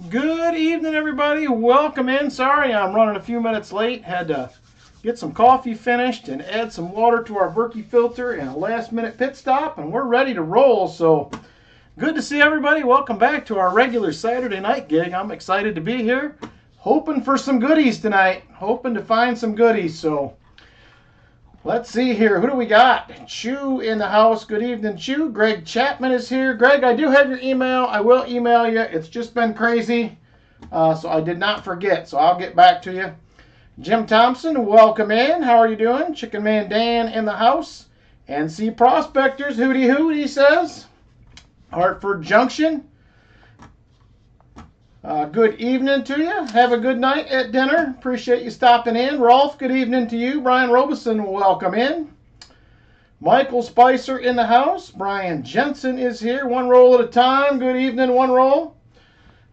Good evening, everybody. Welcome in. Sorry I'm running a few minutes late. Had to get some coffee finished and add some water to our Berkey filter and a last-minute pit stop, and we're ready to roll. So good to see everybody. Welcome back to our regular Saturday night gig. I'm excited to be here. Hoping for some goodies tonight. Hoping to find some goodies. So let's see here. Who do we got? Chew in the house. Good evening, Chew. Greg Chapman is here. Greg, I do have your email. I will email you. It's just been crazy, so I did not forget, so I'll get back to you. Jim Thompson, welcome in. How are you doing? Chicken Man Dan in the house. NC Prospectors, hooty hoot, he says. Hartford Junction. Good evening to you. Have a good night at dinner. Appreciate you stopping in. Rolf, good evening to you. Brian Robeson, welcome in. Michael Spicer in the house. Brian Jensen is here. One roll at a time. Good evening, one roll.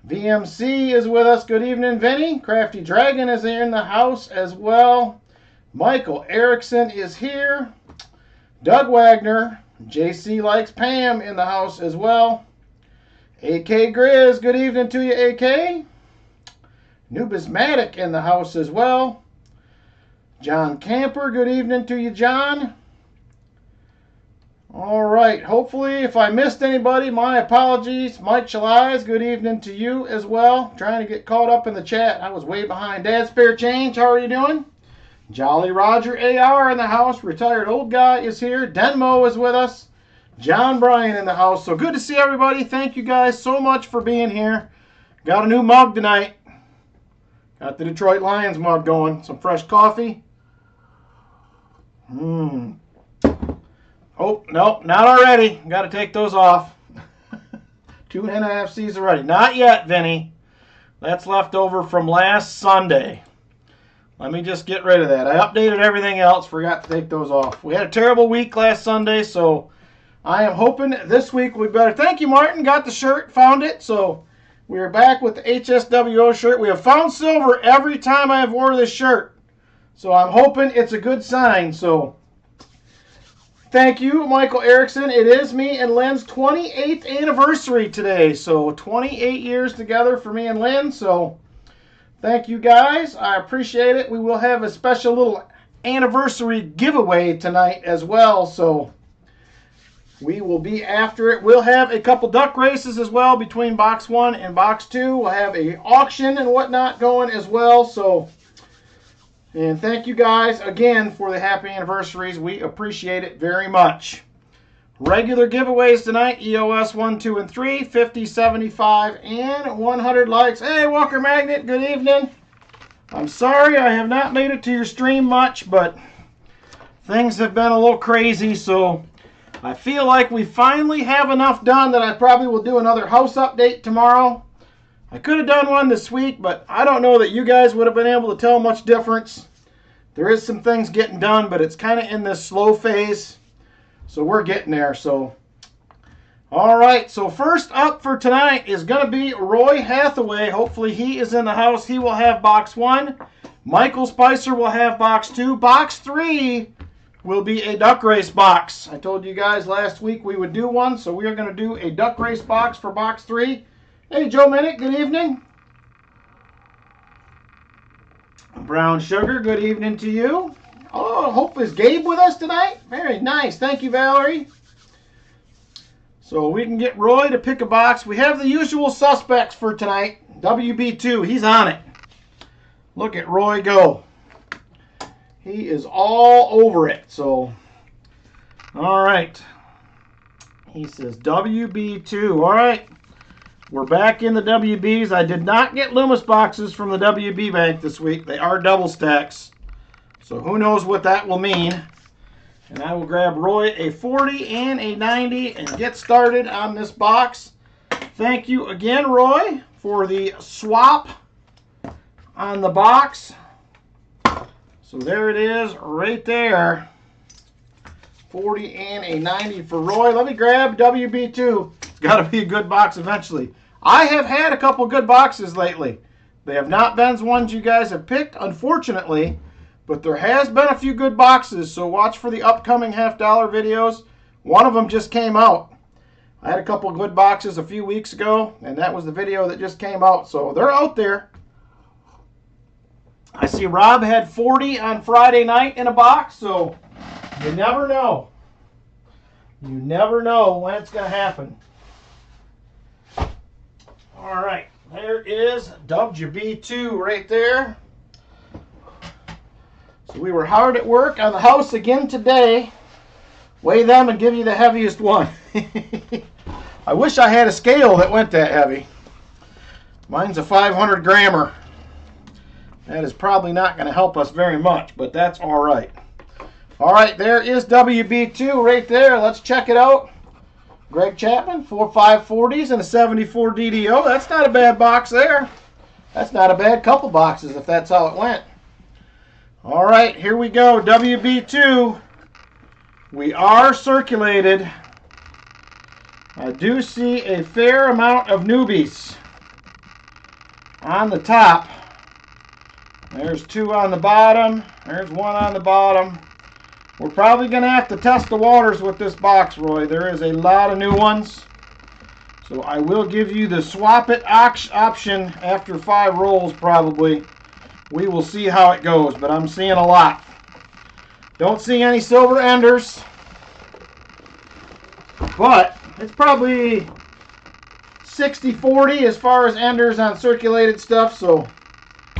VMC is with us. Good evening, Vinny. Crafty Dragon is in the house as well. Michael Erickson is here. Doug Wagner. JC Likes Pam in the house as well. AK Grizz, good evening to you, AK. Nubismatic in the house as well. John Camper, good evening to you, John. All right, hopefully if I missed anybody, my apologies. Mike Chaliz, good evening to you as well. Trying to get caught up in the chat. I was way behind. Dad Spare Change, how are you doing? Jolly Roger AR in the house. Retired Old Guy is here. Denmo is with us. John Bryan in the house. So good to see everybody. Thank you guys so much for being here. Got a new mug tonight. Got the Detroit Lions mug going. Some fresh coffee. Oh, nope, not already. Got to take those off. 2.5 C's already. Not yet, Vinny. That's left over from last Sunday. Let me just get rid of that. I updated everything else. Forgot to take those off. We had a terrible week last Sunday, so I am hoping this week will be better. Thank you, Martin. Got the shirt. Found it. So we are back with the HSWO shirt. We have found silver every time I have worn this shirt. So I'm hoping it's a good sign. So thank you, Michael Erickson. It is me and Lynn's 28th anniversary today. So 28 years together for me and Lynn. So thank you, guys. I appreciate it. We will have a special little anniversary giveaway tonight as well. So we will be after it. We'll have a couple duck races as well between box 1 and box 2. We'll have a auction and whatnot going as well. So, and thank you guys again for the happy anniversaries. We appreciate it very much. Regular giveaways tonight. EOS 1, 2, and 3. 50, 75, and 100 likes. Hey, Walker Magnet. Good evening. I'm sorry I have not made it to your stream much, but things have been a little crazy, so I feel like we finally have enough done that I probably will do another house update tomorrow. I could have done one this week, but I don't know that you guys would have been able to tell much difference. There is some things getting done, but it's kind of in this slow phase. So we're getting there. So, all right. So first up for tonight is going to be Roy Hathaway. Hopefully he is in the house. He will have box 1. Michael Spicer will have box 2. Box 3 will be a duck race box. I told you guys last week we would do one, so we are going to do a duck race box for box 3. Hey, Joe Minnick, good evening. Brown Sugar, good evening to you. Oh, hope is Gabe with us tonight? Very nice. Thank you, Valerie. So we can get Roy to pick a box. We have the usual suspects for tonight. WB2, he's on it. Look at Roy go. He is all over it. So, all right. He says WB2. All right. We're back in the WBs. I did not get Loomis boxes from the WB bank this week. They are double stacks. So who knows what that will mean. And I will grab Roy a 40 and a 90 and get started on this box. Thank you again, Roy, for the swap on the box. So there it is right there. 40 and a 90 for Roy. Let me grab WB2. It's got to be a good box eventually. I have had a couple good boxes lately. They have not been the ones you guys have picked, unfortunately. But there has been a few good boxes. So watch for the upcoming $50 videos. One of them just came out. I had a couple of good boxes a few weeks ago, and that was the video that just came out. So they're out there. I see Rob had 40 on Friday night in a box, so you never know. You never know when it's going to happen. All right, there is WB2 right there. So we were hard at work on the house again today. Weigh them and give you the heaviest one. I wish I had a scale that went that heavy. Mine's a 500 grammer. That is probably not going to help us very much, but that's all right. All right, there is WB2 right there. Let's check it out. Greg Chapman, 4 540s and a 74 DDO. That's not a bad box there. That's not a bad couple boxes if that's how it went. All right, here we go. WB2. We are circulated. I do see a fair amount of newbies on the top. There's 2 on the bottom. There's 1 on the bottom. We're probably going to have to test the waters with this box, Roy. There is a lot of new ones. So I will give you the swap it option after 5 rolls probably. We will see how it goes, but I'm seeing a lot. Don't see any silver enders. But it's probably 60-40 as far as enders on circulated stuff. So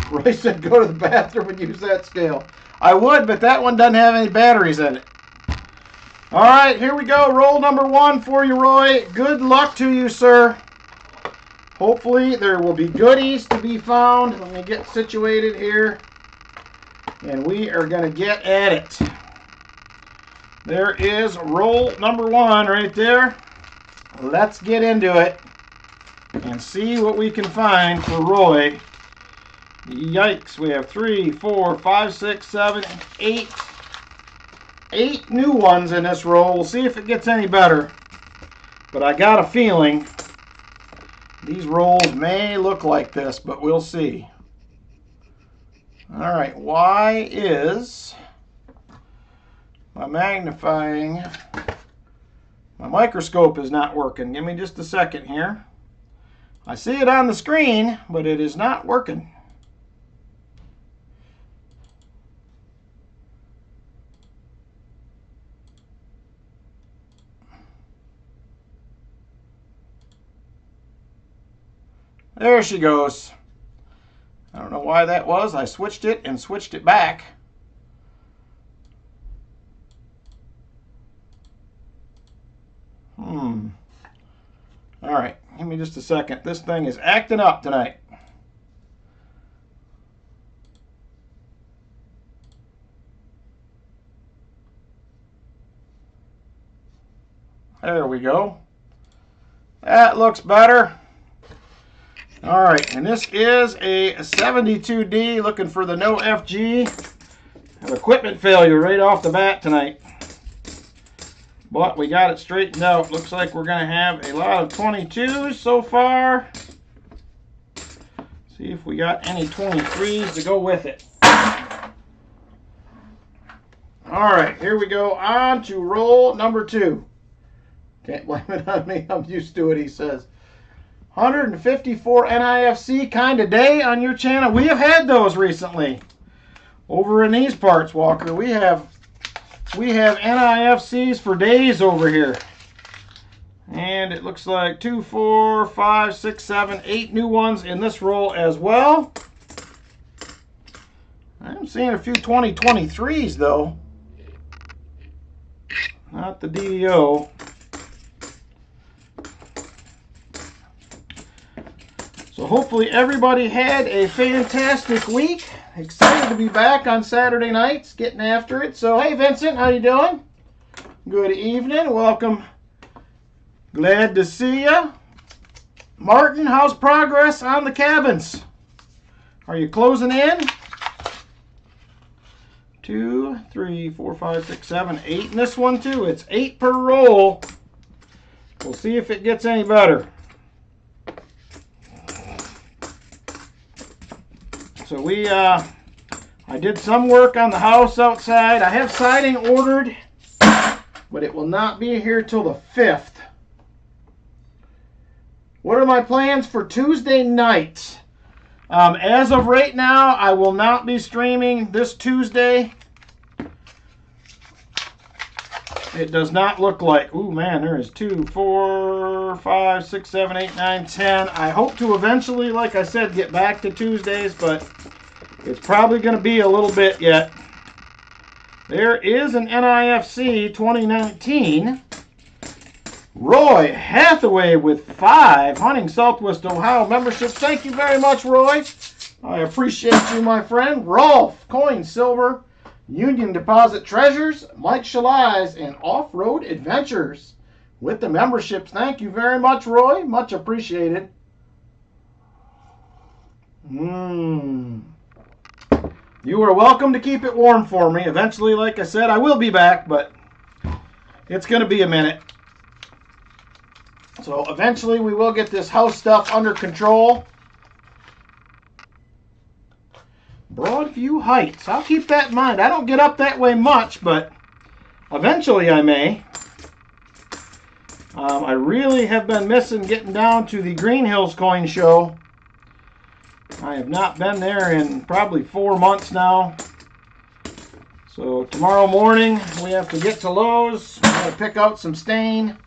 Roy said go to the bathroom and use that scale. I would, but that one doesn't have any batteries in it. All right, here we go. Roll number 1 for you, Roy. Good luck to you, sir. Hopefully there will be goodies to be found. Let me get situated here. And we are going to get at it. There is roll number 1 right there. Let's get into it and see what we can find for Roy. Yikes, we have 3, 4, 5, 6, 7, 8. 8 new ones in this roll. We'll see if it gets any better. But I got a feeling these rolls may look like this, but we'll see. All right, why is my microscope is not working? Give me just a second here. I see it on the screen, but it is not working. There she goes. I don't know why that was. I switched it and switched it back. All right, give me just a second. This thing is acting up tonight. There we go. That looks better. All right, and this is a 72D, looking for the no FG. Have equipment failure right off the bat tonight. But we got it straightened out. Looks like we're going to have a lot of 22s so far. See if we got any 23s to go with it. All right, here we go. On to roll number 2. Can't blame it on me. I'm used to it, he says. 154 NIFC kind of day on your channel. We have had those recently. Over in these parts, Walker, we have NIFCs for days over here. And it looks like 2, 4, 5, 6, 7, 8 new ones in this roll as well. I'm seeing a few 2023s though. Not the DDO. So hopefully everybody had a fantastic week. Excited to be back on Saturday nights, getting after it. So hey Vincent, how you doing? Good evening, welcome. Glad to see you. Martin, how's progress on the cabins? Are you closing in? 2, 3, 4, 5, 6, 7, 8 in this one too. It's 8 per roll. We'll see if it gets any better. So I did some work on the house outside. I have siding ordered, but it will not be here till the 5th. What are my plans for Tuesday night? As of right now, I will not be streaming this Tuesday. It does not look like. Ooh, man, there is 2, 4, 5, 6, 7, 8, 9, 10. I hope to eventually, like I said, get back to Tuesdays, but it's probably going to be a little bit yet. There is an NIFC 2019. Roy Hathaway with 5 Hunting Southwest Ohio memberships. Thank you very much, Roy. I appreciate you, my friend. Rolf, Coin Silver, Union Deposit Treasures, Mike Shalais, and Off-Road Adventures with the memberships. Thank you very much, Roy. Much appreciated. You are welcome to keep it warm for me. Eventually, like I said, I will be back, but it's going to be a minute. So eventually we will get this house stuff under control. Broadview Heights. I'll keep that in mind. I don't get up that way much, but eventually I may. I really have been missing getting down to the Green Hills Coin Show. I have not been there in probably 4 months now. So tomorrow morning we have to get to Lowe's. I'm going to pick out some stain.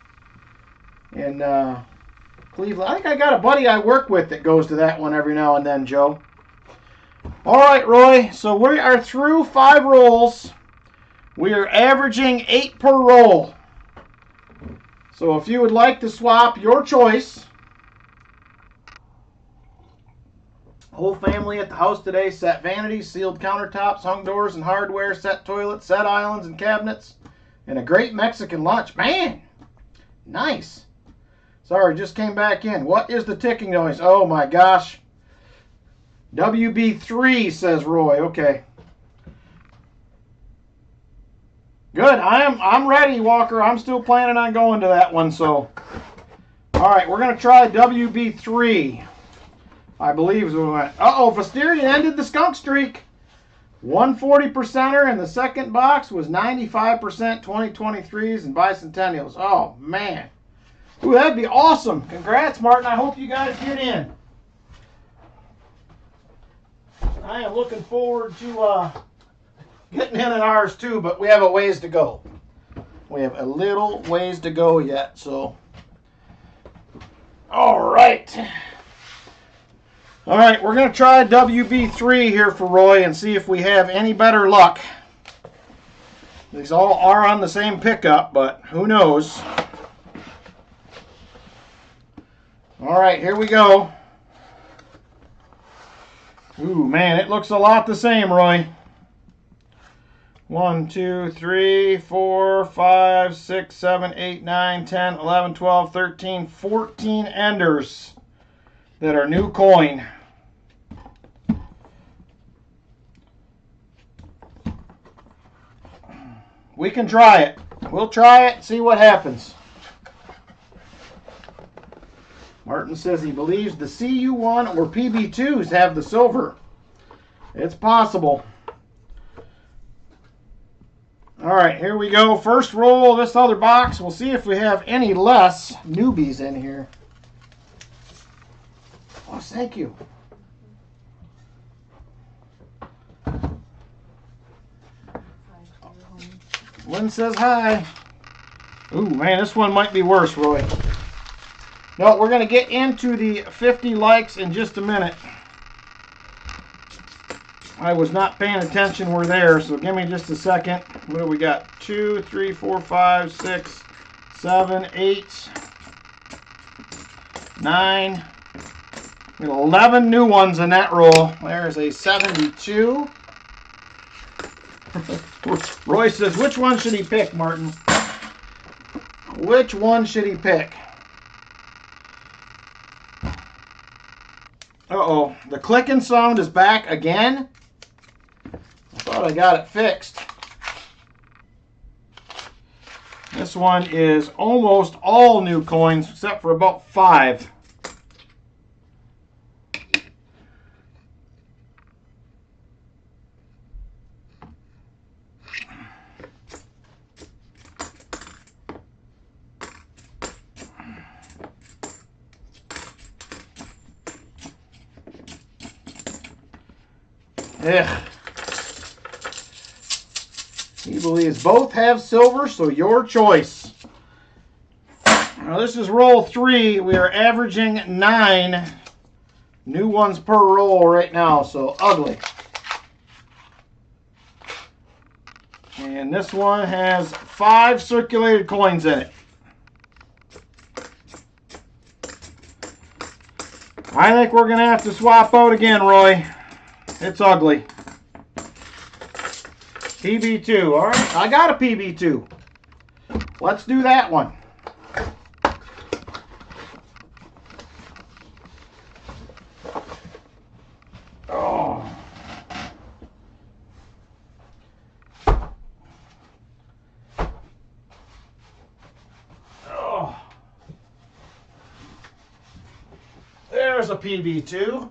And Cleveland. I think I got a buddy I work with that goes to that one every now and then, Joe. All right, Roy. So we are through 5 rolls. We are averaging 8 per roll. So if you would like to swap, your choice. Whole family at the house today. Set vanities, sealed countertops, hung doors and hardware, set toilets, set islands and cabinets, and a great Mexican lunch. Man, nice. Sorry, just came back in. What is the ticking noise? Oh my gosh. WB3, says Roy. Okay. Good. I'm ready, Walker. I'm still planning on going to that one. So, all right, we're gonna try WB3. I believe is what we went. Uh-oh, Visterian ended the skunk streak. 140%er in the second box was 95% 2023s and bicentennials. Oh man. Ooh, that'd be awesome. Congrats, Martin. I hope you guys get in. I am looking forward to getting in ours too, but we have a ways to go. We have a little ways to go yet, so. All right. All right, we're going to try WB3 here for Roy and see if we have any better luck. These all are on the same pickup, but who knows. All right, here we go. Ooh, man, it looks a lot the same, Roy. 1, 2, 3, 4, 5, 6, 7, 8, 9, 10, 11, 12, 13, 14 enders that are new coin. We can try it. We'll try it, see what happens. Martin says he believes the CU1 or PB2s have the silver. It's possible. All right, here we go. First roll of this other box. We'll see if we have any less newbies in here. Oh, thank you. Lynn says hi. Ooh, man, this one might be worse, Roy. No, we're going to get into the 50 likes in just a minute. I was not paying attention. We're there, so give me just a second. What do we got? 2, 3, 4, 5, 6, 7, 8, 9. We got 11 new ones in that roll. There's a 72. Roy says, which one should he pick, Martin? Which one should he pick? Uh-oh, the clicking sound is back again. I thought I got it fixed. This one is almost all new coins except for about 5. Ugh. He believes both have silver, so your choice. Now this is roll 3. We are averaging 9 new ones per roll right now, so ugly. And this one has 5 circulated coins in it. I think we're going to have to swap out again, Roy. It's ugly. PB2. All right, I got a PB2. Let's do that one. Oh. Oh. There's a PB2.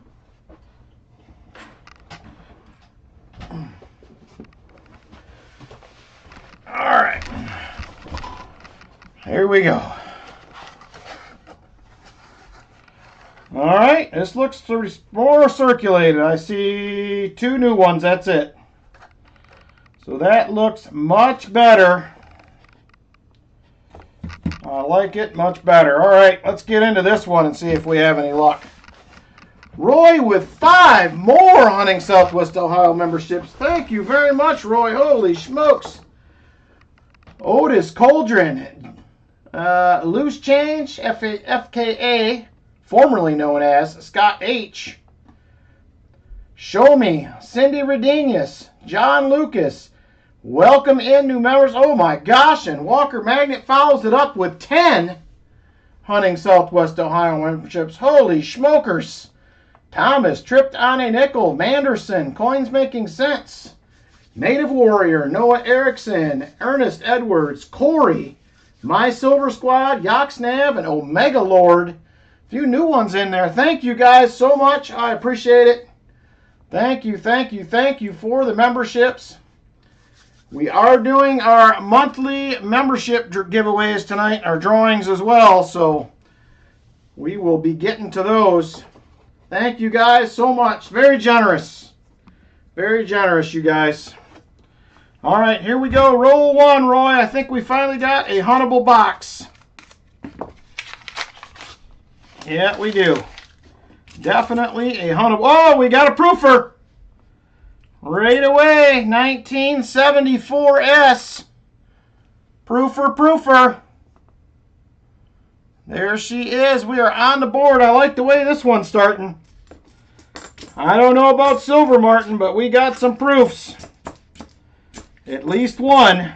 Here we go. All right, this looks more circulated. I see 2 new ones, that's it. So that looks much better. I like it much better. All right, let's get into this one and see if we have any luck. Roy with 5 more Hunting Southwest Ohio memberships. Thank you very much, Roy. Holy smokes. Otis Coldren. Loose Change, FKA, formerly known as Scott H. Show Me, Cindy Redenius, John Lucas. Welcome in new members. Oh my gosh, and Walker Magnet follows it up with 10 Hunting Southwest Ohio memberships. Holy smokers. Thomas, Tripped on a Nickel, Manderson, Coins Making Sense, Native Warrior, Noah Erickson, Ernest Edwards, Corey, My Silver Squad, Yoxnav, and Omega Lord. A few new ones in there. Thank you guys so much. I appreciate it. Thank you, thank you, thank you for the memberships. We are doing our monthly membership giveaways tonight, our drawings as well, so we will be getting to those. Thank you guys so much. Very generous. Very generous, you guys. All right, here we go. Roll 1, Roy. I think we finally got a huntable box. Yeah, we do. Definitely a huntable. Oh, we got a proofer. Right away, 1974S. Proofer. There she is. We are on the board. I like the way this one's starting. I don't know about Silver Martin, but we got some proofs. At least one.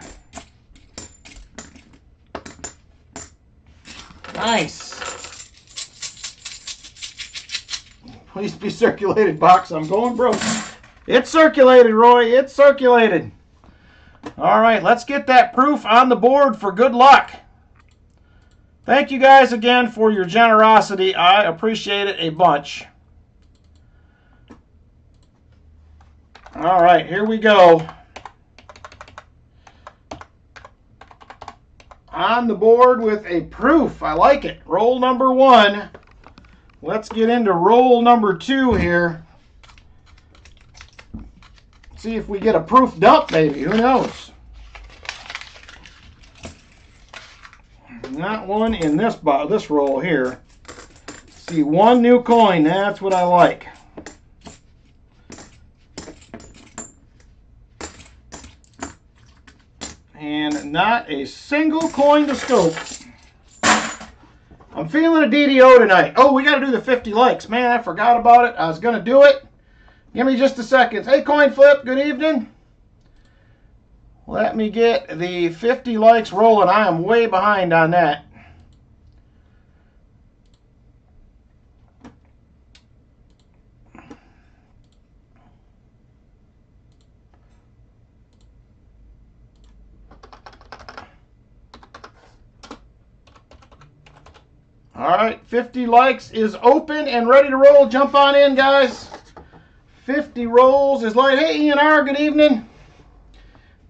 Nice. Please be circulated, box. I'm going broke. It's circulated, Roy. It's circulated. All right, let's get that proof on the board for good luck. Thank you guys again for your generosity. I appreciate it a bunch. All right, here we go. On the board with a proof. I like it. Roll number 1. Let's get into roll number 2 here. See if we get a proof dump, maybe. Who knows? Not one in this roll here. See, 1 new coin. That's what I like. And not a single coin to scope. I'm feeling a DDO tonight. Oh, we got to do the 50 likes. Man, I forgot about it. I was going to do it. Give me just a second. Hey, Coin Flip, good evening. Let me get the 50 likes rolling. I am way behind on that. All right, 50 likes is open and ready to roll. Jump on in, guys. 50 rolls is light. Hey, ENR, good evening.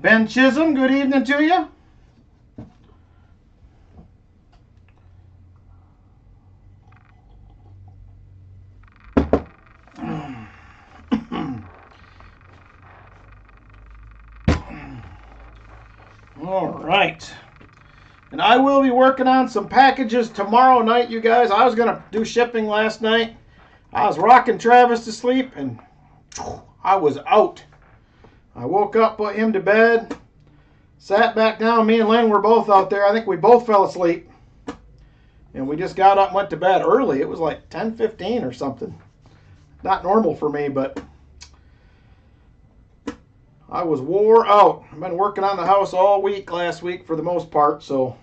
Ben Chisholm, good evening to you. All right. And I will be working on some packages tomorrow night, you guys. I was going to do shipping last night. I was rocking Travis to sleep, and I was out. I woke up, put him to bed, sat back down. Me and Lynn were both out there. I think we both fell asleep. And we just got up and went to bed early. It was like 10:15 or something. Not normal for me, but I was wore out. I've been working on the house all week last week for the most part, so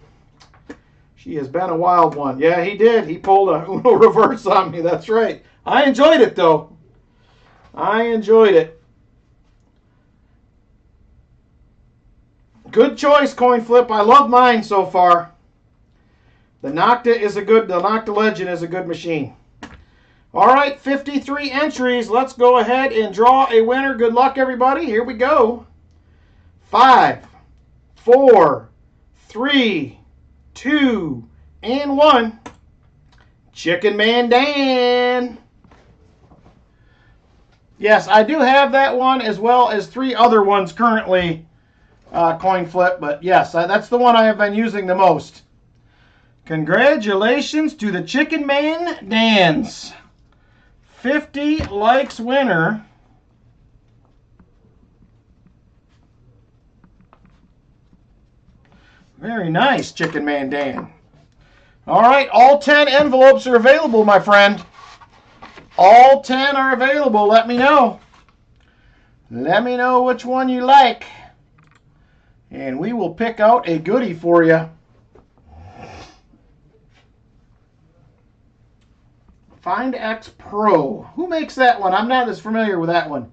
she has been a wild one. Yeah, he did. He pulled a Uno reverse on me. That's right. I enjoyed it, though. I enjoyed it. Good choice, coin flip. I love mine so far. The Nocta Legend is a good machine. All right, 53 entries. Let's go ahead and draw a winner. Good luck, everybody. Here we go. 5, 4, 3, 2, and 1. Chicken Man Dan. Yes, I do have that one as well as 3 other ones currently coin flip. But yes, that's the one I have been using the most. Congratulations to the Chicken Man Dans. 50 likes winner. Very nice, Chicken Man Dan. All right, all 10 envelopes are available, my friend. All 10 are available. Let me know. Let me know which one you like. And we will pick out a goodie for you. Find X Pro. Who makes that one? I'm not as familiar with that one.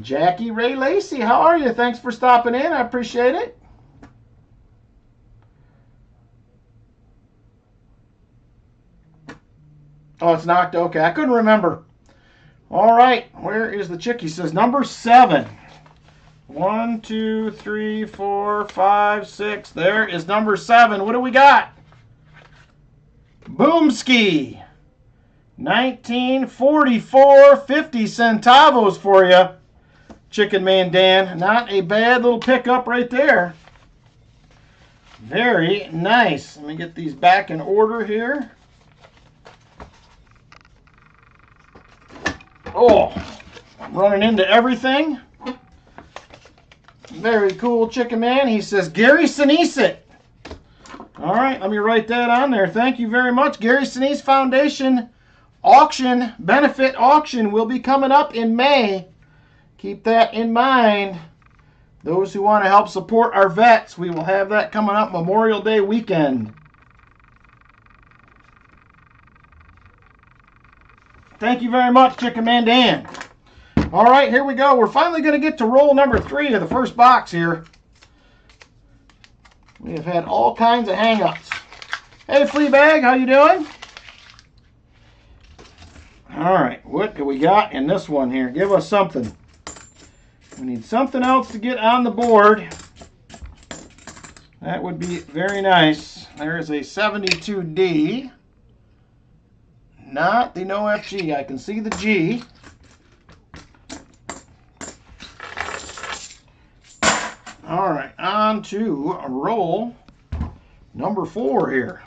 Jackie Ray Lacey, how are you? Thanks for stopping in. I appreciate it. Oh, it's Nocta. Okay, I couldn't remember. All right, where is the chick? He says number 7. 1, 2, 3, 4, 5, 6. There is number 7. What do we got? Boomski. 1944, 50 centavos for you, Chicken Man Dan. Not a bad little pickup right there. Very nice. Let me get these back in order here. Oh, I'm running into everything. Very cool, Chicken Man. He says, Gary Sinise it. All right, let me write that on there. Thank you very much. Gary Sinise Foundation auction, benefit auction will be coming up in May. Keep that in mind. Those who want to help support our vets, we will have that coming up Memorial Day weekend. Thank you very much, Chicken Man Dan. All right, here we go. We're finally going to get to roll number 3 of the first box here. We have had all kinds of hang-ups. Hey, Fleabag, how you doing? All right, what do we got in this one here? Give us something. We need something else to get on the board. That would be very nice. There is a 72D. Not the no FG. I can see the G. All right, on to roll number 4 here.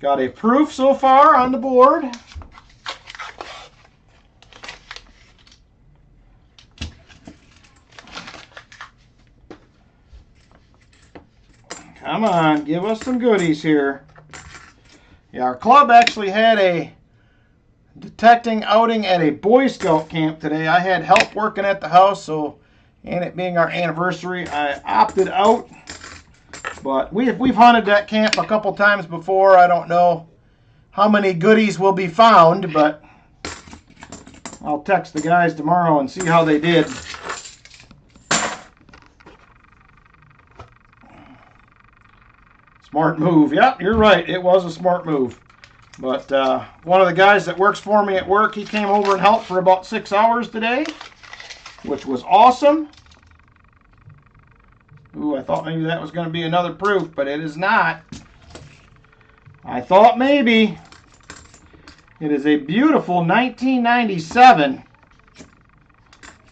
Got a proof so far on the board. Come on, give us some goodies here. Yeah, our club actually had a detecting outing at a Boy Scout camp today. I had help working at the house, so, and it being our anniversary, I opted out. But we've hunted that camp a couple times before. I don't know how many goodies will be found, but I'll text the guys tomorrow and see how they did. Smart move. Yep, you're right. It was a smart move. But one of the guys that works for me at work, he came over and helped for about 6 hours today, which was awesome. Ooh, I thought maybe that was going to be another proof, but it is not. I thought maybe. It is a beautiful 1997.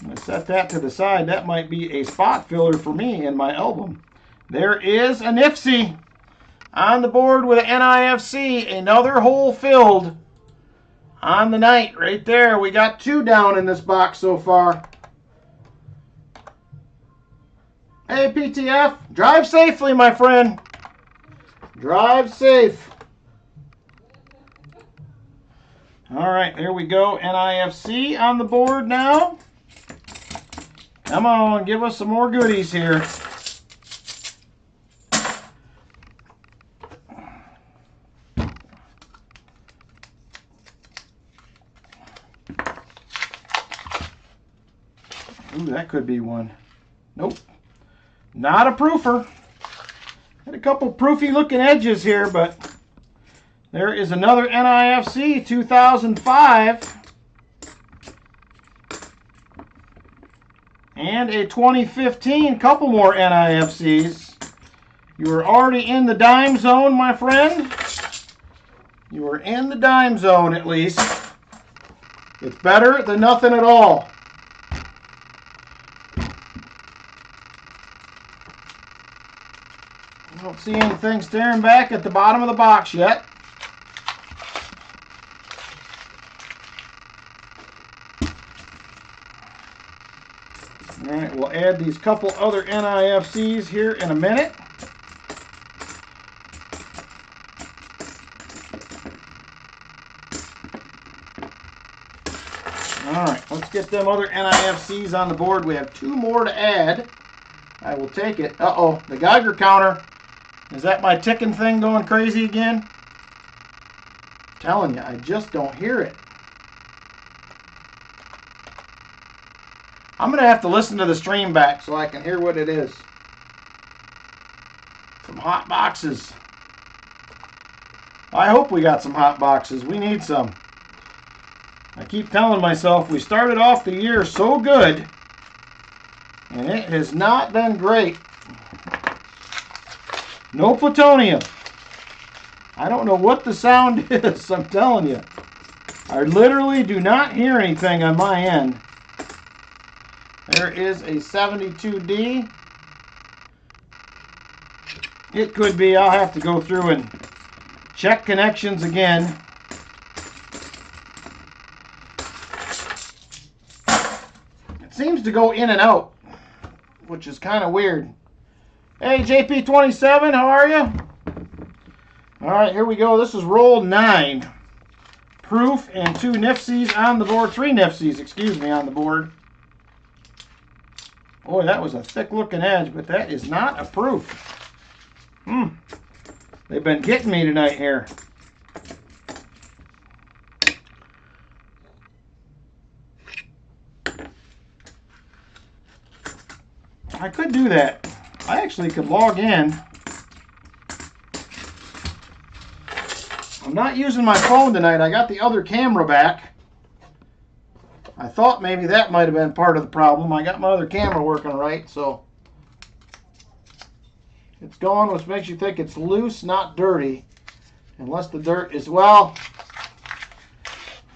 I'm going to set that to the side. That might be a spot filler for me in my album. There is a NIFC on the board with an NIFC. Another hole filled on the night right there. We got 2 down in this box so far. Hey, PTF, drive safely, my friend. Drive safe. All right, there we go. NIFC on the board now. Come on, give us some more goodies here. Ooh, that could be one. Nope. Not a proofer. Had a couple proofy looking edges here, but there is another NIFC 2005 and a 2015. Couple more NIFCs. You are already in the dime zone, my friend. You are in the dime zone at least. It's better than nothing at all. I don't see anything staring back at the bottom of the box yet. All right, we'll add these couple other NIFCs here in a minute. All right, let's get them other NIFCs on the board. We have 2 more to add. I will take it. Uh-oh, the Geiger counter. Is that my ticking thing going crazy again? I'm telling you, I just don't hear it. I'm going to have to listen to the stream back so I can hear what it is. Some hot boxes. I hope we got some hot boxes. We need some. I keep telling myself we started off the year so good, and it has not been great. No plutonium. I don't know what the sound is, I'm telling you. I literally do not hear anything on my end. There is a 72D. It could be. I'll have to go through and check connections again. It seems to go in and out, which is kind of weird. Hey, JP27, how are you? All right, here we go. This is roll 9. Proof and 2 NIFCs on the board. 3 NIFCs, excuse me, on the board. Boy, that was a thick-looking edge, but that is not a proof. They've been getting me tonight here. I could do that. I actually could log in. I'm not using my phone tonight. I got the other camera back. I thought maybe that might have been part of the problem. I got my other camera working right, so it's going, which makes you think it's loose, not dirty. Unless the dirt is, well,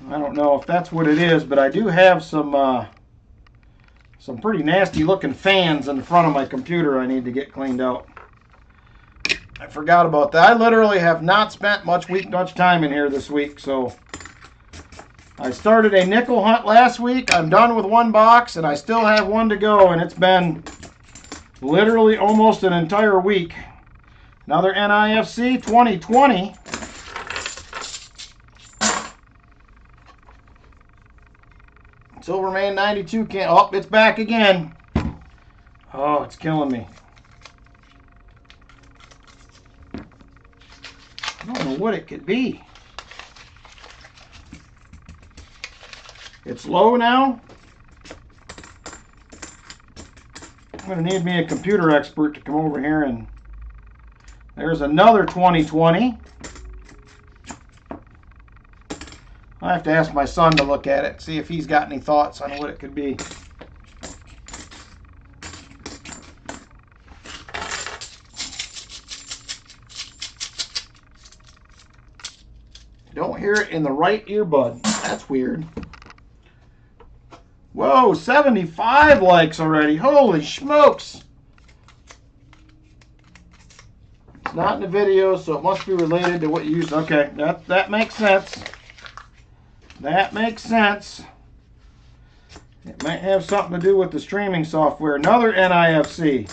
I don't know if that's what it is, but I do have some pretty nasty looking fans in the front of my computer I need to get cleaned out. I forgot about that. I literally have not spent much time in here this week, so I started a nickel hunt last week. I'm done with 1 box, and I still have 1 to go, and it's been literally almost an entire week. Another NIFC 2020. Silverman 92 can't. Oh, it's back again. Oh, it's killing me. I don't know what it could be. It's low now. I'm going to need me a computer expert to come over here, and there's another 2020. I have to ask my son to look at it, see if he's got any thoughts on what it could be. Don't hear it in the right earbud. That's weird. Whoa, 75 likes already. Holy smokes. not in the video, so it must be related to what you used. Okay, that makes sense. That makes sense. It might have something to do with the streaming software. Another NIFC.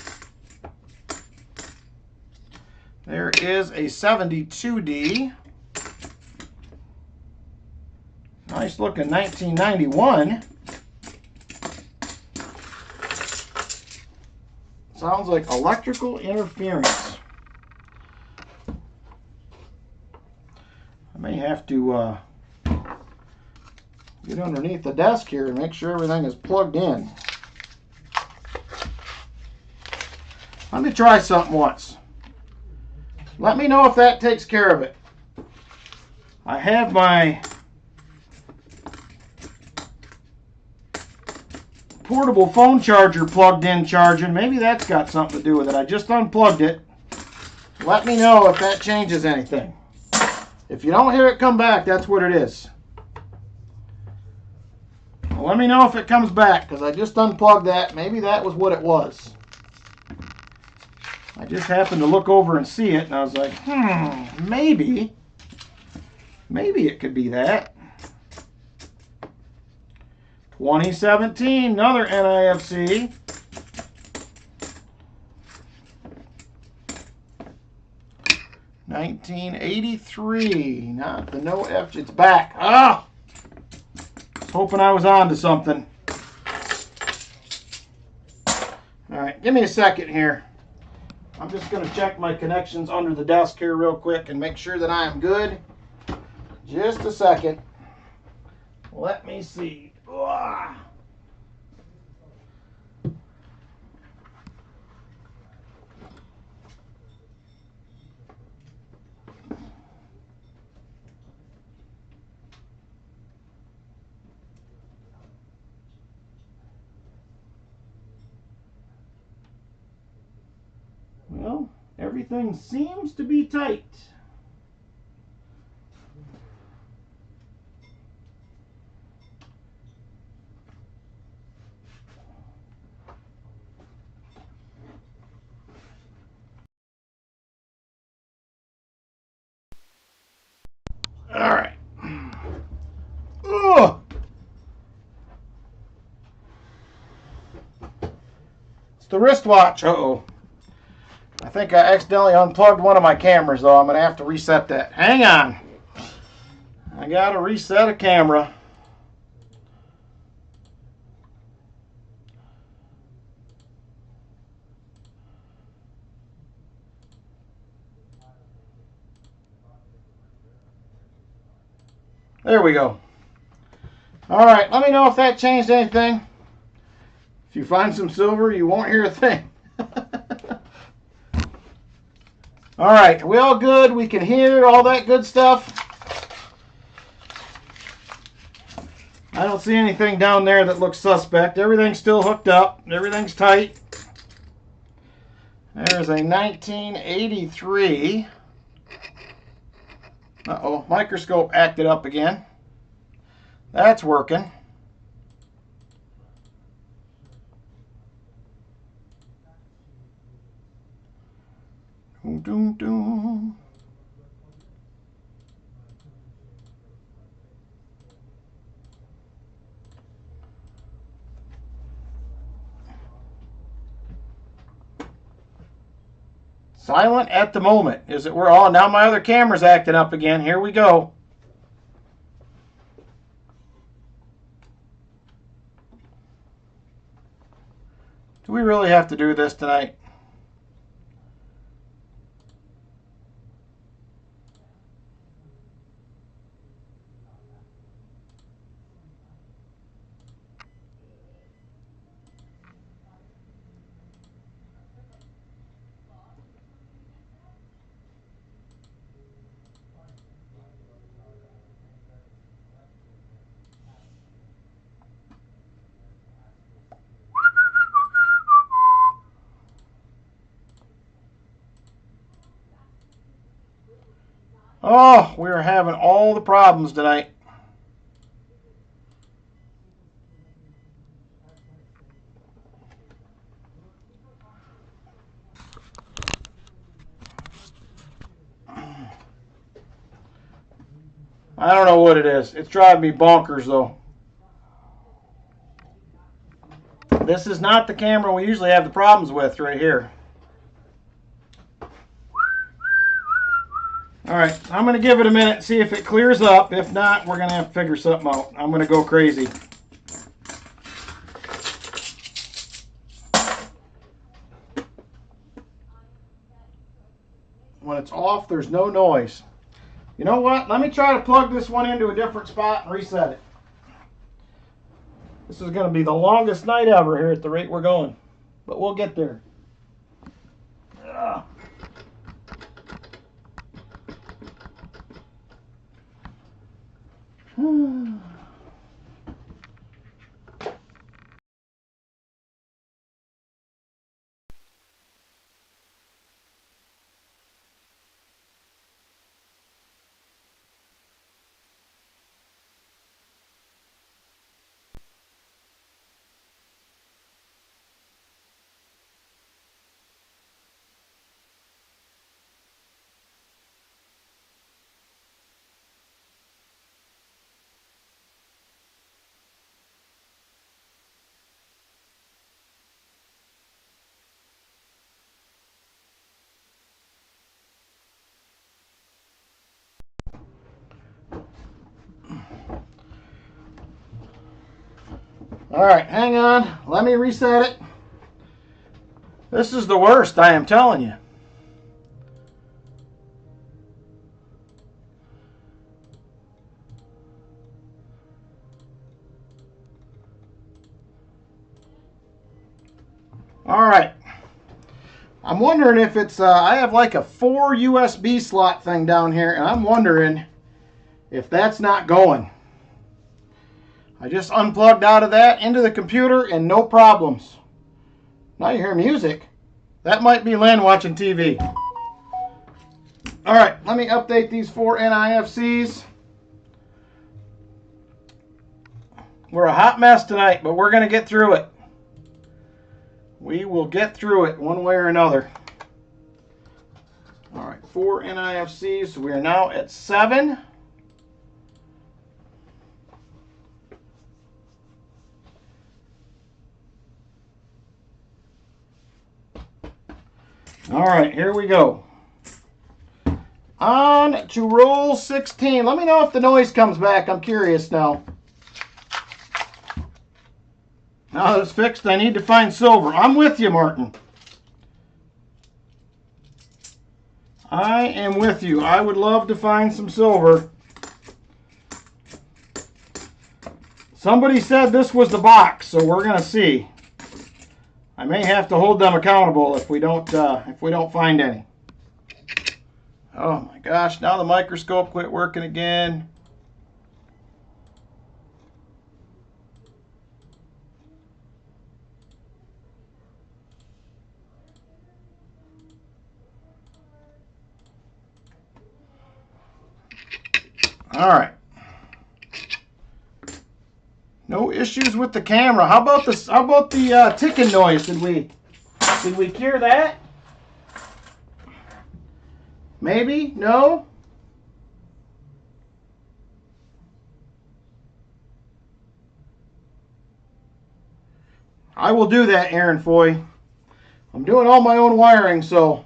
There is a 72D. Nice looking 1991. Sounds like electrical interference. I may have to get underneath the desk here and make sure everything is plugged in. Let me try something once. Let me know if that takes care of it. I have my portable phone charger plugged in charging. Maybe that's got something to do with it. I just unplugged it. Let me know if that changes anything. If you don't hear it come back, that's what it is. Well, let me know if it comes back, because I just unplugged that. Maybe that was what it was. I just happened to look over and see it, and I was like, maybe it could be that. 2017, another NIFC. $1983, not the no F, it's back. Ah! Hoping I was on to something. Alright, give me a second here. I'm just going to check my connections under the desk here real quick and make sure that I am good. Just a second. Let me see. Ah. Well, everything seems to be tight. All right. Ugh. It's the wristwatch. Uh-oh. I think I accidentally unplugged one of my cameras, though. I'm going to have to reset that. Hang on. I got to reset a camera. There we go. All right, let me know if that changed anything. If you find some silver, you won't hear a thing. All right, we all good? We can hear all that good stuff? I don't see anything down there that looks suspect. Everything's still hooked up. Everything's tight. There's a 1983. Uh-oh, microscope acted up again. That's working. Doom, doom, doom. Silent at the moment. Is it? We're all now. My other camera's acting up again. Here we go. Do we really have to do this tonight? Oh, we are having all the problems tonight. I don't know what it is. It's driving me bonkers, though. This is not the camera we usually have the problems with right here. Alright, I'm going to give it a minute, see if it clears up. If not, we're going to have to figure something out. I'm going to go crazy. When it's off, there's no noise. You know what? Let me try to plug this one into a different spot and reset it. This is going to be the longest night ever here at the rate we're going. But we'll get there. Ugh. Alright, hang on. Let me reset it. This is the worst, I am telling you. Alright. I'm wondering if it's, I have like a 4 USB slot thing down here, and I'm wondering if that's not going. I just unplugged out of that into the computer and no problems. Now you hear music. That might be Lynn watching TV. Alright, let me update these 4 NIFCs. We're a hot mess tonight, but we're going to get through it. We will get through it one way or another. Alright, 4 NIFCs. We are now at 7. Alright, here we go. On to roll 16. Let me know if the noise comes back. I'm curious now. Now that it's fixed, I need to find silver. I'm with you, Martin. I am with you. I would love to find some silver. Somebody said this was the box, so we're going to see. I may have to hold them accountable if we don't find any. Oh my gosh! Now the microscope quit working again. All right. No issues with the camera. How about this? How about the ticking noise? Did we cure that? Maybe? No? I will do that, Aaron Foy. I'm doing all my own wiring, so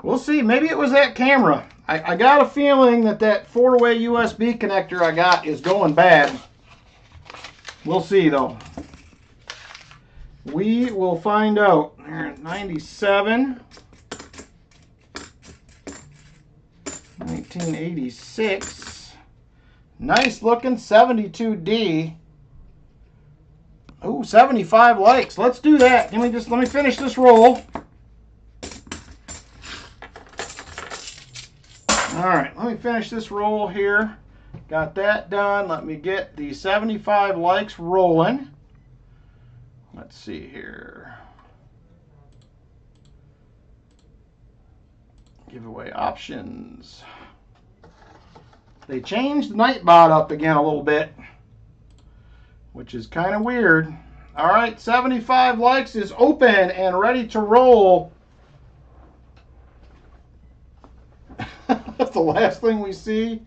we'll see. Maybe it was that camera. I got a feeling that 4-way USB connector I got is going bad. We'll see, though. We will find out. 97. 1986. Nice looking 72D. Ooh, 75 likes. Let's do that. Let me finish this roll. Alright, let me finish this roll here. Got that done. Let me get the 75 likes rolling. Let's see here. Giveaway options. They changed Nightbot up again a little bit, which is kind of weird. Alright, 75 likes is open and ready to roll. That's the last thing we see.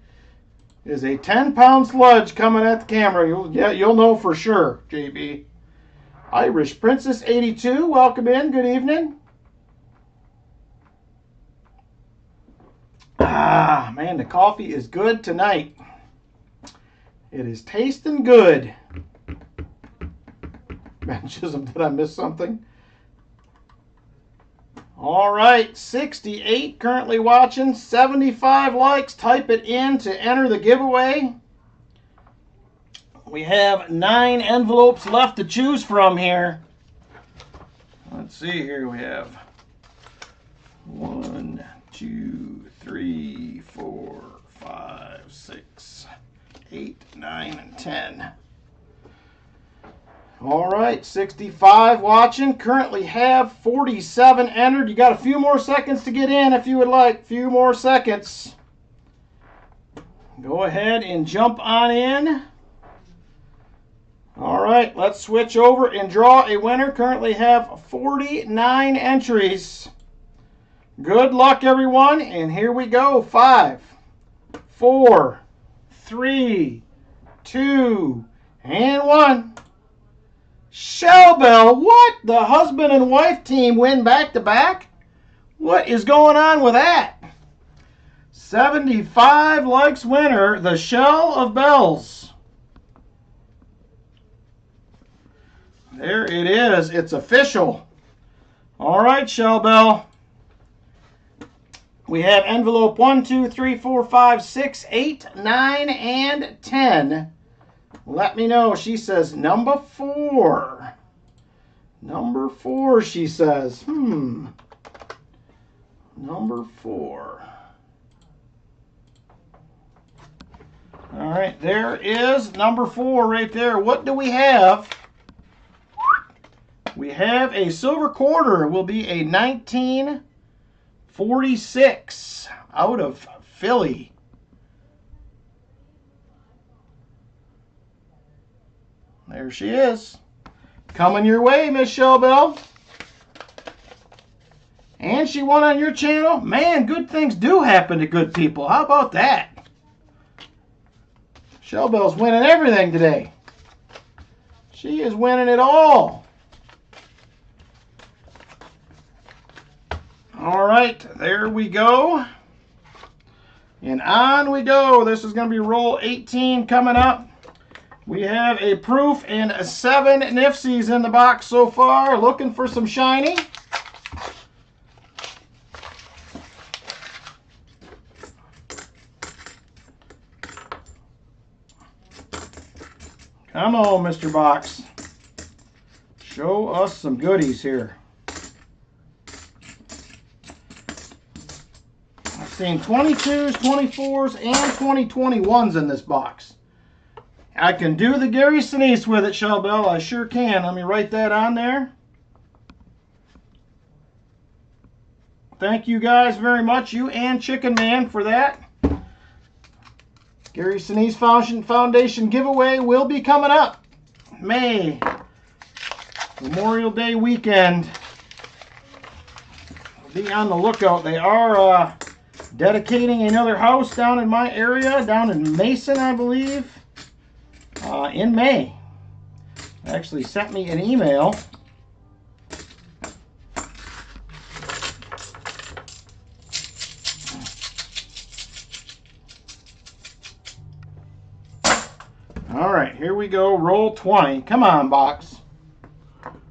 is a 10-pound sludge coming at the camera. You'll know for sure, JB. Irish Princess 82, welcome in. Good evening. Ah, man, the coffee is good tonight. It is tasting good. Man, Chisholm, did I miss something? All right, 68 currently watching, 75 likes. Type it in to enter the giveaway. We have 9 envelopes left to choose from here. Let's see here. We have 1, 2, 3, 4, 5, 6, 8, 9, and 10. All right, 65 watching. Currently have 47 entered. You got a few more seconds to get in if you would like. Few more seconds. Go ahead and jump on in. All right, let's switch over and draw a winner. Currently have 49 entries. Good luck, everyone. And here we go. 5, 4, 3, 2, and 1. Shellbell, what? The husband and wife team win back-to-back? What is going on with that? 75 likes winner, the Shell of Bells. There it is. It's official. All right, Shellbell. We have envelope 1, 2, 3, 4, 5, 6, 8, 9, and 10. Let me know. She says number 4. Number 4, she says. Number 4. All right, there is number 4 right there. What do we have? We have a silver quarter. It will be a 1946 out of Philly. There she is. Coming your way, Miss Shellbell. And she won on your channel. Man, good things do happen to good people. How about that? Shellbell's winning everything today. She is winning it all. All right, there we go. And on we go. This is going to be roll 18 coming up. We have a proof and 7 Nifsies in the box so far. Looking for some shiny. Come on, Mr. Box. Show us some goodies here. I've seen 22s, 24s, and 2021s in this box. I can do the Gary Sinise with it, Shellbell. I sure can. Let me write that on there. Thank you guys very much, you and Chicken Man, for that. Gary Sinise Foundation giveaway will be coming up May. Memorial Day weekend. Be on the lookout. They are dedicating another house down in my area, down in Mason, I believe. In May. They actually sent me an email. All right, here we go. Roll 20. Come on, box. I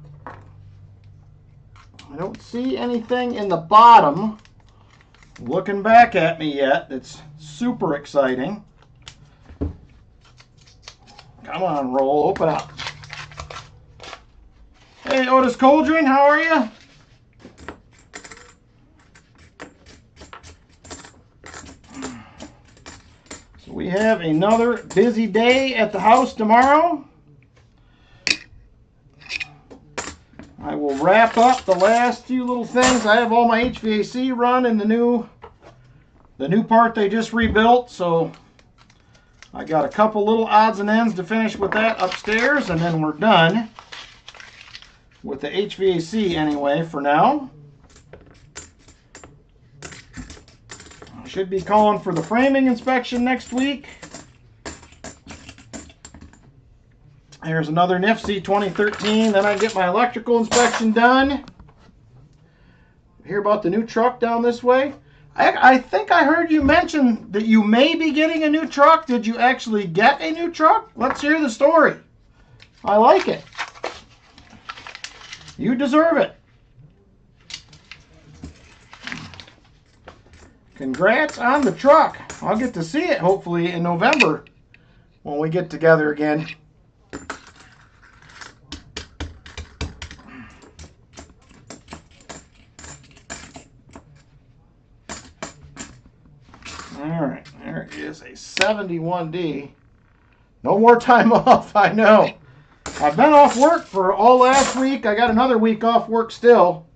don't see anything in the bottom looking back at me yet. That's super exciting. Come on, roll. Open up. Hey, Otis Coldren, how are you? So we have another busy day at the house tomorrow. I will wrap up the last few little things. I have all my HVAC run in the new part they just rebuilt, so I got a couple little odds and ends to finish with that upstairs, and then we're done with the HVAC anyway for now. I should be calling for the framing inspection next week. There's another NIFC 2013. Then I get my electrical inspection done. Hear about the new truck down this way? I think I heard you mention that you may be getting a new truck. Did you actually get a new truck? Let's hear the story. I like it. You deserve it. Congrats on the truck. I'll get to see it hopefully in November when we get together again. Alright, there is a 71D. No more time off, I know. I've been off work for all last week. I got another week off work still.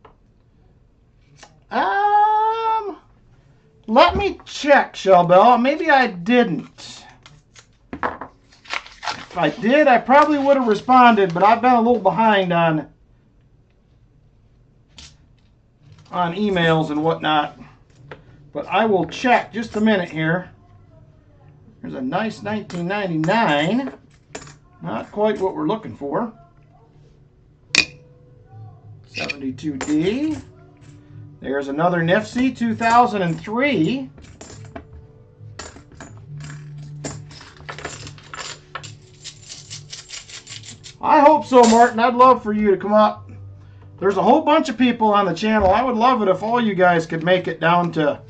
Let me check, Shellbell. Maybe I didn't. If I did, I probably would have responded, but I've been a little behind on emails and whatnot. But I will check just a minute here. There's a nice 1999. Not quite what we're looking for. 72D. There's another NIFC 2003. I hope so, Martin. I'd love for you to come up. There's a whole bunch of people on the channel. I would love it if all you guys could make it down to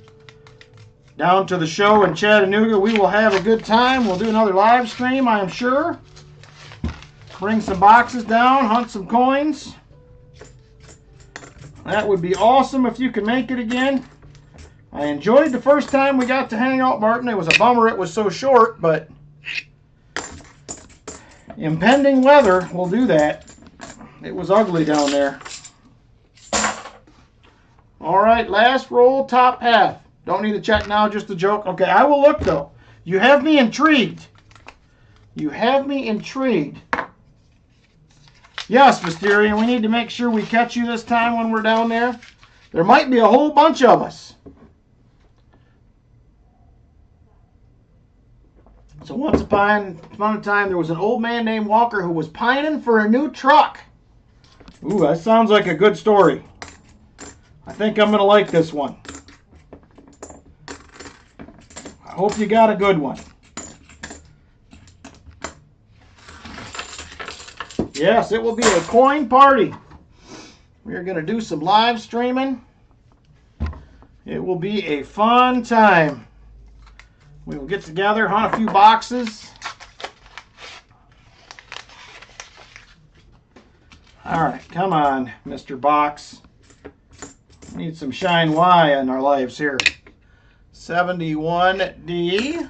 the show in Chattanooga. We will have a good time. We'll do another live stream, I am sure. Bring some boxes down, hunt some coins. That would be awesome if you could make it again. I enjoyed the first time we got to hang out, Martin. It was a bummer it was so short, but impending weather will do that. It was ugly down there. All right, last roll, top half. Don't need to check now, just a joke. Okay, I will look, though. You have me intrigued. You have me intrigued. Yes, Mysterian, we need to make sure we catch you this time when we're down there. There might be a whole bunch of us. So once upon a time, there was an old man named Walker who was pining for a new truck. Ooh, that sounds like a good story. I think I'm going to like this one. I hope you got a good one. Yes, it will be a coin party. We are going to do some live streaming. It will be a fun time. We will get together, hunt a few boxes. All right, come on, Mr. Box. We need some Shine Y in our lives here. 71D.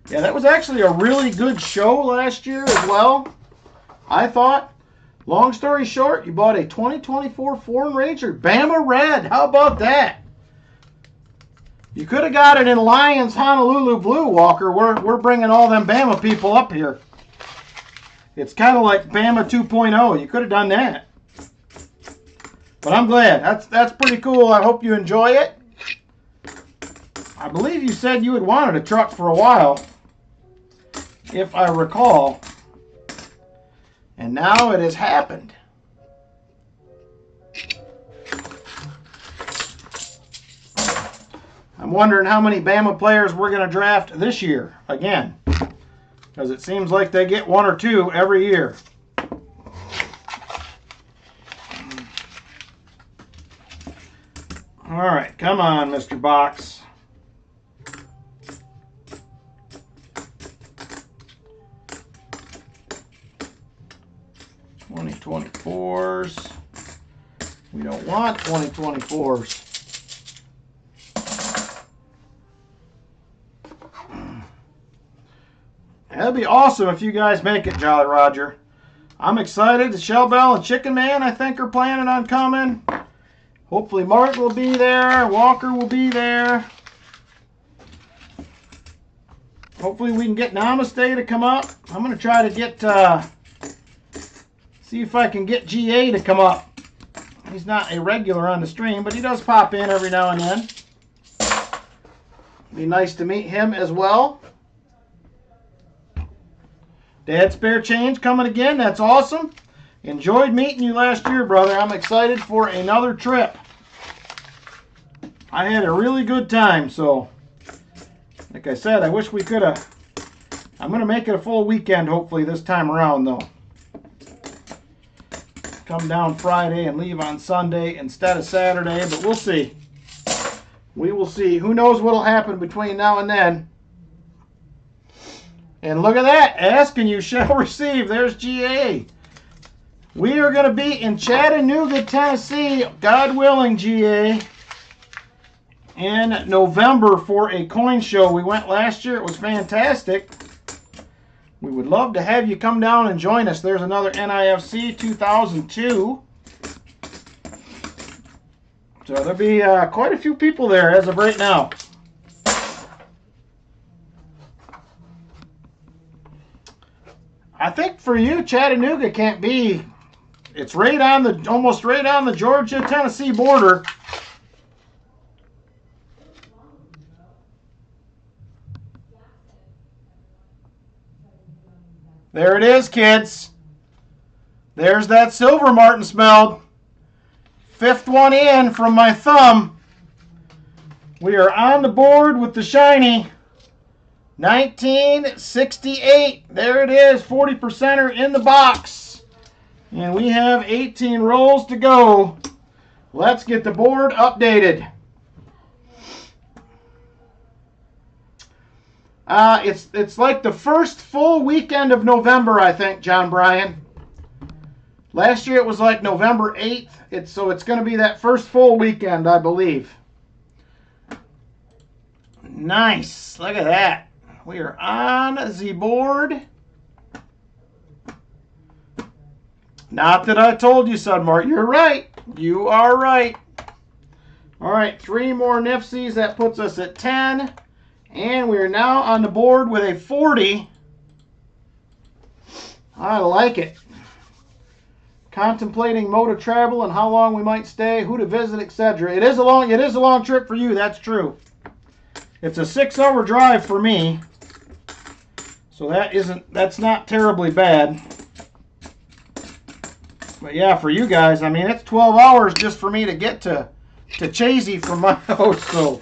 Yeah, that was actually a really good show last year as well, I thought. Long story short, you bought a 2024 Foreign Ranger, Bama Red. How about that? You could have got it in Lions Honolulu Blue, Walker. We're bringing all them Bama people up here. It's kind of like Bama 2.0. You could have done that. But I'm glad. That's pretty cool. I hope you enjoy it. I believe you said you had wanted a truck for a while, if I recall. And now it has happened. I'm wondering how many Bama players we're going to draft this year again. Because it seems like they get one or two every year. All right, come on, Mr. Box. $2024s. We don't want 2024s. That'd be awesome if you guys make it, Jolly Roger. I'm excited. The Shellbell and Chicken Man, I think, are planning on coming. Hopefully Mark will be there. Walker will be there. Hopefully we can get Namaste to come up. I'm going to try to get, see if I can get GA to come up. He's not a regular on the stream, but he does pop in every now and then. Be nice to meet him as well. Dad Spare Change coming again. That's awesome. Enjoyed meeting you last year, brother. I'm excited for another trip. I had a really good time, so like I said, I wish we could have. I'm going to make it a full weekend hopefully this time around, though. Come down Friday and leave on Sunday instead of Saturday, but we'll see. We will see. Who knows what will happen between now and then. And look at that. Ask and you shall receive. There's GA. We are going to be in Chattanooga, Tennessee, God willing, GA, in November for a coin show. We went last year. It was fantastic. We would love to have you come down and join us. There's another NIFC 2002. So there'll be quite a few people there as of right now. I think for you, Chattanooga can't be. It's right on the, almost right on the Georgia-Tennessee border. There it is, kids. There's that silver Martin smelled. Fifth one in from my thumb. We are on the board with the shiny 1968. There it is, 40%er in the box. And we have 18 rolls to go. Let's get the board updated. It's like the first full weekend of November, I think, John Bryan. Last year it was like November 8th. So it's going to be that first full weekend, I believe. Nice. Look at that. We are on the board. Not that I told you, Sudmart. You're right. You are right. All right, 3 more Nifsies. That puts us at 10. And we are now on the board with a 40. I like it. Contemplating mode of travel and how long we might stay, who to visit, etc. It is a long trip for you. That's true. It's a 6-hour drive for me, so that's not terribly bad. But yeah, for you guys, I mean, it's 12 hours just for me to get to Chazy from my house. So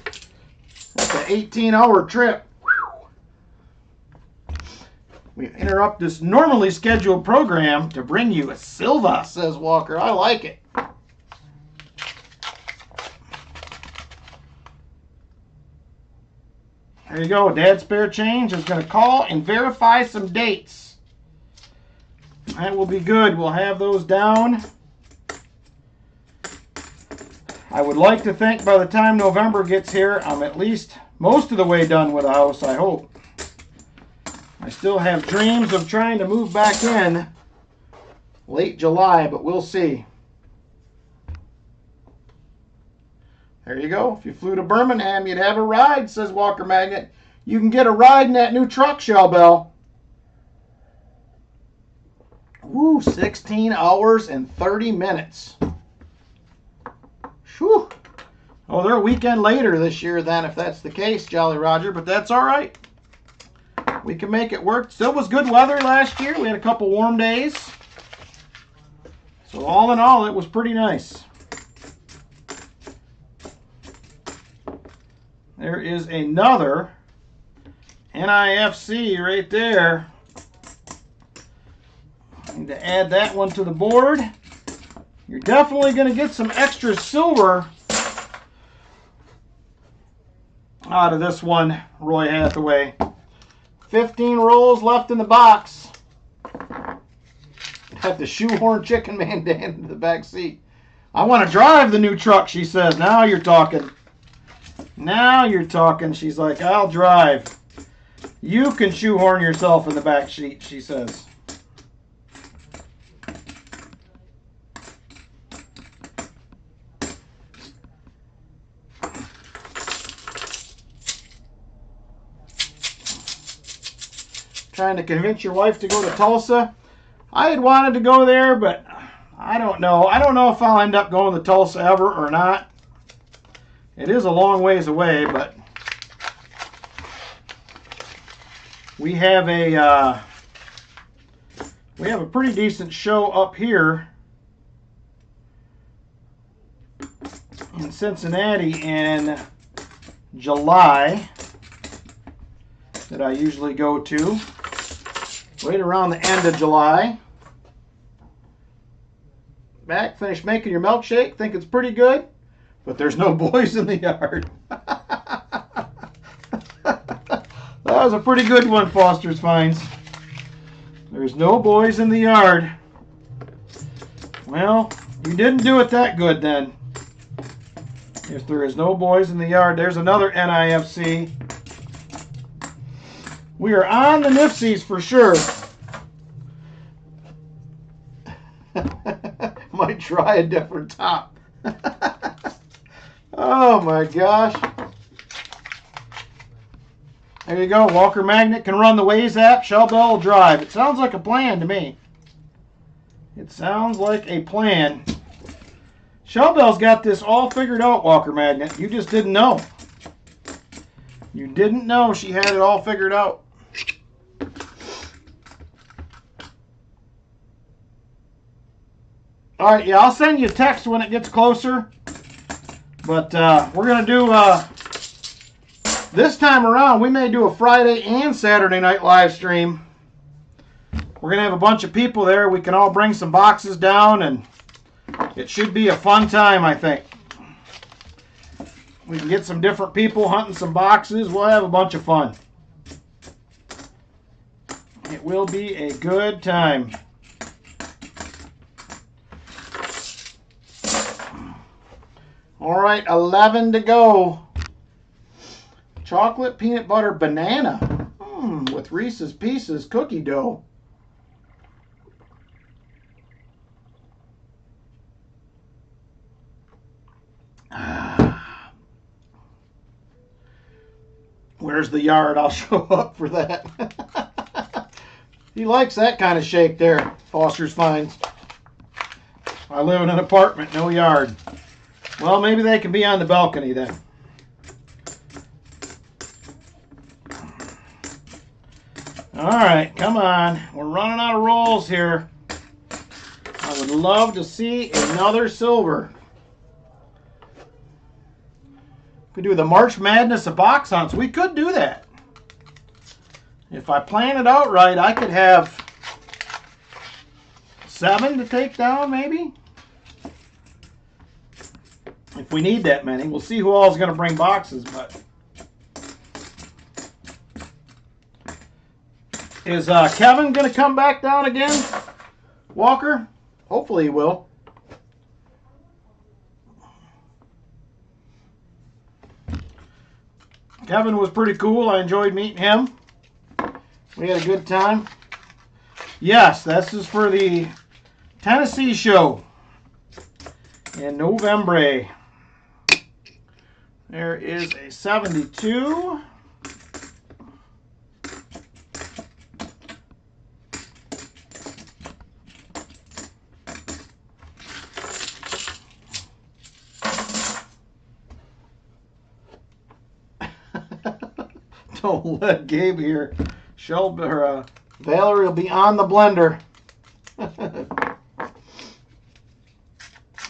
that's an 18-hour trip. We interrupt this normally scheduled program to bring you a Silva, says Walker. I like it. There you go. Dad Spare Change is going to call and verify some dates. That will be good. We'll have those down. I would like to think by the time November gets here, I'm at least most of the way done with the house, I hope. I still have dreams of trying to move back in late July, but we'll see. There you go. If you flew to Birmingham, you'd have a ride, says Walker Magnet. You can get a ride in that new truck, Shell Bell. Woo, 16 hours and 30 minutes. Whew. Oh, they're a weekend later this year then, if that's the case, Jolly Roger, but that's all right. We can make it work. Still was good weather last year. We had a couple warm days. So all in all, it was pretty nice. There is another NIFC right there. I need to add that one to the board. You're definitely going to get some extra silver out of this one, Roy Hathaway. 15 rolls left in the box. Have to shoehorn Chicken Man down into the back seat. I want to drive the new truck, she says. Now you're talking. Now you're talking. She's like, I'll drive. You can shoehorn yourself in the back seat, she says. Trying to convince your wife to go to Tulsa. I had wanted to go there, but I don't know. I don't know if I'll end up going to Tulsa ever or not. It is a long ways away, but we have a pretty decent show up here in Cincinnati in July that I usually go to, right around the end of July. Back, finished making your milkshake, think it's pretty good, but there's no boys in the yard. That was a pretty good one, Foster's Finds. There's no boys in the yard. Well, you didn't do it that good then. If there is no boys in the yard, there's another NIFC. We are on the Nifsies for sure. Might try a different top. Oh my gosh. There you go. Walker Magnet can run the Waze app. Shell Bell will drive. It sounds like a plan to me. It sounds like a plan. Shell Bell's got this all figured out, Walker Magnet. You just didn't know. You didn't know she had it all figured out. All right, yeah, I'll send you a text when it gets closer. But we're going to do, this time around, we may do a Friday and Saturday night live stream. We're going to have a bunch of people there. We can all bring some boxes down, and it should be a fun time, I think. We can get some different people hunting some boxes. We'll have a bunch of fun. It will be a good time. All right, 11 to go. Chocolate peanut butter banana with Reese's Pieces cookie dough. Where's the yard? I'll show up for that. He likes that kind of shake there, Foster's Finds. I live in an apartment, no yard. Well, maybe they can be on the balcony then. All right, come on. We're running out of rolls here. I would love to see another silver. We could do the March Madness of box hunts. We could do that. If I plan it out right, I could have 7 to take down, maybe. If we need that many. We'll see who all is going to bring boxes, but is Kevin going to come back down again, Walker? Hopefully he will. Kevin was pretty cool. I enjoyed meeting him. We had a good time. Yes, this is for the Tennessee show in November. There is a 72. Don't let Gabe hear. Valerie will be on the blender.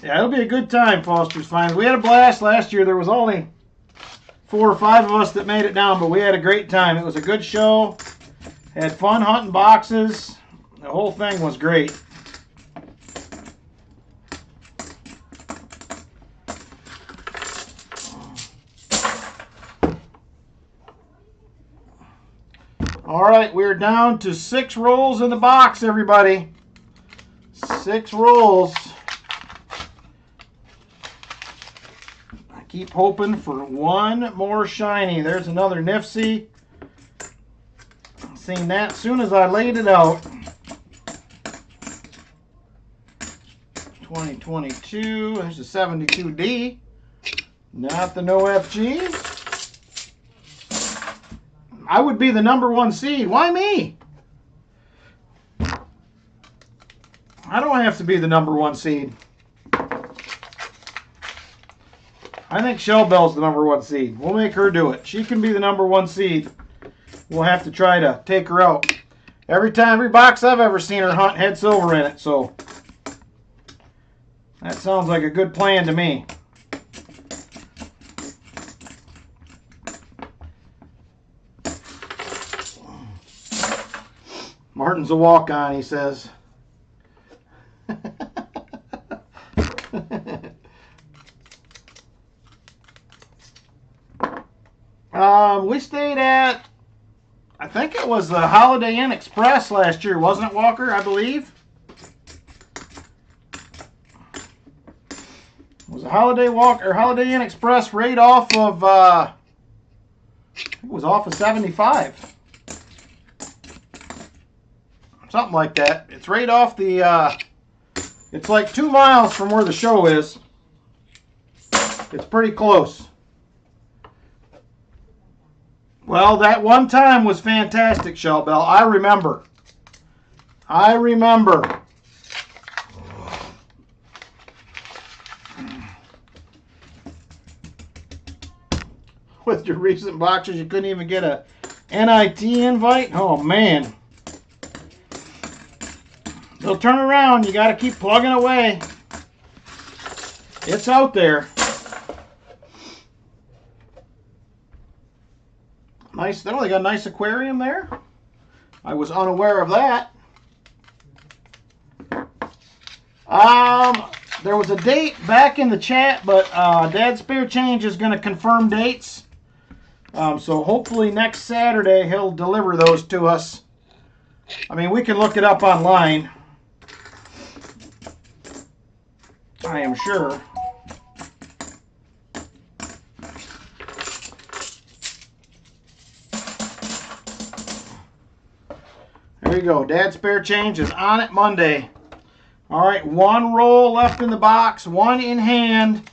Yeah, it'll be a good time, Foster's Finds. We had a blast last year. There was only 4 or 5 of us that made it down, but we had a great time. It was a good show. Had fun hunting boxes. The whole thing was great. All right, we're down to 6 rolls in the box, everybody. 6 rolls. Keep hoping for one more shiny. There's another Nifsy. Seen that as soon as I laid it out. 2022. There's a 72D. Not the no FG. I would be the #1 seed. Why me? I don't have to be the #1 seed. I think Shell Bell's the #1 seed. We'll make her do it. She can be the #1 seed we'll have to try to take her out. Every box I've ever seen her hunt had silver in it, so that sounds like a good plan to me. Martin's a walk-on, he says. We stayed at, I think it was the Holiday Inn Express last year, wasn't it, Walker? I believe it was a Holiday Inn Express right off of. It was off of 75, something like that. It's right off the. It's like 2 miles from where the show is. It's pretty close. Well, that one time was fantastic, Shell Bell. I remember. With your recent boxes, you couldn't even get a NIT invite? Oh, man. They'll turn around. You got to keep plugging away. It's out there. Nice. Oh, they got a nice aquarium there. I was unaware of that. There was a date back in the chat, but Dad's Spare Change is going to confirm dates. So hopefully next Saturday he'll deliver those to us. I mean, we can look it up online. I am sure. There you go. Dad's Spare Change is on it Monday. All right, 1 roll left in the box, 1 in hand.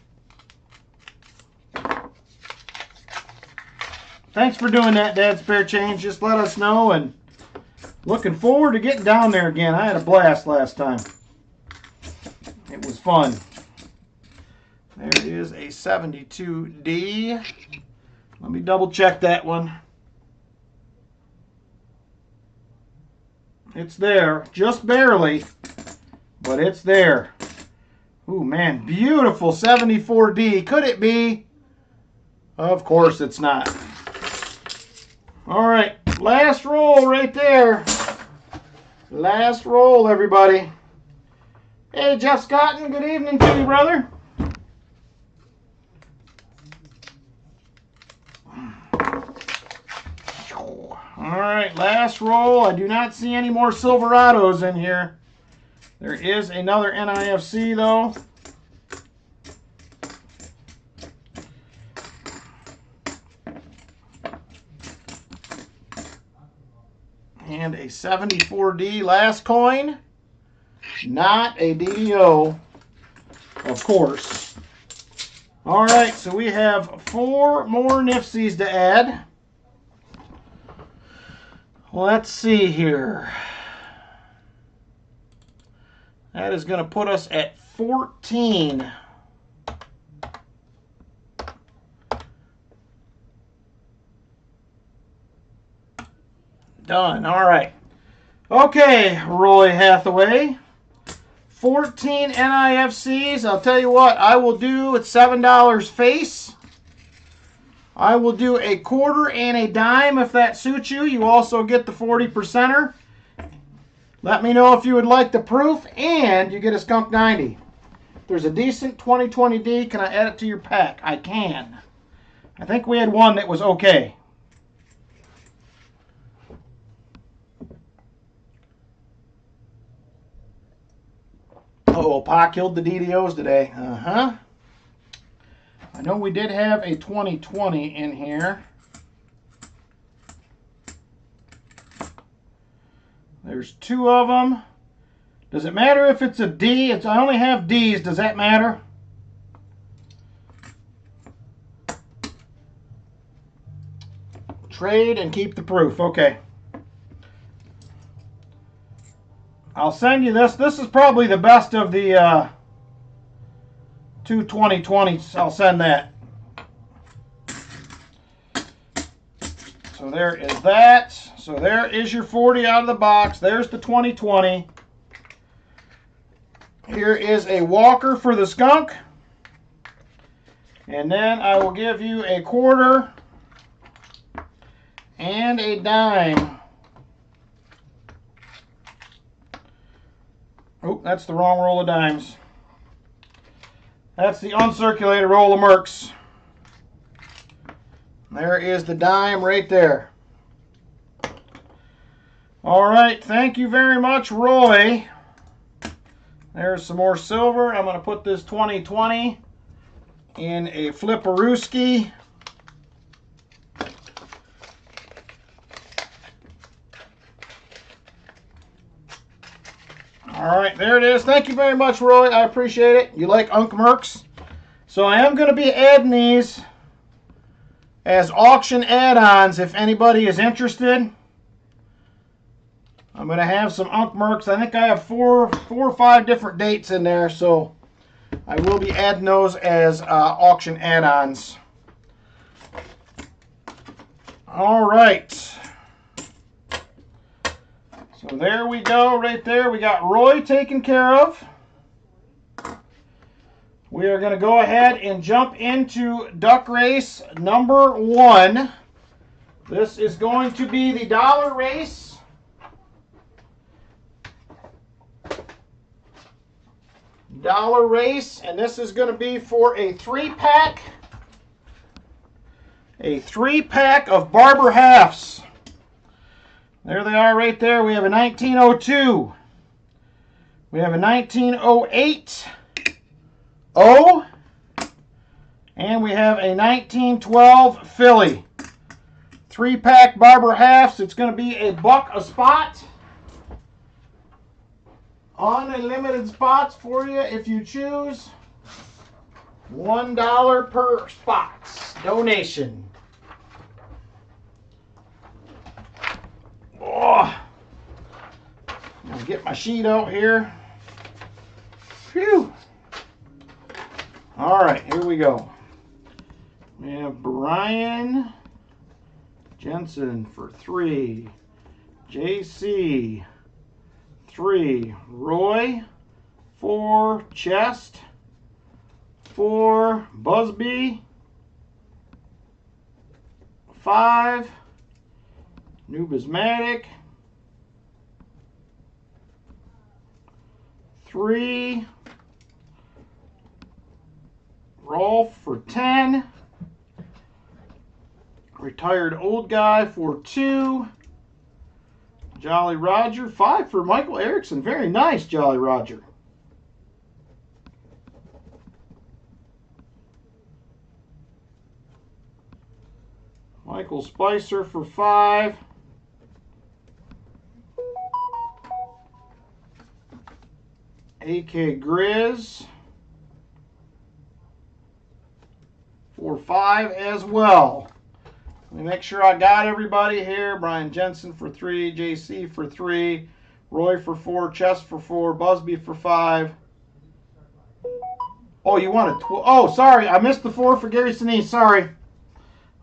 Thanks for doing that, Dad's Spare Change. Just let us know, and looking forward to getting down there again. I had a blast last time. It was fun. There is a 72D. Let me double check that one. It's there, just barely, but it's there. Ooh, man, beautiful 74D. Could it be? Of course it's not. All right, last roll right there. Last roll, everybody. Hey, Jeff Scotton, good evening to you, brother. All right, last roll. I do not see any more Silverados in here. There is another NIFC, though. And a 74D last coin. Not a DDO, of course. All right, so we have 4 more NIFCs to add. Let's see here. That is going to put us at 14. Done. All right. Okay, Roy Hathaway. 14 NIFCs. I'll tell you what, I will do at $7 face. I will do a quarter and a dime if that suits you. You also get the 40%er. Let me know if you would like the proof, and you get a Skunk 90. If there's a decent 2020D, can I add it to your pack? I can. I think we had one that was okay. Uh-oh, Pa killed the DDOs today. Uh-huh. I know we did have a 2020 in here. There's 2 of them. Does it matter if it's a D? I only have Ds. Does that matter? Trade and keep the proof. Okay. I'll send you this. This is probably the best of the 2 2020s. I'll send that. So So there is that. So there is your 40 out of the box. There's the 2020. Here is a Walker for the skunk. And then I will give you a quarter and a dime. Oh, that's the wrong roll of dimes. That's the uncirculated roll of Mercs. There is the dime right there. All right, thank you very much, Roy. There's some more silver. I'm going to put this 2020 in a Flipperooski. All right, there it is. Thank you very much, Roy. I appreciate it. You like Unk Mercs? So I am going to be adding these as auction add-ons if anybody is interested. I'm going to have some Unk Mercs. I think I have four or five different dates in there, so I will be adding those as auction add-ons. All right. So there we go, right there. We got Roy taken care of. We are going to go ahead and jump into duck race number 1. This is going to be the dollar race. Dollar race, and this is going to be for a 3-pack. A 3-pack of Barber Halves. There they are right there. We have a 1902. We have a 1908. O. And we have a 1912 Philly. 3-pack Barber Halves. It's going to be $1 a spot. Unlimited spots for you if you choose. $1 per spot. Donation. Oh, I'll get my sheet out here. Phew. All right, here we go. We have Brian Jensen for 3. JC 3. Roy 4. Chest 4. Busby 5. Numismatic 3. Rolf for 10. Retired old guy for 2. Jolly Roger 5 for Michael Erickson. Very nice, Jolly Roger. Michael Spicer for 5. AK Grizz for 5 as well. Let me make sure I got everybody here. Brian Jensen for 3, JC for 3, Roy for 4, Chess for 4, Busby for 5. Oh, you wanted 12. Oh, sorry, I missed the 4 for Gary Sinise. Sorry.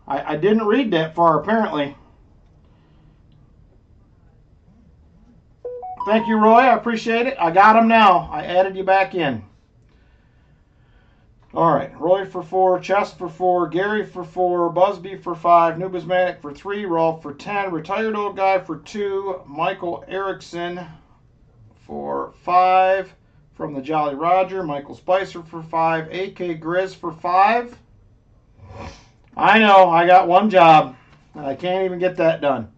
I didn't read that far, apparently. Thank you, Roy. I appreciate it. I got them now. I added you back in. All right. Roy for 4, Chess for 4, Gary for 4, Busby for 5, Numismatic for 3, Rolf for 10, Retired Old Guy for 2, Michael Erickson for 5, from the Jolly Roger, Michael Spicer for 5, AK Grizz for 5. I know, I got one job. I can't even get that done.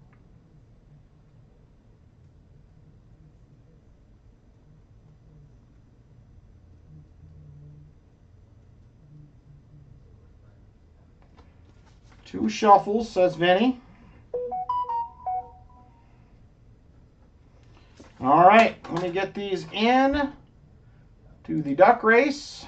Two shuffles, says Vinny. All right, let me get these in to the duck race.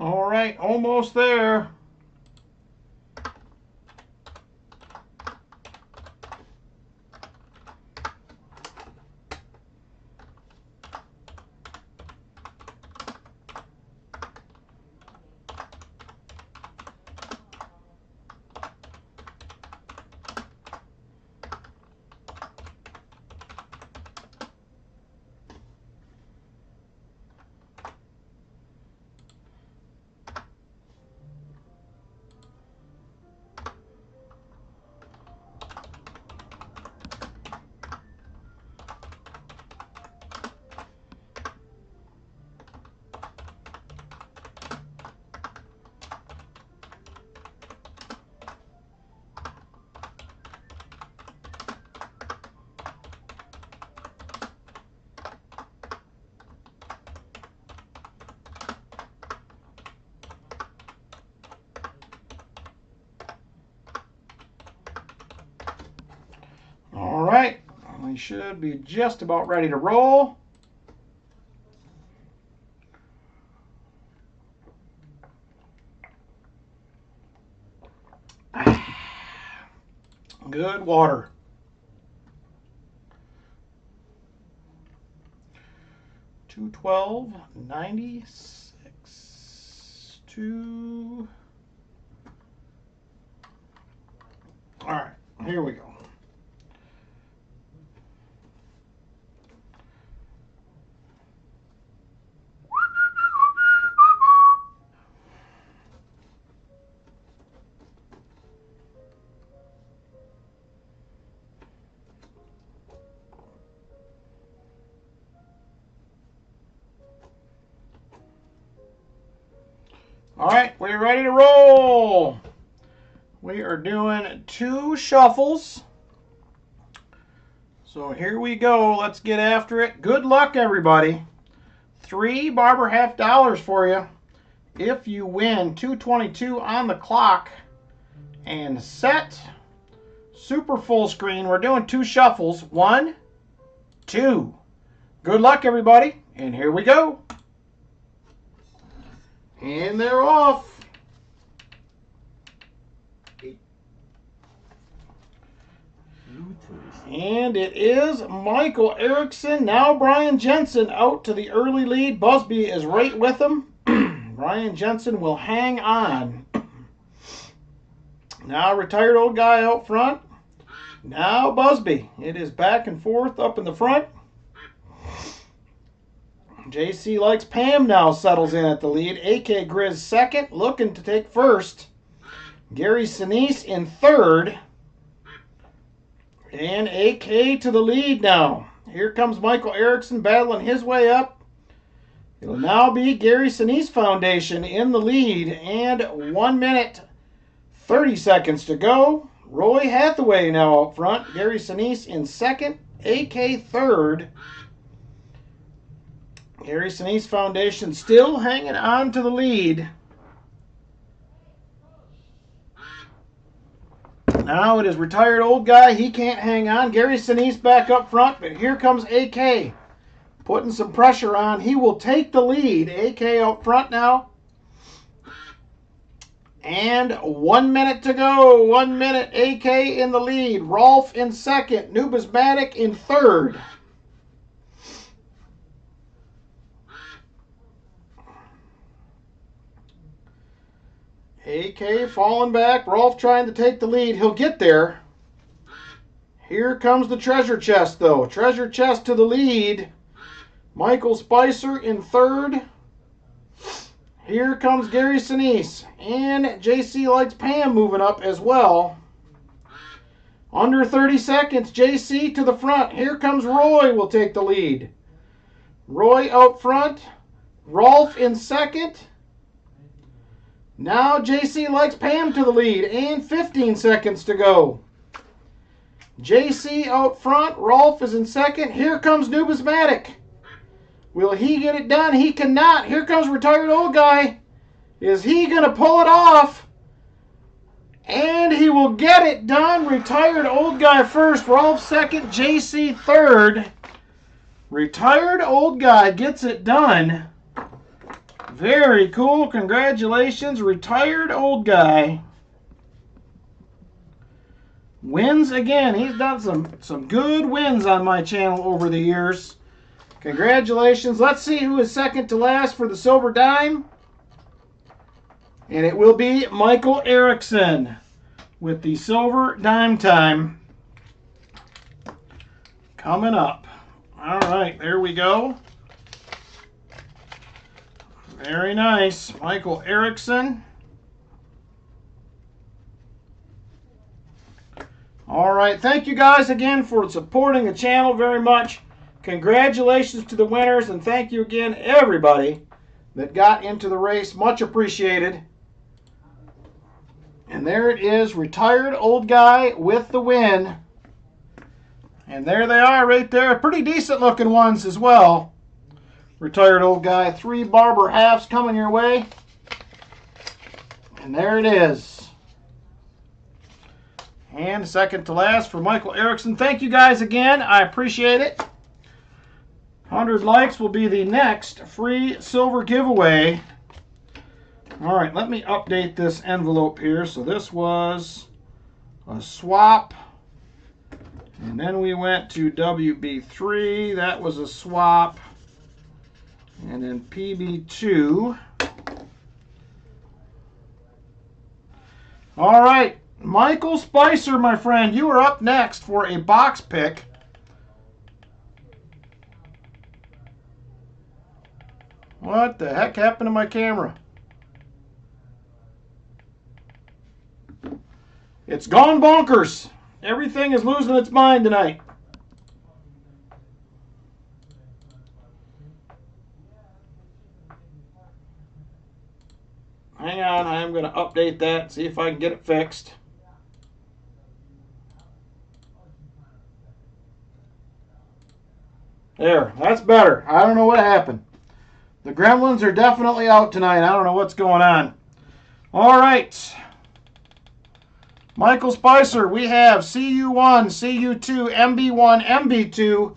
All right, almost there. All right, we should be just about ready to roll. Good water. $212.96. All right, here we go. All right, we're ready to roll. We are doing 2 shuffles. So here we go. Let's get after it. Good luck, everybody. 3 Barber half dollars for you if you win. 222 on the clock. And set. Super full screen. We're doing 2 shuffles. 1, 2. Good luck, everybody. And here we go. And they're off. And it is Michael Erickson. Now Brian Jensen out to the early lead. Busby is right with him. Brian Jensen will hang on. Now retired old guy out front. Now Busby. It is back and forth up in the front. JC Likes Pam now settles in at the lead. AK Grizz second, looking to take first. Gary Sinise in third. And AK to the lead now. Here comes Michael Erickson battling his way up. It'll now be Gary Sinise Foundation in the lead. And 1 minute, 30 seconds to go. Roy Hathaway now up front. Gary Sinise in second. AK third. Gary Sinise Foundation still hanging on to the lead. Now it is retired old guy. He can't hang on. Gary Sinise back up front, but here comes AK. Putting some pressure on. He will take the lead. AK out front now. And 1 minute to go. 1 minute. AK in the lead. Rolf in second. Nubismatic in third. AK falling back. Rolf trying to take the lead. He'll get there. Here comes the treasure chest, though. Treasure chest to the lead. Michael Spicer in third. Here comes Gary Sinise. And JC Likes Pam moving up as well. Under 30 seconds. JC to the front. Here comes Roy will take the lead. Roy out front. Rolf in second. Now JC Likes Pam to the lead, and 15 seconds to go. JC out front, Rolf is in second. Here comes Nubismatic. Will he get it done? He cannot. Here comes retired old guy. Is he going to pull it off? And he will get it done. Retired old guy first, Rolf second, JC third. Retired old guy gets it done. Very cool. Congratulations, retired old guy. Wins again. He's done some good wins on my channel over the years. Congratulations. Let's see who is second to last for the silver dime. And it will be Michael Erickson with the silver dime time coming up. All right, there we go. Very nice. Michael Erickson. All right, thank you guys again for supporting the channel very much. Congratulations to the winners, and thank you again, everybody that got into the race. Much appreciated. And there it is, retired old guy with the win. And there they are right there. Pretty decent looking ones as well. Retired old guy. 3 Barber halves coming your way. And there it is. And second to last for Michael Erickson. Thank you guys again. I appreciate it. 100 likes will be the next free silver giveaway. All right, let me update this envelope here. So this was a swap. And then we went to WB3. That was a swap. And then PB2. All right, Michael Spicer, my friend, you are up next for a box pick. What the heck happened to my camera? It's gone bonkers. Everything is losing its mind tonight. Hang on, I am going to update that, see if I can get it fixed. There, that's better. I don't know what happened. The gremlins are definitely out tonight. I don't know what's going on. All right. Michael Spicer, we have CU1, CU2, MB1, MB2,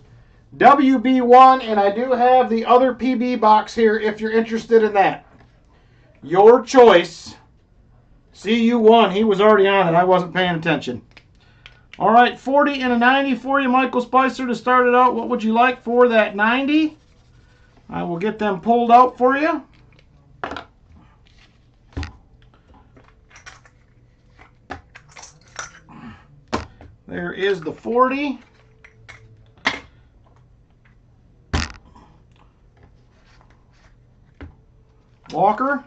WB1, and I do have the other PB box here if you're interested in that. Your choice. CU1, he was already on it. I wasn't paying attention. All right, 40 and a 90 for you, Michael Spicer, to start it out. What would you like for that 90? I will get them pulled out for you. There is the 40. Walker.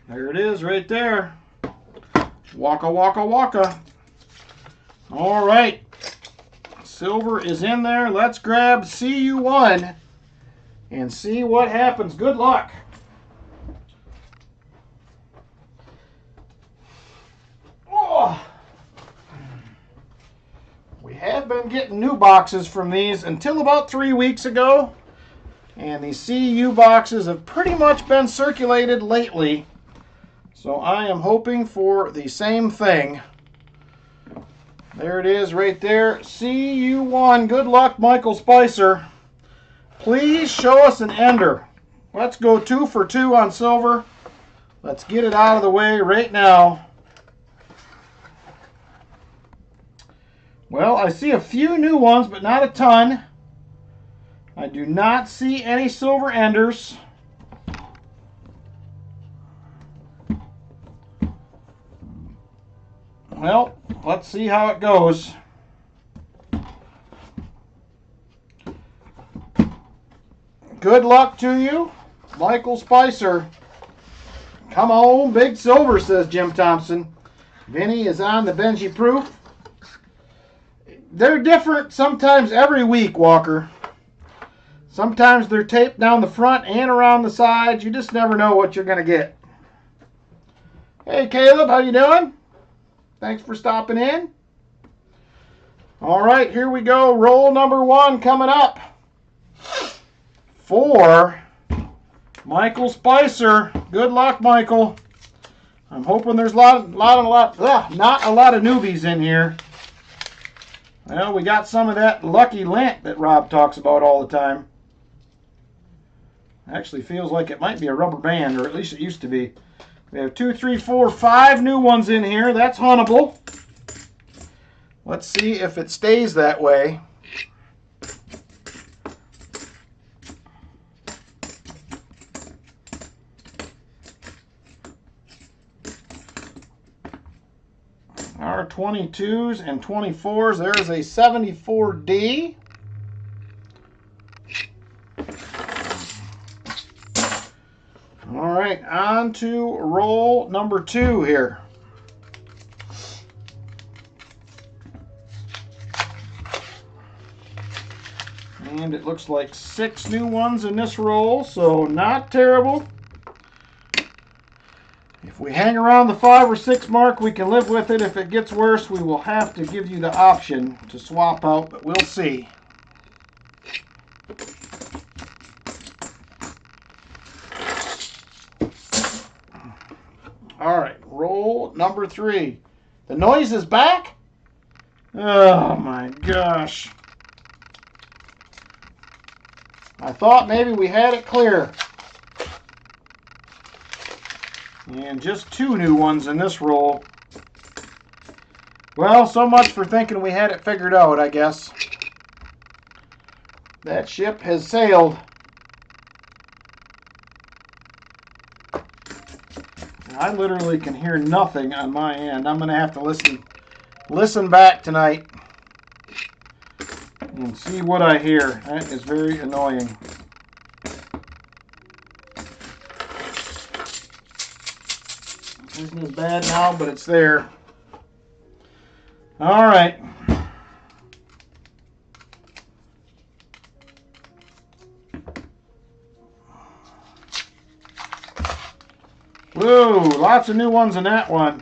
There it is right there. Waka, waka, waka. All right. Silver is in there. Let's grab CU1 and see what happens. Good luck. Oh. We have been getting new boxes from these until about 3 weeks ago. And the CU boxes have pretty much been circulated lately. So I am hoping for the same thing. There it is right there. CU1. Good luck, Michael Spicer. Please show us an ender. Let's go 2 for 2 on silver. Let's get it out of the way right now. Well, I see a few new ones, but not a ton. I do not see any silver enders. Well, let's see how it goes. Good luck to you, Michael Spicer. Come on, big silver, says Jim Thompson. Vinny is on the Benji proof. They're different sometimes every week, Walker. Sometimes they're taped down the front and around the sides. You just never know what you're going to get. Hey, Caleb, how you doing? Thanks for stopping in. All right, here we go. Roll number 1 coming up. For Michael Spicer. Good luck, Michael. I'm hoping there's not a lot of newbies in here. Well, we got some of that lucky lint that Rob talks about all the time. Actually feels like it might be a rubber band, or at least it used to be. We have 2, 3, 4, 5 new ones in here. That's huntable. Let's see if it stays that way. Our 22s and 24s. There's a 74D. All right, on to roll number 2 here. And it looks like 6 new ones in this roll, so not terrible. If we hang around the 5 or 6 mark, we can live with it. If it gets worse, we will have to give you the option to swap out, but we'll see. All right, roll number 3. The noise is back? Oh my gosh. I thought maybe we had it clear. And just 2 new ones in this roll. Well, so much for thinking we had it figured out, I guess. That ship has sailed. I literally can hear nothing on my end. I'm going to have to listen back tonight and see what I hear. That is very annoying. Isn't as bad now, but it's there. All right. Whoa, lots of new ones in that one.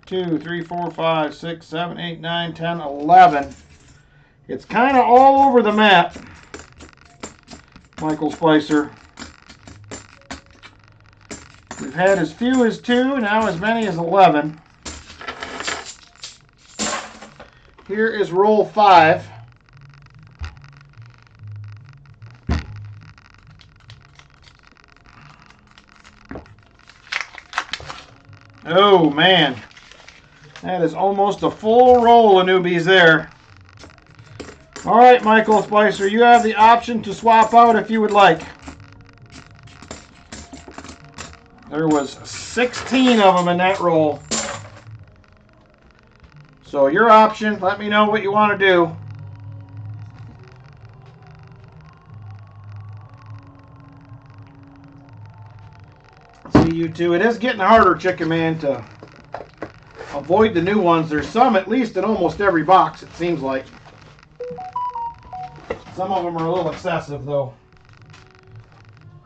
2, 3, 4, 5, 6, 7, 8, 9, 10, 11. It's kind of all over the map, Michael Spicer. We've had as few as 2, now as many as 11. Here is roll 5. Oh man, that is almost a full roll of newbies there. All right, Michael Spicer, you have the option to swap out if you would like. There was 16 of them in that roll. So your option, let me know what you want to do. See you two. It is getting harder, Chicken Man, to avoid the new ones. There's some at least in almost every box, it seems like. Some of them are a little excessive, though.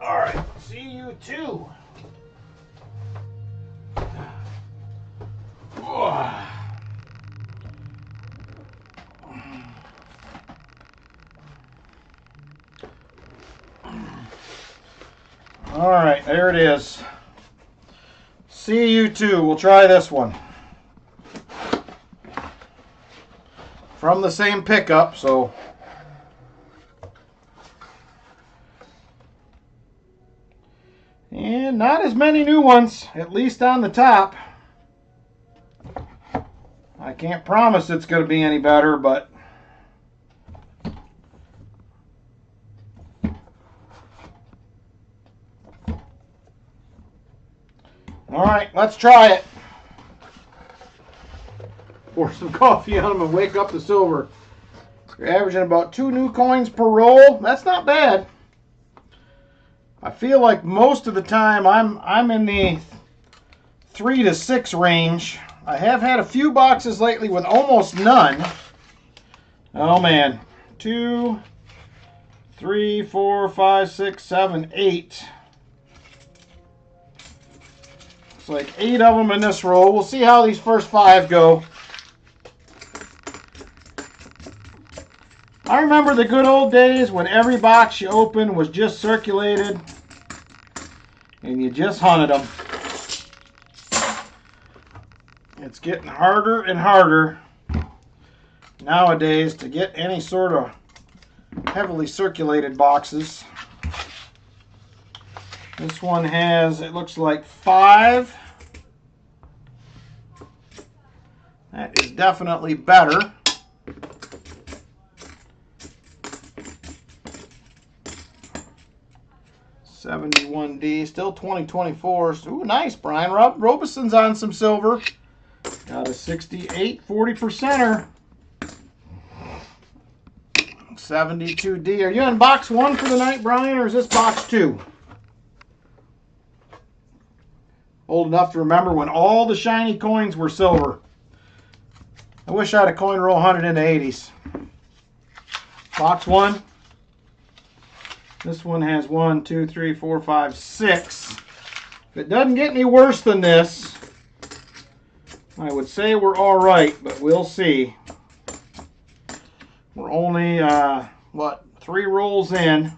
All right, see you two. All right, there it is. See you two. We'll try this one. From the same pickup, so. And not as many new ones, at least on the top. I can't promise it's going to be any better, but all right, let's try it. Pour some coffee on them and wake up the silver. You're averaging about 2 new coins per roll. That's not bad. I feel like most of the time I'm in the 3 to 6 range. I have had a few boxes lately with almost none. Oh man. 2, 3, 4, 5, 6, 7, 8. It's like 8 of them in this roll. We'll see how these first 5 go. I remember the good old days when every box you opened was just circulated and you just hunted them. It's getting harder and harder nowadays to get any sort of heavily circulated boxes. This one has, it looks like 5. That is definitely better. $71D, still 2024. Ooh, nice, Brian. Robeson's on some silver. Got a 68, 40%er. 72D. Are you in box 1 for the night, Brian, or is this box 2? Old enough to remember when all the shiny coins were silver. I wish I had a coin roll 100 in the 80s. Box 1. This one has 1, 2, 3, 4, 5, 6. If it doesn't get any worse than this, I would say we're all right, but we'll see. We're only, what, 3 rolls in.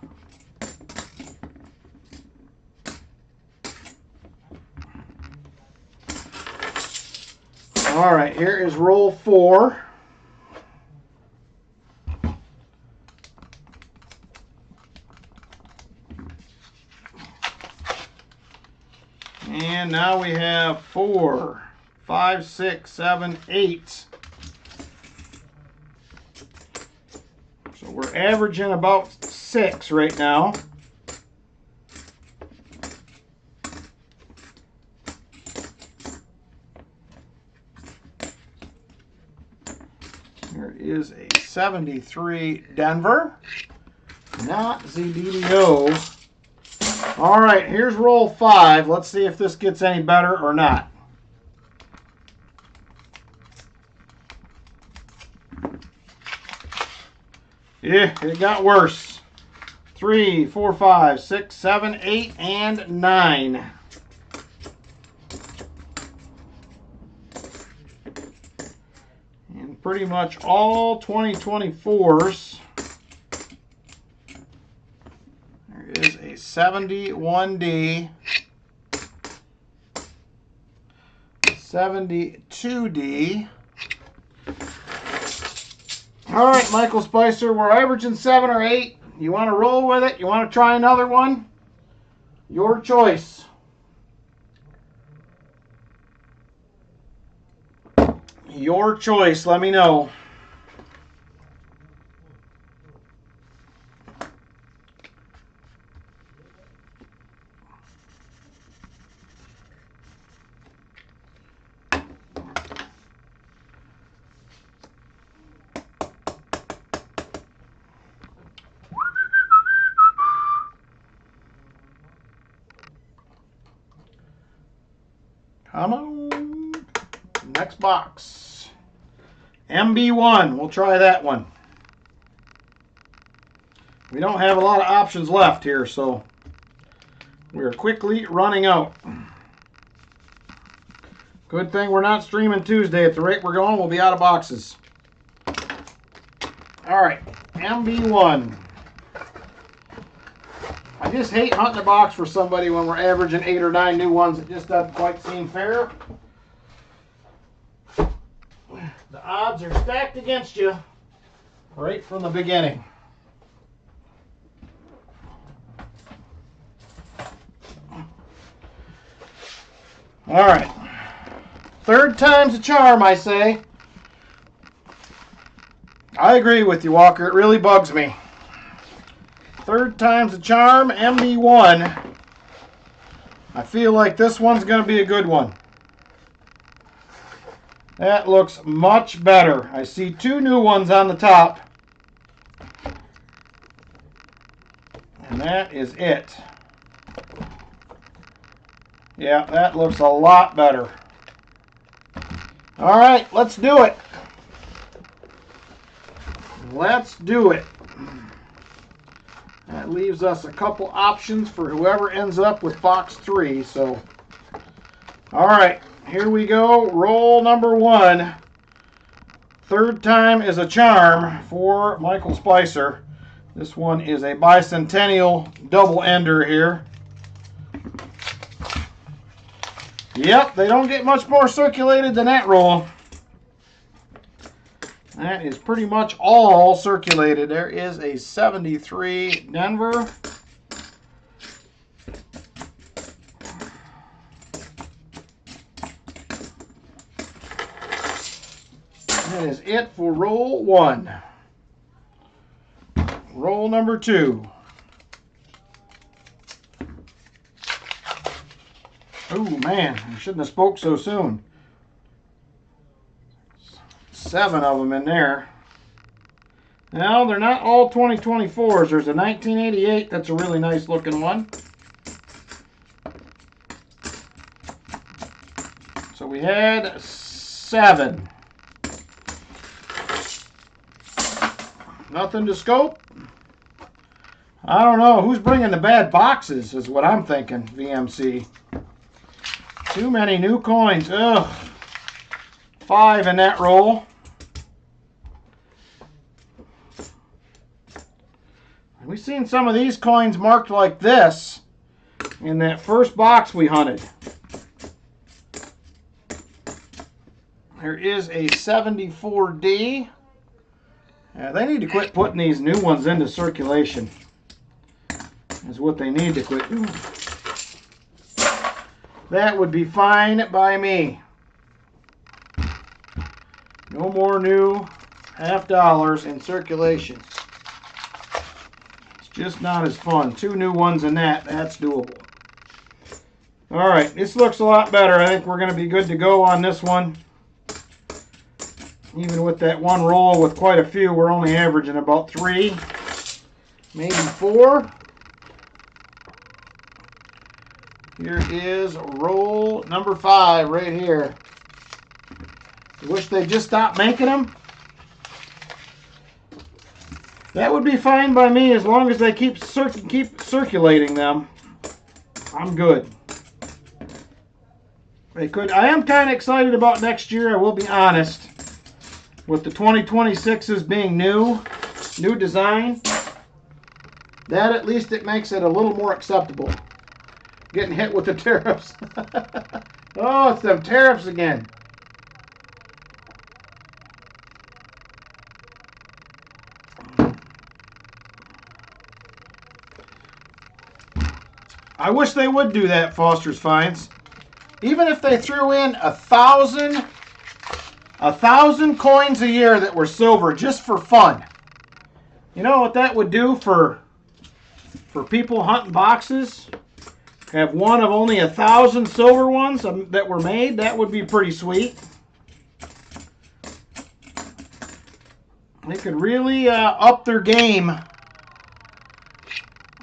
All right, here is roll 4. And now we have 4, 5, 6, 7, 8. So we're averaging about 6 right now. There is a 73 Denver, not ZDDO. All right, here's roll 5. Let's see if this gets any better or not. Yeah, it got worse. 3, 4, 5, 6, 7, 8, and 9. And pretty much all 2024s. There is a 71D, 72D. All right, Michael Spicer, we're averaging 7 or 8. You want to roll with it? You want to try another one? Your choice. Your choice. Let me know. Come on. Next box. MB1. We'll try that one. We don't have a lot of options left here, so we're quickly running out. Good thing we're not streaming Tuesday. At the rate we're going, we'll be out of boxes. All right. MB1. I just hate hunting a box for somebody when we're averaging 8 or 9 new ones. It just doesn't quite seem fair. The odds are stacked against you right from the beginning. All right. 3rd time's a charm, I say. I agree with you, Walker. It really bugs me. 3rd time's a charm, MB1. I feel like this one's going to be a good one. That looks much better. I see 2 new ones on the top. And that is it. Yeah, that looks a lot better. All right, let's do it. Let's do it. That leaves us a couple options for whoever ends up with box 3. So, all right, here we go. Roll number 1. 3rd time is a charm for Michael Spicer. This one is a bicentennial double ender here. Yep, they don't get much more circulated than that roll. That is pretty much all circulated. There is a 73 Denver. it for roll 1. Roll number 2. Oh man, I shouldn't have spoke so soon. 7 of them in there. Now, they're not all 2024s. There's a 1988 that's a really nice looking one. So we had 7. Nothing to scope. I don't know. Who's bringing the bad boxes is what I'm thinking, VMC. Too many new coins. Ugh. 5 in that roll. We've seen some of these coins marked like this in that first box we hunted. There is a 74D. They need to quit putting these new ones into circulation. Is what they need to quit doing. That would be fine by me. No more new $50 in circulation. It's just not as fun. 2 new ones in that. That's doable. All right, this looks a lot better. I think we're going to be good to go on this one. Even with that one roll with quite a few, we're only averaging about 3, maybe 4. Here is roll number 5 right here. I wish they'd just stop making them. That would be fine by me as long as they keep circulating them. I'm good. They could. I am kind of excited about next year, I will be honest. With the 2026s being new design, that at least it makes it a little more acceptable. Getting hit with the tariffs. Oh, it's them tariffs again. I wish they would do that, Foster's Finds. Even if they threw in 1,000 coins a year that were silver just for fun. You know what that would do for people hunting boxes? Have one of only 1,000 silver ones that were made. That would be pretty sweet. They could really up their game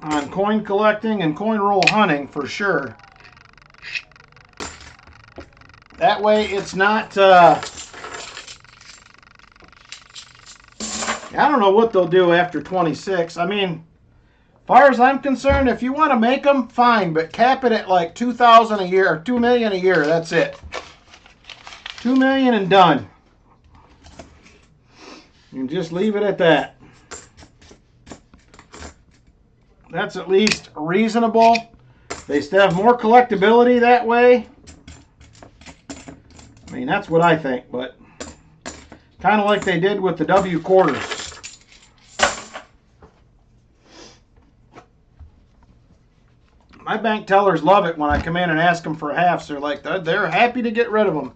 on coin collecting and coin roll hunting for sure. That way it's not... I don't know what they'll do after 26. I mean, as far as I'm concerned, if you want to make them, fine, but cap it at like 2,000 a year or 2 million a year. That's it. 2 million and done. And just leave it at that. That's at least reasonable. They still have more collectability that way. I mean, that's what I think, but kind of like they did with the W quarters. My bank tellers love it when I come in and ask them for halves. They're like, they're happy to get rid of them.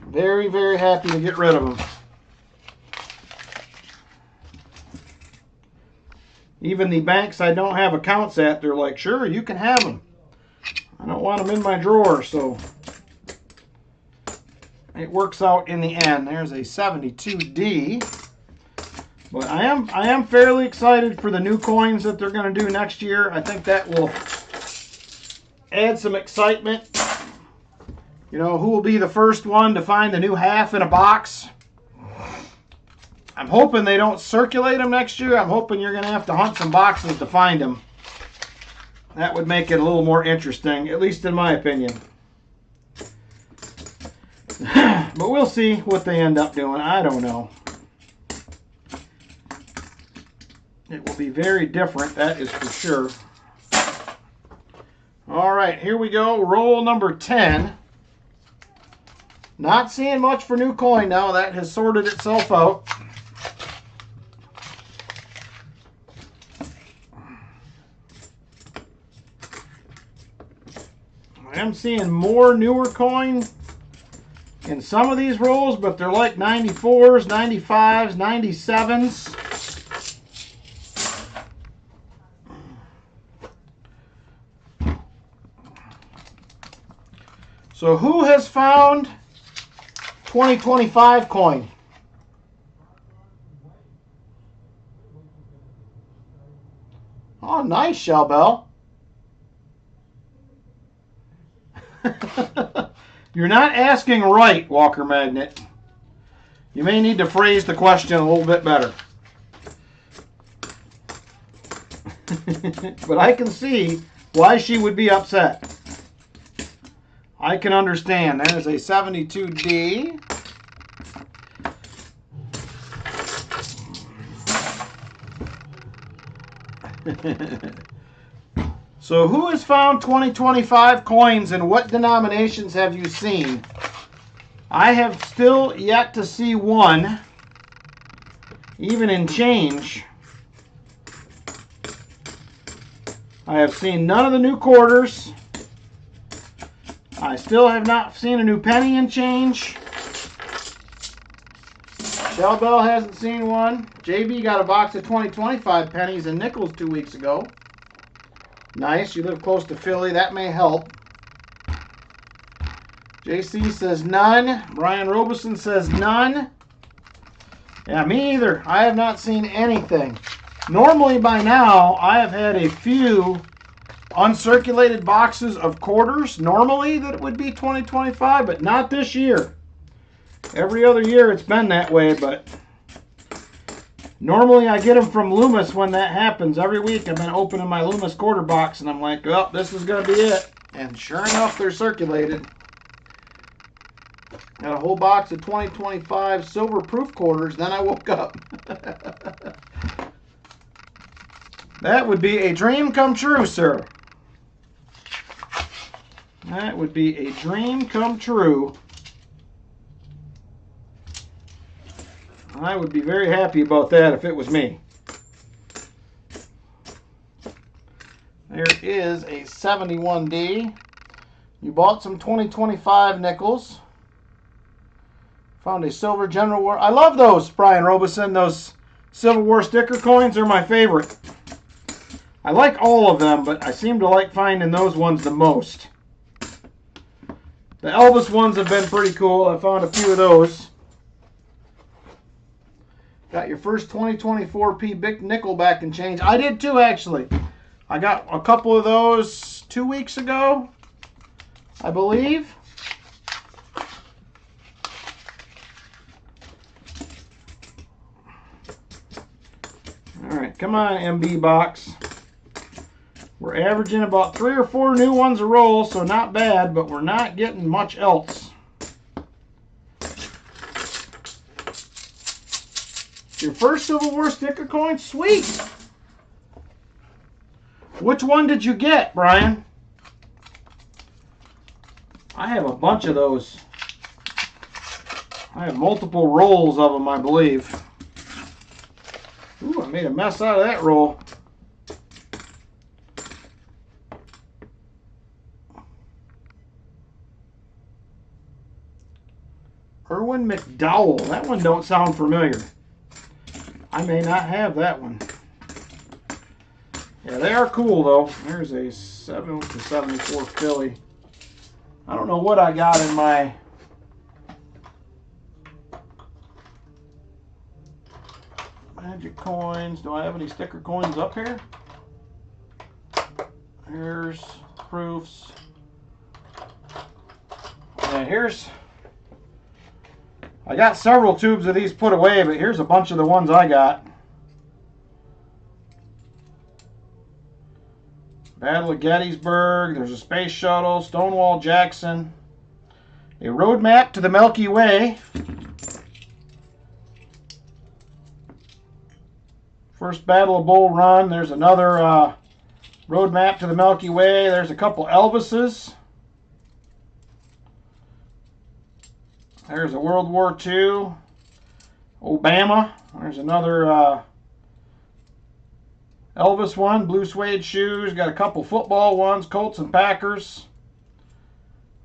Very, very happy to get rid of them. Even the banks I don't have accounts at, they're like, sure, you can have them. I don't want them in my drawer, so it works out in the end. There's a 72D. But I am fairly excited for the new coins that they're going to do next year. I think that will add some excitement. You know, who will be the first one to find the new half in a box? I'm hoping they don't circulate them next year. I'm hoping you're going to have to hunt some boxes to find them. That would make it a little more interesting, at least in my opinion. But we'll see what they end up doing. I don't know. It will be very different, that is for sure. All right, here we go. Roll number 10. Not seeing much for new coin now. That has sorted itself out. I am seeing more newer coin in some of these rolls, but they're like 94s, 95s, 97s. So who has found 2025 coin? Oh, nice, Shell Bell. You're not asking right, Walker Magnet. You may need to phrase the question a little bit better. But I can see why she would be upset. I can understand. That is a 72D. So who has found 2025 coins and what denominations have you seen? I have still yet to see one, even in change. I have seen none of the new quarters. I still have not seen a new penny in change. Shell Bell hasn't seen one. JB got a box of 2025 pennies and nickels 2 weeks ago. Nice, you live close to Philly, that may help. JC says none. Brian Robeson says none. Yeah, me either. I have not seen anything. Normally by now, I have had a few uncirculated boxes of quarters. Normally that it would be 2025, but not this year. Every other year it's been that way, but normally I get them from Loomis when that happens. Every week I've been opening my Loomis quarter box and I'm like, oh, this is going to be it. And sure enough, they're circulated. Got a whole box of 2025 silver proof quarters, then I woke up. That would be a dream come true, sir. That would be a dream come true. I would be very happy about that if it was me. There is a 71D. You bought some 2025 nickels. Found a silver General War. I love those, Brian Robeson. Those Civil War sticker coins are my favorite. I like all of them, but I seem to like finding those ones the most. The Elvis ones have been pretty cool. I found a few of those. Got your first 2024P big nickel back and change. I did too, actually. I got a couple of those 2 weeks ago, I believe. All right, come on, MB box. We're averaging about 3 or 4 new ones a roll, so not bad, but we're not getting much else. Your first Civil War sticker coin? Sweet! Which one did you get, Brian? I have a bunch of those. I have multiple rolls of them, I believe. Ooh, I made a mess out of that roll. Irwin McDowell. That one don't sound familiar. I may not have that one. Yeah, they are cool though. There's a 7-74 Philly. I don't know what I got in my magic coins. Do I have any sticker coins up here? Here's proofs. And here's, I got several tubes of these put away, but here's a bunch of the ones I got. Battle of Gettysburg, there's a space shuttle, Stonewall Jackson, a roadmap to the Milky Way, first Battle of Bull Run, there's another roadmap to the Milky Way, there's a couple Elvises, there's a World War II, Obama, there's another Elvis one, blue suede shoes, got a couple football ones, Colts and Packers.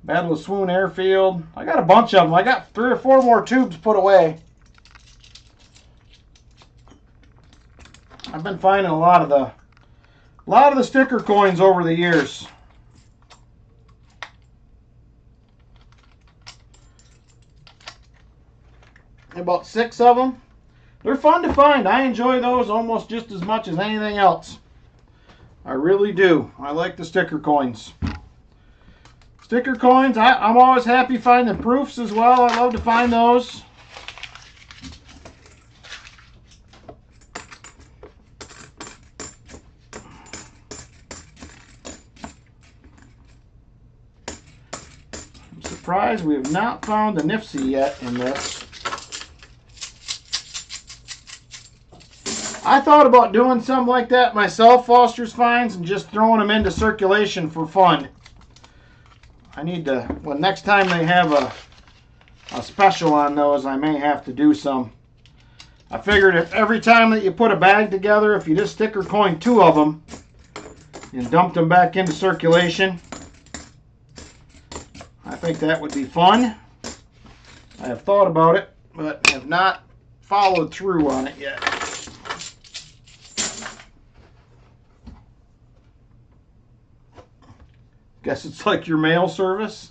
Battle of Swoon Airfield. I got a bunch of them. I got 3 or 4 more tubes put away. I've been finding a lot of the sticker coins over the years. About 6 of them. They're fun to find. I enjoy those almost just as much as anything else. I really do. I like the sticker coins. Sticker coins, I'm always happy finding proofs as well. I love to find those. I'm surprised we have not found the Nifty yet in this. I thought about doing something like that myself, Foster's Finds, and just throwing them into circulation for fun. I need to, well, next time they have a special on those, I may have to do some. I figured if every time that you put a bag together, if you just sticker coin 2 of them and dumped them back into circulation, I think that would be fun. I have thought about it, but have not followed through on it yet. Guess it's like your mail service.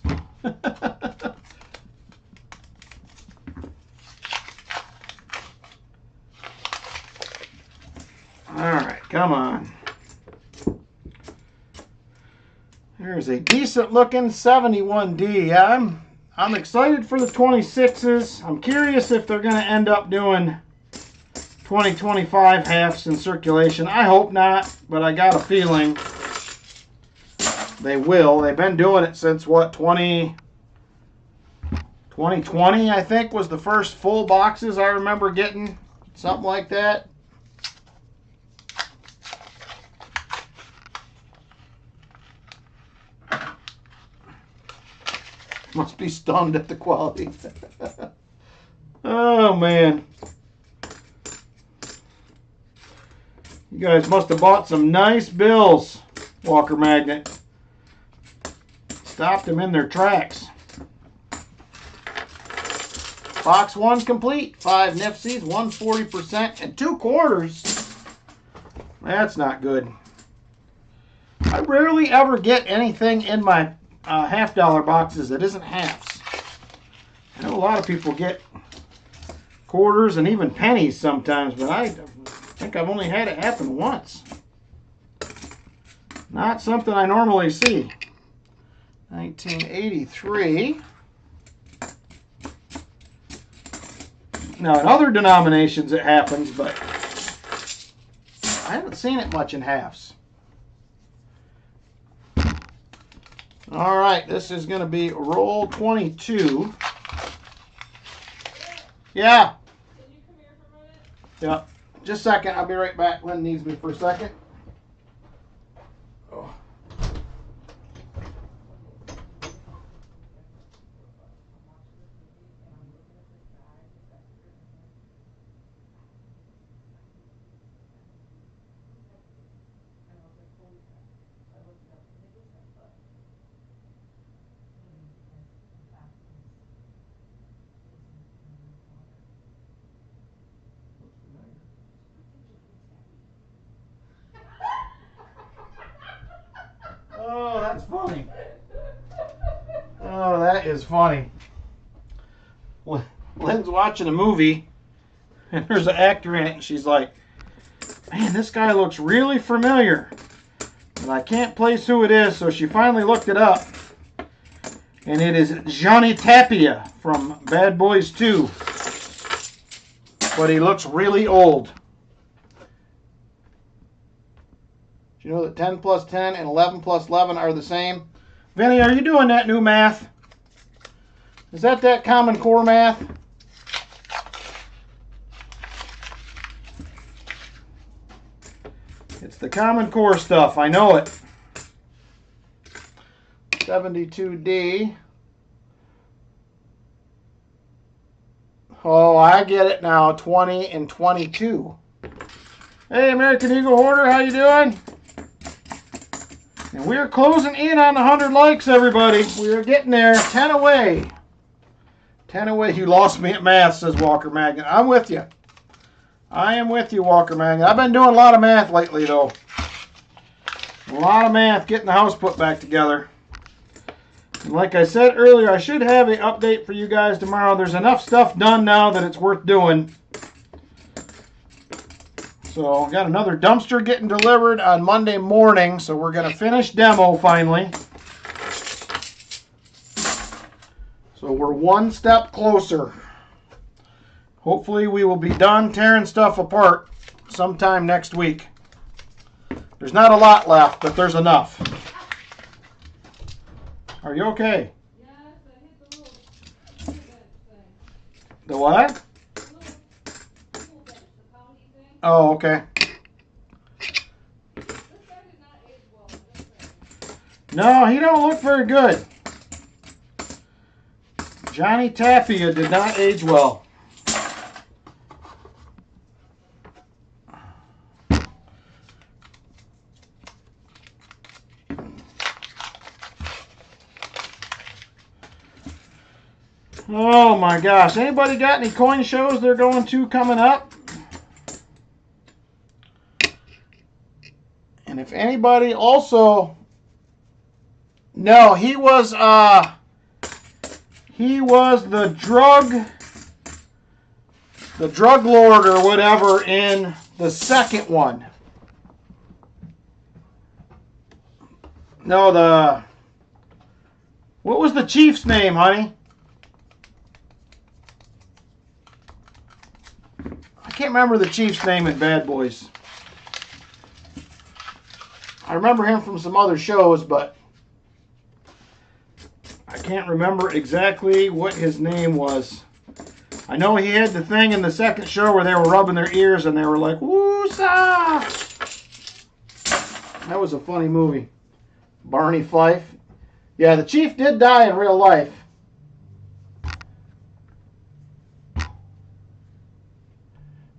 Alright, come on. There's a decent looking 71D. Yeah, I'm excited for the 26s. I'm curious if they're going to end up doing 2025 halves in circulation. I hope not, but I got a feeling they will. They've been doing it since what, 2020, I think, was the first full boxes I remember getting. Something like that. Must be stunned at the quality. Oh, man. You guys must have bought some nice bills, Walker Magnet. Stopped them in their tracks. Box 1 complete. 5 Nifties, 140%, and 2 quarters. That's not good. I rarely ever get anything in my $half boxes that isn't halves. I know a lot of people get quarters and even pennies sometimes, but I think I've only had it happen once. Not something I normally see. 1983. Now, in other denominations it happens, but I haven't seen it much in halves. All right, this is going to be roll 22. Yeah. Can you come here for a minute? Yeah. Just a second. I'll be right back. Lynn needs me for a second. Oh. Oh, that's funny. Oh, that is funny. Lynn's watching a movie, and there's an actor in it, and she's like, man, this guy looks really familiar. And I can't place who it is, so she finally looked it up. And it is Johnny Tapia from Bad Boys 2. But he looks really old. Do you know that 10 plus 10 and 11 plus 11 are the same? Vinny, are you doing that new math? Is that Common Core math? It's the Common Core stuff. I know it. 72D. Oh, I get it now. 20 and 22. Hey, American Eagle Hoarder, how you doing? And we are closing in on the 100 likes, everybody. We are getting there. 10 away. 10 away. You lost me at math, says Walker Magnet. I'm with you. I am with you, Walker Magnet. I've been doing a lot of math lately, though. A lot of math getting the house put back together. And like I said earlier, I should have an update for you guys tomorrow. There's enough stuff done now that it's worth doing. So I've got another dumpster getting delivered on Monday morning. So we're going to finish demo finally. So we're one step closer. Hopefully we will be done tearing stuff apart sometime next week. There's not a lot left, but there's enough. Are you okay? Yes, I hit the little thing. The what? The little bench, the poundy thing. Oh, okay. This guy did not age well, I'm just saying. No, he don't look very good. Johnny Tapia did not age well. Oh my gosh. Anybody got any coin shows they're going to coming up? And if anybody also... No, he was the drug lord or whatever in the second one. No, what was the chief's name, honey? I can't remember the chief's name in Bad Boys. I remember him from some other shows, but I can't remember exactly what his name was. I know he had the thing in the second show where they were rubbing their ears and they were like, "Woo-sa!" That was a funny movie. Barney Fife. Yeah, the chief did die in real life.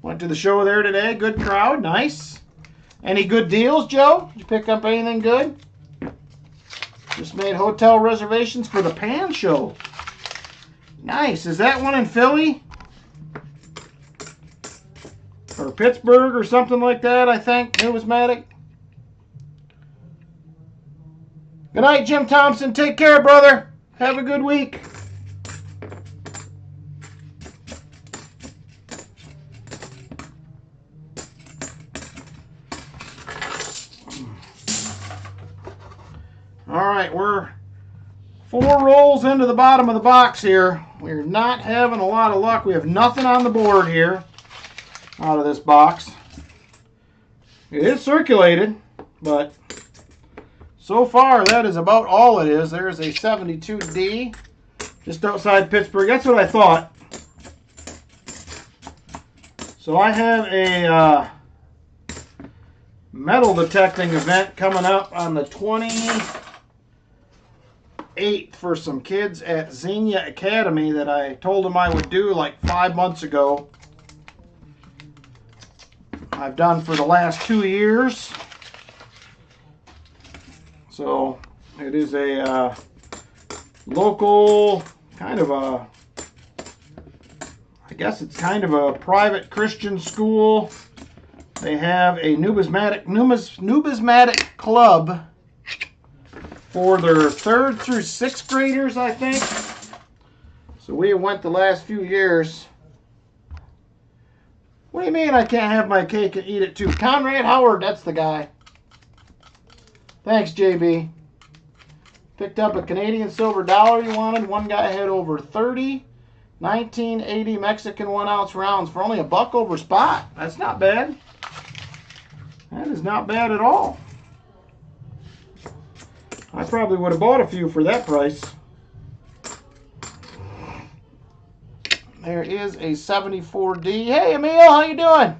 Went to the show there today. Good crowd. Nice. Any good deals, Joe? Did you pick up anything good? Just made hotel reservations for the Pan Show. Nice. Is that one in Philly? Or Pittsburgh or something like that, I think. Numismatic. Good night, Jim Thompson. Take care, brother. Have a good week. All right, we're 4 rolls into the bottom of the box here. We're not having a lot of luck. We have nothing on the board here out of this box. It is circulated, but so far that is about all it is. There's a 72D just outside Pittsburgh. That's what I thought. So I have a metal detecting event coming up on the 28th for some kids at Xenia Academy that I told them I would do like 5 months ago. I've done for the last 2 years. So it is a local kind of a, I guess it's kind of a private Christian school. They have a numismatic club for their 3rd through 6th graders, I think. So we went the last few years. What do you mean I can't have my cake and eat it too? Conrad Howard, that's the guy. Thanks, JB. Picked up a Canadian silver dollar you wanted. One guy had over 30 1980 Mexican 1-ounce rounds for only $1 over spot. That's not bad. That is not bad at all. I probably would have bought a few for that price. There is a 74D. Hey, Emil, how you doing?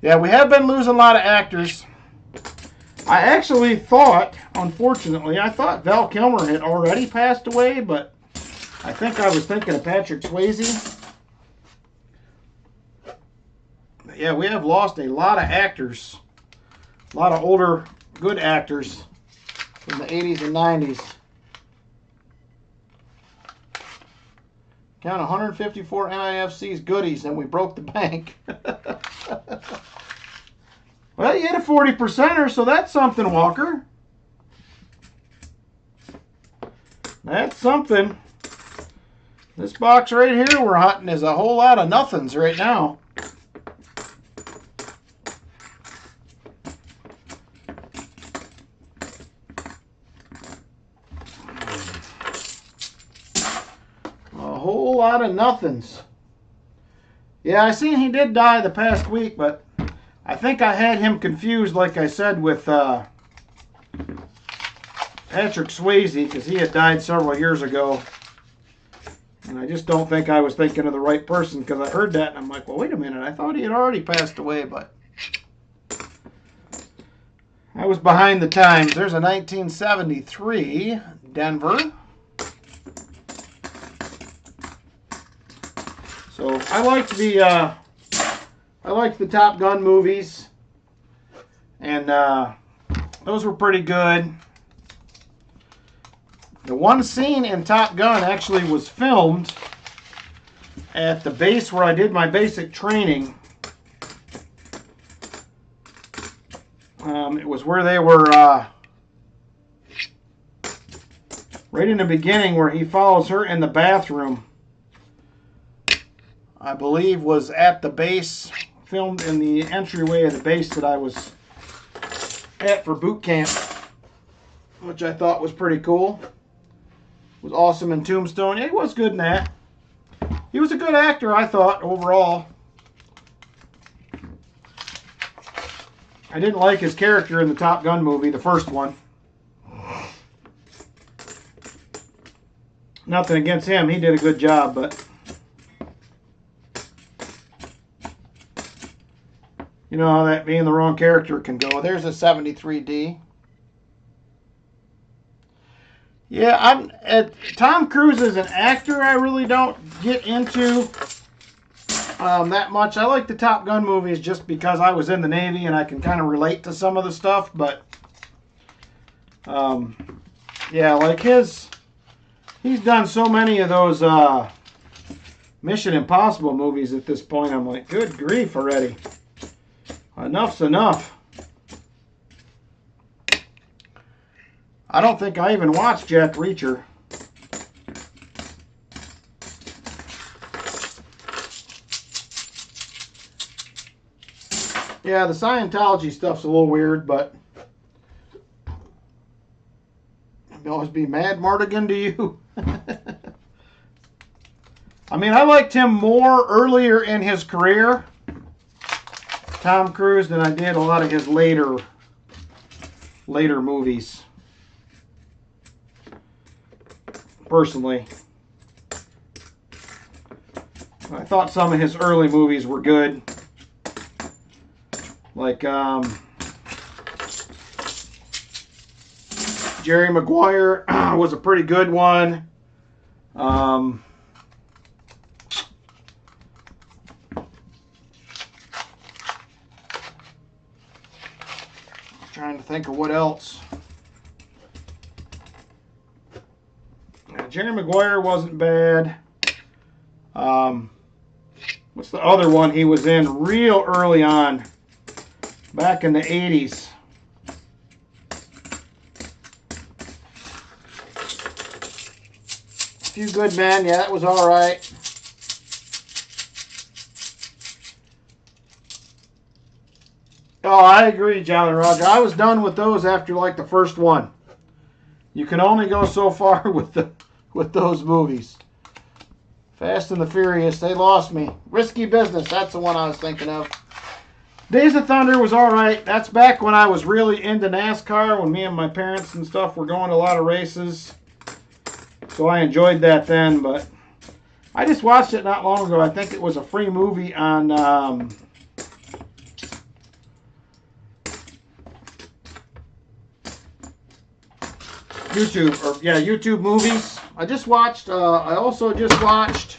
Yeah, we have been losing a lot of actors. I actually thought, unfortunately, I thought Val Kilmer had already passed away, but I think I was thinking of Patrick Swayze. But yeah, we have lost a lot of actors. A lot of older good actors from the 80s and 90s. Count 154 NIFC's goodies, and we broke the bank. Well, you had a 40%er, so that's something, Walker. That's something. This box right here we're hunting is a whole lot of nothings right now. A whole lot of nothings. Yeah, I seen he did die the past week, but I think I had him confused, like I said, with Patrick Swayze, because he had died several years ago. And I just don't think I was thinking of the right person, because I heard that and I'm like, well, wait a minute. I thought he had already passed away, but I was behind the times. There's a 1973 Denver. So I liked the Top Gun movies, and those were pretty good. The one scene in Top Gun actually was filmed at the base where I did my basic training. It was where they were right in the beginning, where he follows her in the bathroom. I believe was at the base, filmed in the entryway of the base that I was at for boot camp, which I thought was pretty cool. Was awesome in Tombstone. Yeah, he was good in that. He was a good actor, I thought, overall. I didn't like his character in the Top Gun movie, the first one. Nothing against him. He did a good job, but you know how that being the wrong character can go. There's a 73D. Yeah, Tom Cruise as an actor, I really don't get into that much. I like the Top Gun movies just because I was in the Navy and I can kind of relate to some of the stuff. But, yeah, like he's done so many of those Mission Impossible movies at this point. I'm like, good grief already. Enough's enough. I don't think I even watched Jack Reacher. Yeah, the Scientology stuff's a little weird, but I'll always be mad, Mardigan, to you. I mean, I liked him more earlier in his career, Tom Cruise, than I did a lot of his later movies. Personally, I thought some of his early movies were good, like Jerry Maguire was a pretty good one. Trying to think of what else. Jerry Maguire wasn't bad. What's the other one he was in real early on? Back in the 80s. A Few Good Men, yeah, that was all right. Oh, I agree, Jolly Roger. I was done with those after like the first one. You can only go so far with those movies. Fast and the Furious, they lost me. Risky Business, that's the one I was thinking of. Days of Thunder was all right. That's back when I was really into NASCAR, when me and my parents and stuff were going to a lot of races. So I enjoyed that then, but I just watched it not long ago. I think it was a free movie on YouTube, or yeah, YouTube movies. I also just watched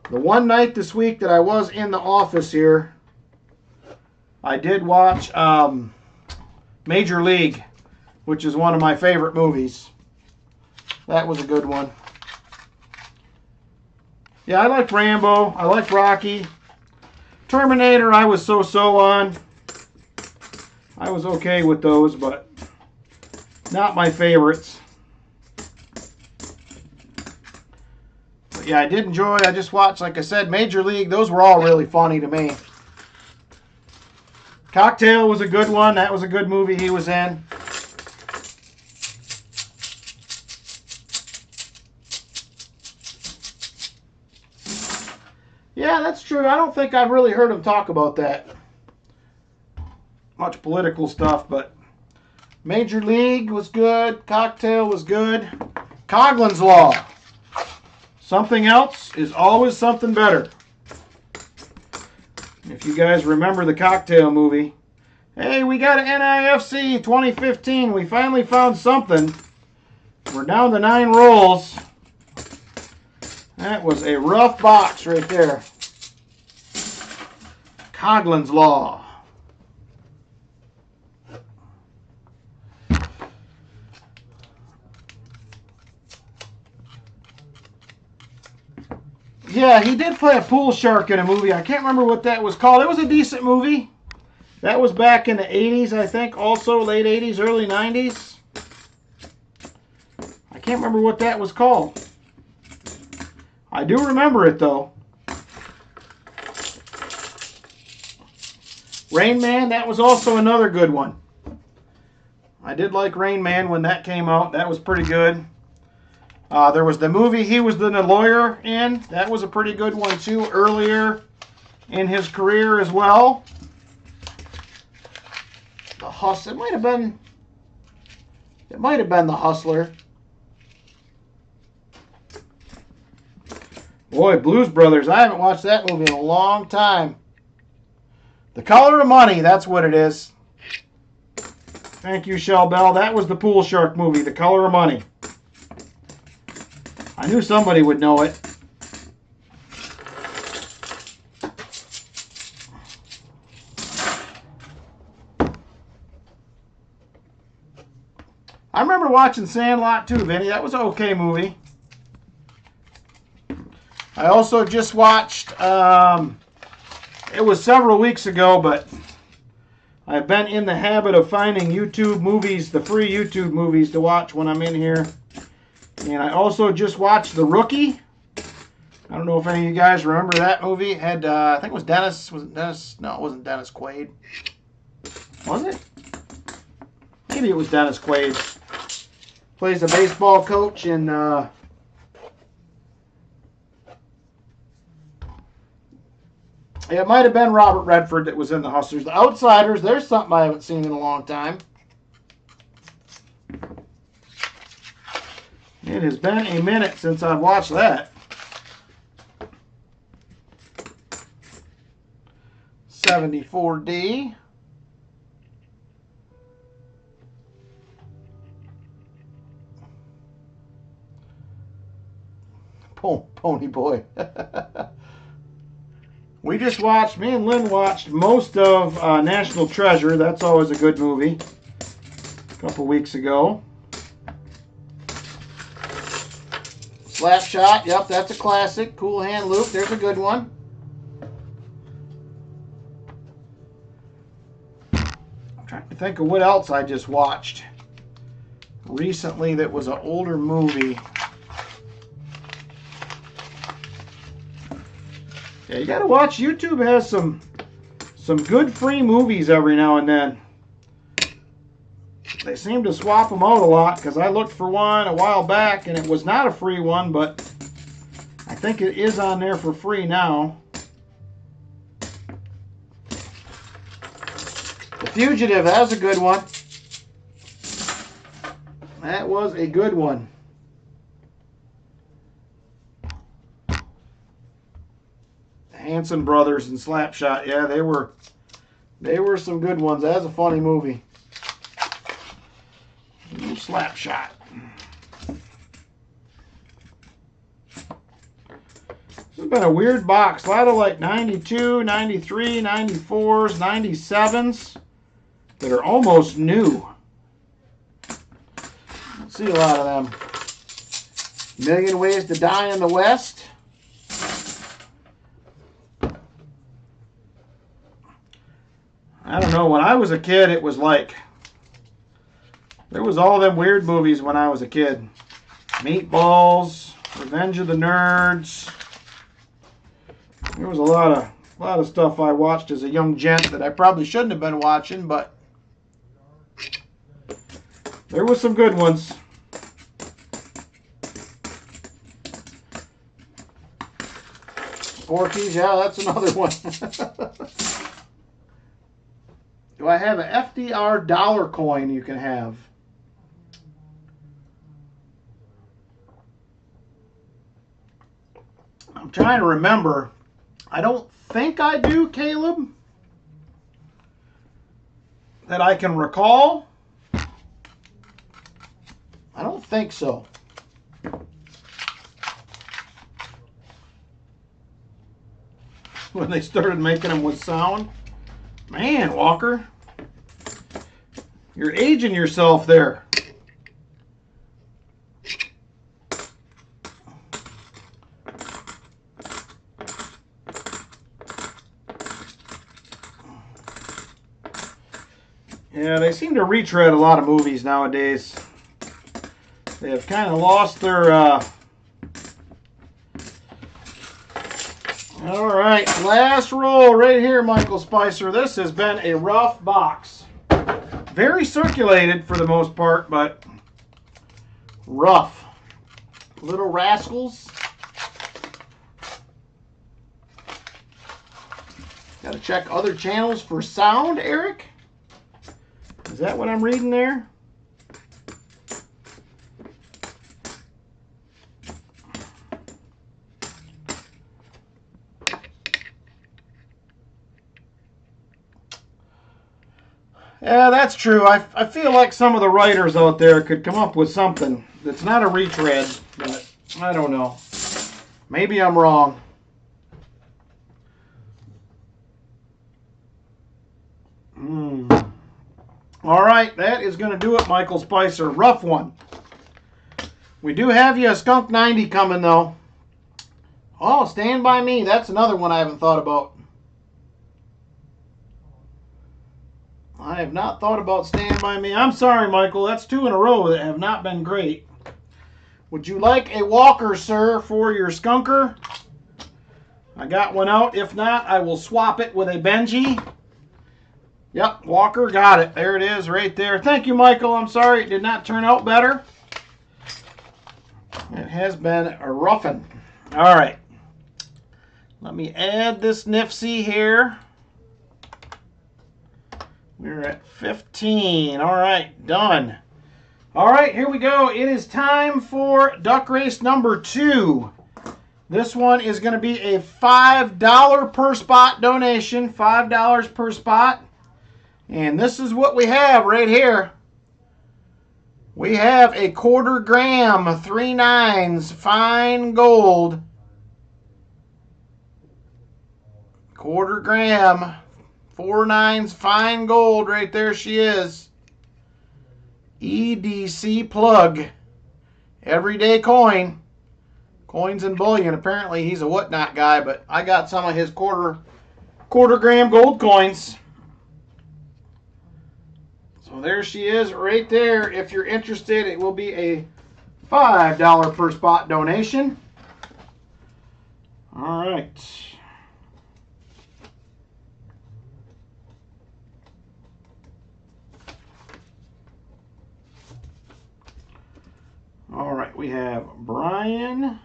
the one night this week that I was in the office here. I did watch Major League, which is one of my favorite movies. That was a good one. Yeah, I like Rambo. I like Rocky. Terminator, I was so-so on. I was okay with those, but not my favorites. But yeah, I did enjoy. I just watched, like I said, Major League. Those were all really funny to me. Cocktail was a good one. That was a good movie he was in. Yeah, that's true. I don't think I've really heard him talk about that. Much political stuff, but Major League was good. Cocktail was good. Coughlin's Law. Something else is always something better. If you guys remember the Cocktail movie. Hey, we got an NIFC 2015. We finally found something. We're down to 9 rolls. That was a rough box right there. Coughlin's Law. Yeah, he did play a pool shark in a movie. I can't remember what that was called. It was a decent movie. That was back in the 80s, I think. Also late 80s, early 90s. I can't remember what that was called. I do remember it, though. Rain Man, that was also another good one. I did like Rain Man when that came out. That was pretty good. There was the movie he was the lawyer in. That was a pretty good one, too, earlier in his career as well. The Hustler. It might have been The Hustler. Boy, Blues Brothers. I haven't watched that movie in a long time. The Color of Money, that's what it is. Thank you, Shell Bell. That was the pool shark movie, The Color of Money. I knew somebody would know it. I remember watching Sandlot too, Vinny. That was an okay movie. I also just watched, it was several weeks ago, but I've been in the habit of finding YouTube movies, the free YouTube movies to watch when I'm in here. And I also just watched The Rookie. I don't know if any of you guys remember that movie. It had, I think it was Dennis. Was it Dennis? No, it wasn't Dennis Quaid. Was it? Maybe it was Dennis Quaid. Plays a baseball coach in... it might have been Robert Redford that was in The Hustlers. The Outsiders, there's something I haven't seen in a long time. It has been a minute since I've watched that. 74D. Pony Boy. We just watched, me and Lynn watched most of National Treasure. That's always a good movie. A couple weeks ago. Slapshot, yep, that's a classic. Cool Hand Luke, there's a good one. I'm trying to think of what else I just watched recently that was an older movie. Yeah, you gotta watch. YouTube has some good free movies every now and then. They seem to swap them out a lot, because I looked for one a while back and it was not a free one, but I think it is on there for free now. The Fugitive, that was a good one. That was a good one. Hanson Brothers and Slapshot, yeah, they were some good ones. That was a funny movie. Slapshot. This has been a weird box. A lot of like 92, 93, 94s, 97s. that are almost new. See a lot of them. Million Ways to Die in the West. I don't know, when I was a kid, it was like, there was all them weird movies when I was a kid. Meatballs, Revenge of the Nerds. There was a lot of stuff I watched as a young gent that I probably shouldn't have been watching, but there was some good ones. Porky's, yeah, that's another one. Do I have an FDR dollar coin you can have? I'm trying to remember. I don't think I do, Caleb. That I can recall. I don't think so. When they started making them with sound. Man, Walker. You're aging yourself there. Yeah, they seem to retread a lot of movies nowadays. They have kind of lost their... All right, last roll right here, Michael Spicer. This has been a rough box. Very circulated for the most part, but rough. Little rascals. Got to check other channels for sound, Eric. Is that what I'm reading there? Yeah, that's true. I feel like some of the writers out there could come up with something that's not a retread, but I don't know. Maybe I'm wrong. All right, that is going to do it, Michael Spicer. Rough one. We do have you a Skunk 90 coming, though. Oh, Stand By Me. That's another one I haven't thought about. I have not thought about Stand By Me. I'm sorry, Michael. That's 2 in a row that have not been great. Would you like a Walker, sir, for your Skunker? I got one out. If not, I will swap it with a Benji. Yep, Walker, got it. There it is right there. Thank you, Michael. I'm sorry it did not turn out better. It has been a roughin'. All right. Let me add this Nifsy here. We're at 15. All right, done. All right, here we go. It is time for duck race number 2. This one is going to be a $5 per spot donation. $5 per spot. And this is what we have right here. We have a 1/4 gram, 3 9s, fine gold. 1/4 gram, 4 9s, fine gold. Right there she is. EDC plug. Everyday coin. Coins and bullion. Apparently he's a whatnot guy, but I got some of his quarter gram gold coins. So there she is right there. If you're interested, it will be a $5 per spot donation. All right. All right, we have Brian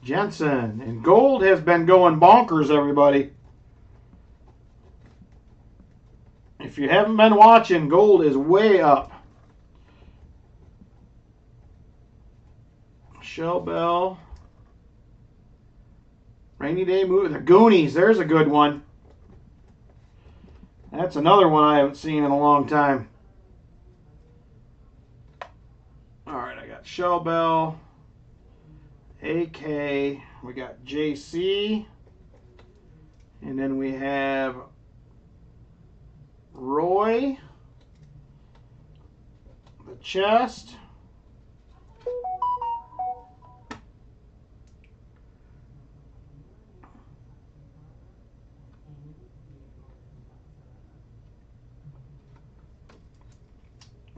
Jensen. And gold has been going bonkers, everybody. If you haven't been watching, gold is way up. Shell Bell. Rainy Day Movie. The Goonies. There's a good one. That's another one I haven't seen in a long time. All right, I got Shell Bell. AK. We got JC. And then we have Roy, the chest,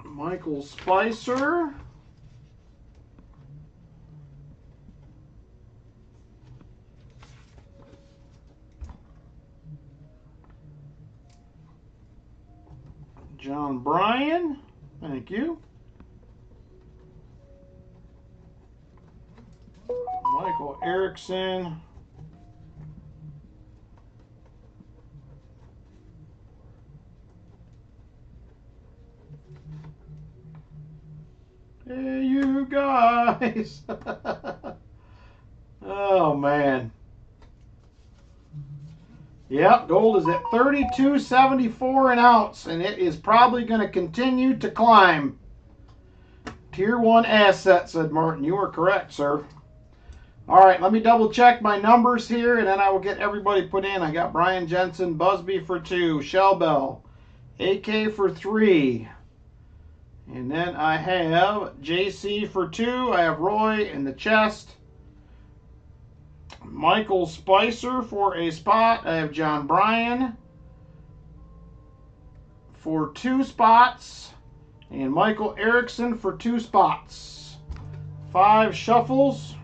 Michael Spicer, John Bryan, thank you. Michael Erickson. Hey, you guys. Oh, man. Yep, gold is at $32.74 an ounce, and it is probably going to continue to climb. Tier 1 asset, said Martin. You are correct, sir. All right, let me double check my numbers here, and then I will get everybody put in. I got Brian Jensen, Busby for 2, Shellbell, AK for 3. And then I have JC for 2. I have Roy in the chest. Michael Spicer for a spot. I have John Bryan for 2 spots. And Michael Erickson for 2 spots. 5 shuffles.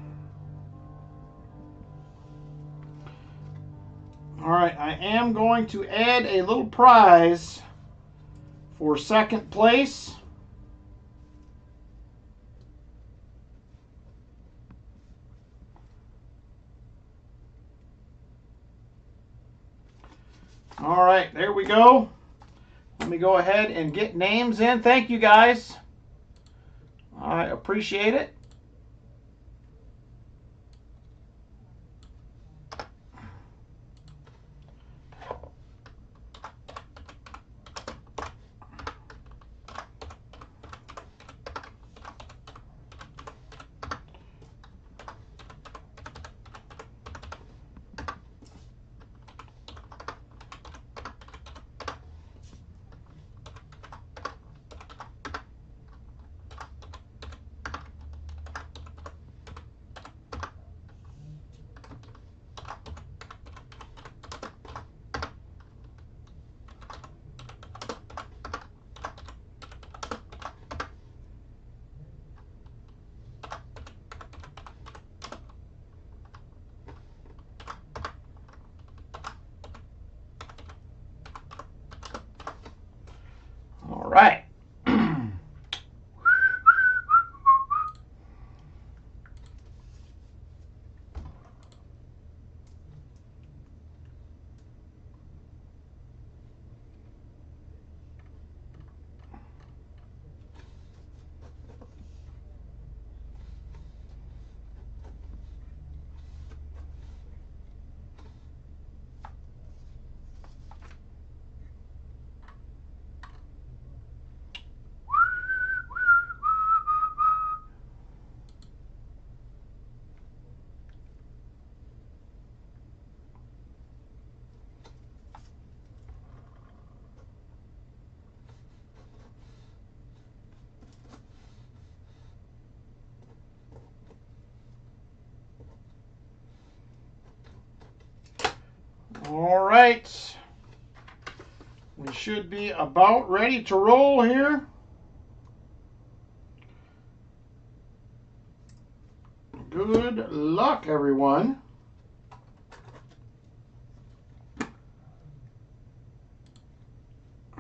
All right, I am going to add a little prize for second place. All right, there we go. Let me go ahead and get names in. Thank you, guys. I appreciate it. All right. All right. We should be about ready to roll here. Good luck, everyone.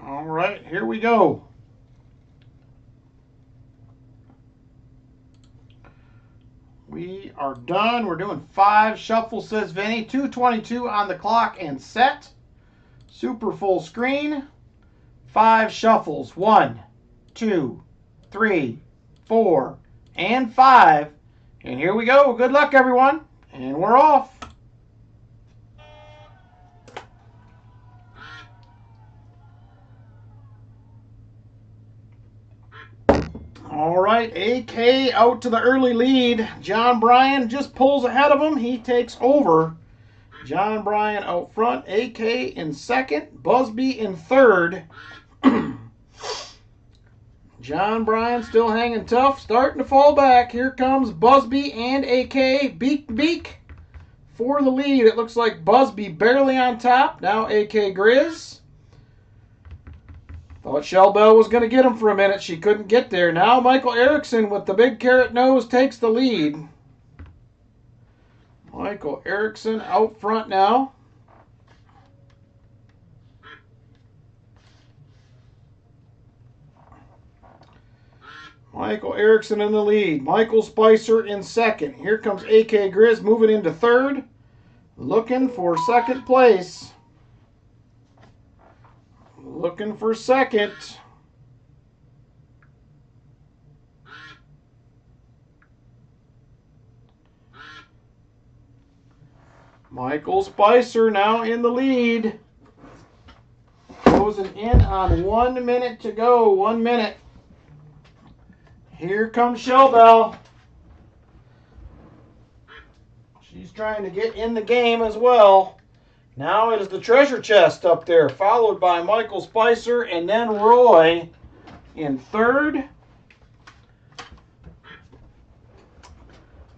All right, here we go. We are done. We're doing 5 shuffles, says Vinny. 2:22 on the clock and set. Super full screen. 5 shuffles. 1, 2, 3, 4, and 5. And here we go. Good luck, everyone. And we're off. All right, AK out to the early lead. John Bryan just pulls ahead of him. He takes over. John Bryan out front. AK in second. Busby in third. John Bryan still hanging tough, starting to fall back. Here comes Busby and AK, beak to beak for the lead. It looks like Busby barely on top. Now AK Grizz. Thought Shell Bell was going to get him for a minute. She couldn't get there. Now Michael Erickson with the big carrot nose takes the lead. Michael Erickson out front now. Michael Erickson in the lead. Michael Spicer in second. Here comes AK Grizz moving into third. Looking for second place. Looking for second. Michael Spicer now in the lead. Closing in on 1 minute to go. 1 minute. Here comes Shell Bell. She's trying to get in the game as well. Now it is the treasure chest up there, followed by Michael Spicer and then Roy in third.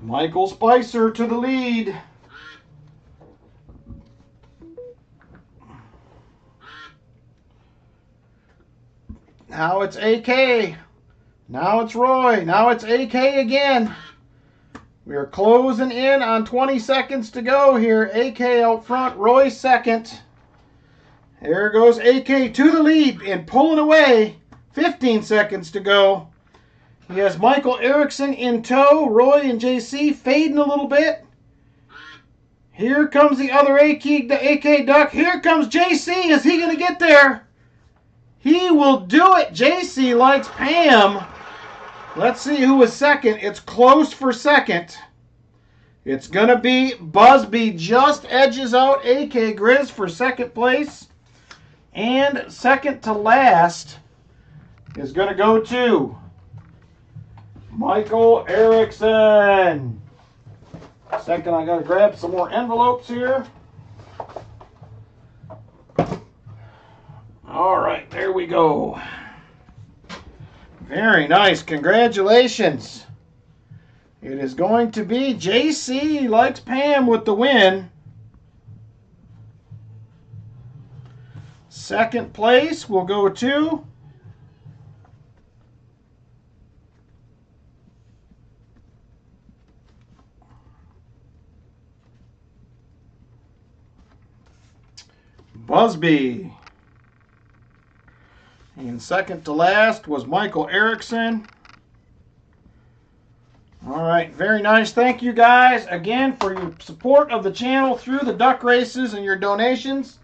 Michael Spicer to the lead. Now it's AK. Now it's Roy. Now it's AK again. We are closing in on 20 seconds to go here. AK out front, Roy second. There goes AK to the lead and pulling away. 15 seconds to go. He has Michael Erickson in tow. Roy and JC fading a little bit. Here comes the other AK duck. Here comes JC. Is he going to get there? He will do it. JC likes Pam. Let's see who is second. It's close for second. It's going to be Busby. Just edges out AK Grizz for second place. And second to last is going to go to Michael Erickson. Second, I got to grab some more envelopes here. All right, there we go. Very nice. Congratulations. It is going to be JC Likes Pam with the win. Second place will go to Busby. And second to last was Michael Erickson. All right, very nice. Thank you guys again for your support of the channel through the duck races and your donations.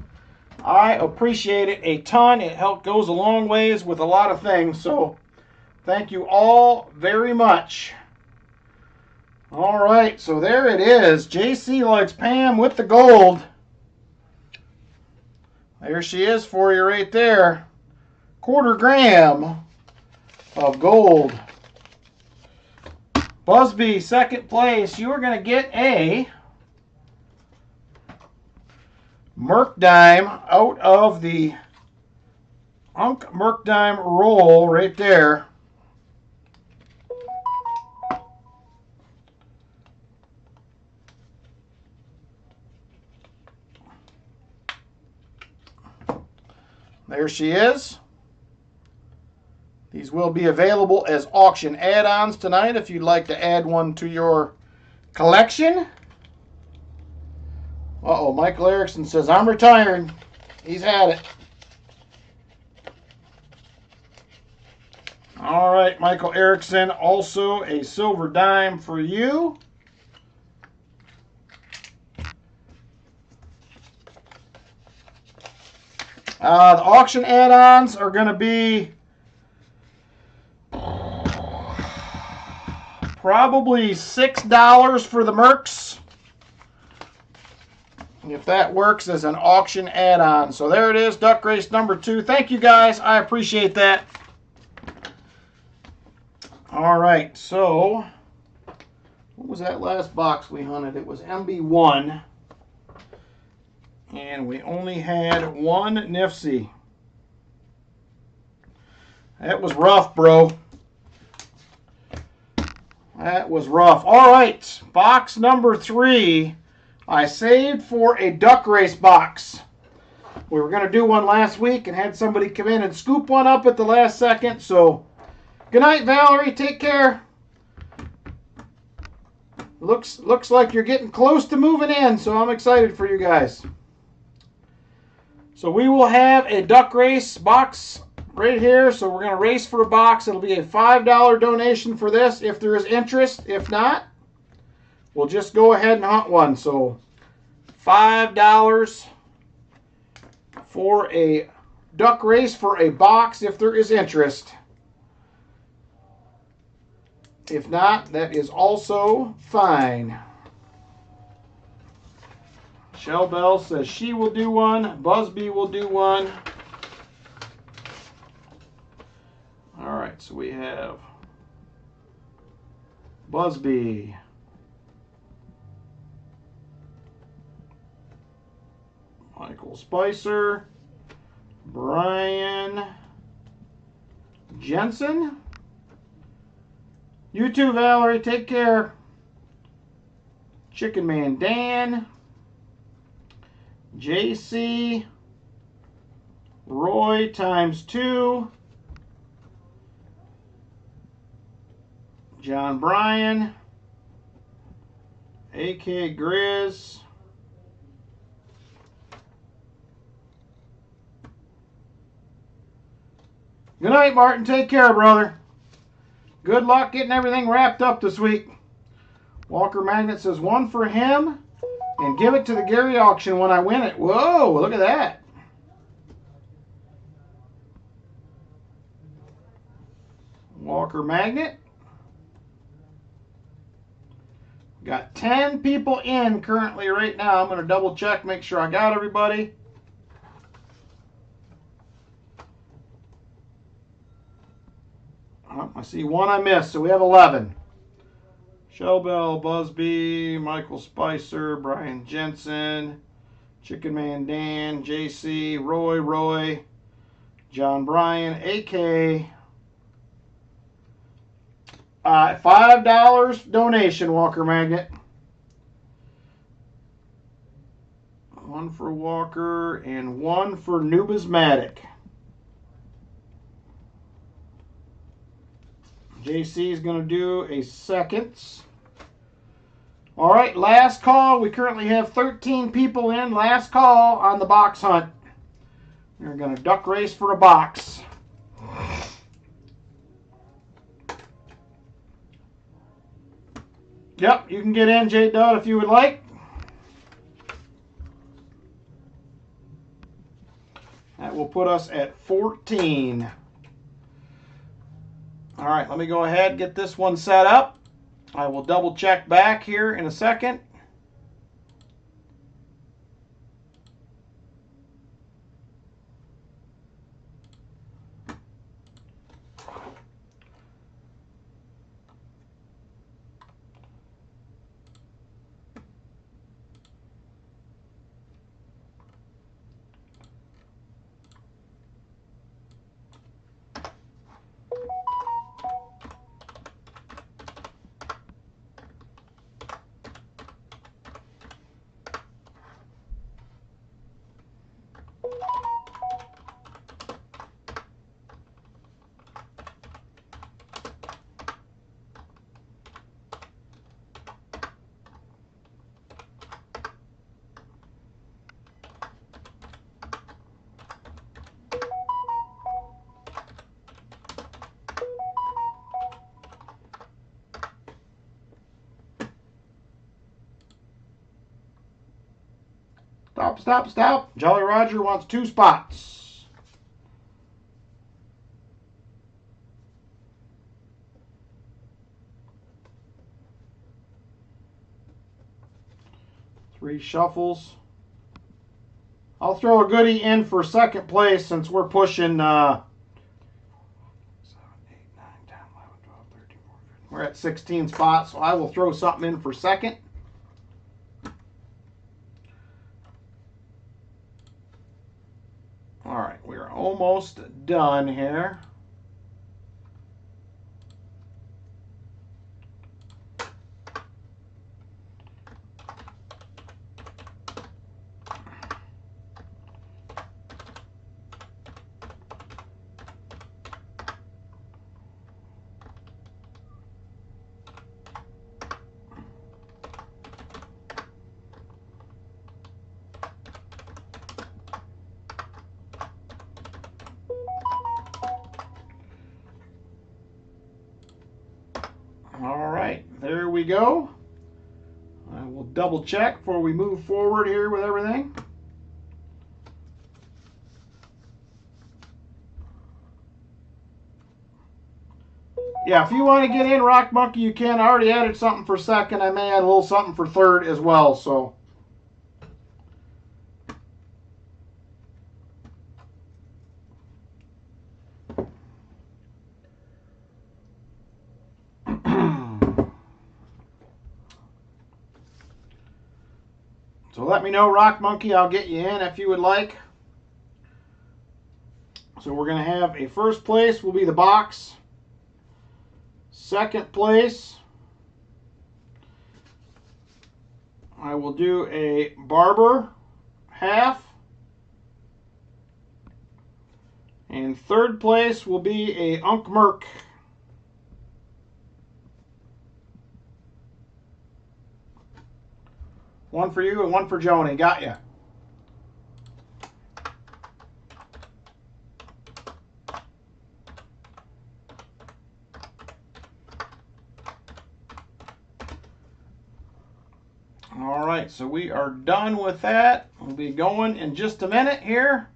I appreciate it a ton. It goes a long ways with a lot of things. So thank you all very much. All right, so there it is. JC Likes Pam with the gold. There she is for you right there. 1/4 gram of gold. Busby, second place. You are going to get a Merc Dime out of the Unk Merc Dime roll right there. There she is. These will be available as auction add-ons tonight if you'd like to add one to your collection. Uh-oh, Michael Erickson says, I'm retired. He's had it. All right, Michael Erickson, also a silver dime for you. The auction add-ons are going to be probably $6 for the Mercs, if that works as an auction add-on. So there it is, duck race number 2. Thank you guys, I appreciate that. All right, so what was that last box we hunted? It was MB1, and we only had one Nifsy. That was rough, bro. That was rough. All right, box number 3. I saved for a duck race box. We were going to do one last week and had somebody come in and scoop one up at the last second. So, good night, Valerie. Take care. Looks like you're getting close to moving in, so I'm excited for you guys. So we will have a duck race box right here. So we're going to race for a box. It'll be a $5 donation for this if there is interest. If not, we'll just go ahead and hunt one. So $5 for a duck race for a box if there is interest. If not, that is also fine. Shell Bell says she will do one. Busby will do one. All right, so we have Busby, Michael Spicer, Brian Jensen. You too, Valerie. Take care. Chicken Man Dan, JC, Roy ×2, John Bryan, AK Grizz, good night, Martin. Take care, brother. Good luck getting everything wrapped up this week. Walker Magnet says one for him and give it to the Gary auction when I win it. Whoa, look at that. Walker Magnet. Got 10 people in currently right now. I'm going to double check, make sure I got everybody. Oh, I see one I missed, so we have 11. Shellbell, Busby, Michael Spicer, Brian Jensen, Chicken Man Dan, JC, Roy, John Bryan, AK. $5 donation, Walker Magnet. One for Walker and one for Nubismatic. JC is going to do a seconds. All right, last call. We currently have 13 people in. Last call on the box hunt. We're going to duck race for a box. Yep, you can get in, J. Dud, if you would like. That will put us at 14. All right, let me go ahead and get this one set up. I will double check back here in a second. Stop. Jolly Roger wants 2 spots. Three shuffles. I'll throw a goodie in for second place since we're pushing 7, 8, 9, 10, 11, 12, 13, 14, 15. We're at 16 spots, so I will throw something in for second. All right, we're almost done here. All right, there we go. I will double check before we move forward here with everything. Yeah, if you want to get in, Rock Monkey, you can. I already added something for second. I may add a little something for third as well, so. So let me know, Rock Monkey. I'll get you in if you would like. So we're going to have a first place will be the box. Second place, I will do a barber half. And third place will be a Unk Merc. One for you and one for Joni. Got ya. All right, so we are done with that. We'll be going in just a minute here.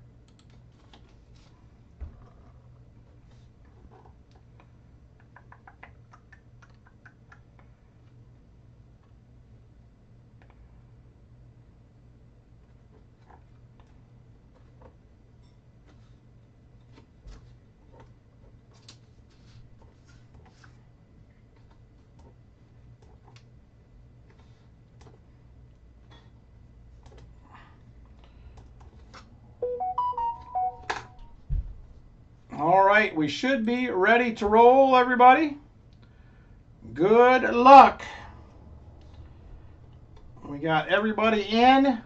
All right, we should be ready to roll, everybody. Good luck. We got everybody in.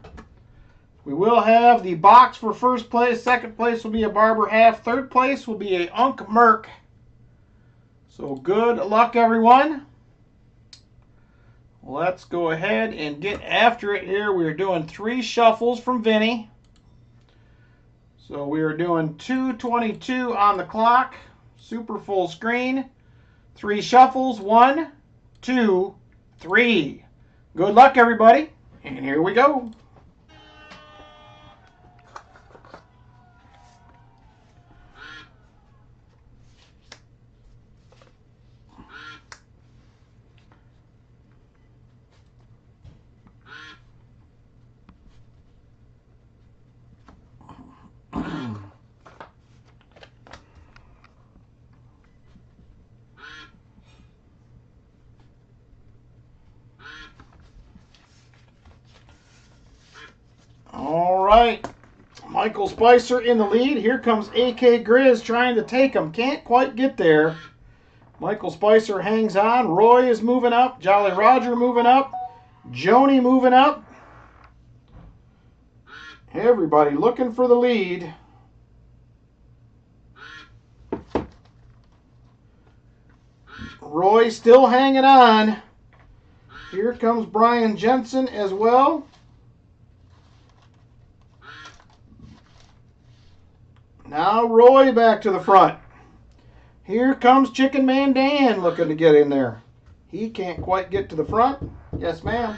We will have the box for first place. Second place will be a barber half. Third place will be a Unk Merc. So good luck, everyone. Let's go ahead and get after it here. We're doing 3 shuffles from Vinny. So we are doing 2:22 on the clock, super full screen, 3 shuffles, 1, 2, 3. Good luck, everybody, and here we go. All right, Michael Spicer in the lead. Here comes AK Grizz trying to take him. Can't quite get there. Michael Spicer hangs on. Roy is moving up. Jolly Roger moving up. Joni moving up. Everybody looking for the lead. Roy still hanging on. Here comes Brian Jensen as well. Now Roy back to the front. Here comes Chicken Man Dan looking to get in there. He can't quite get to the front. Yes, ma'am.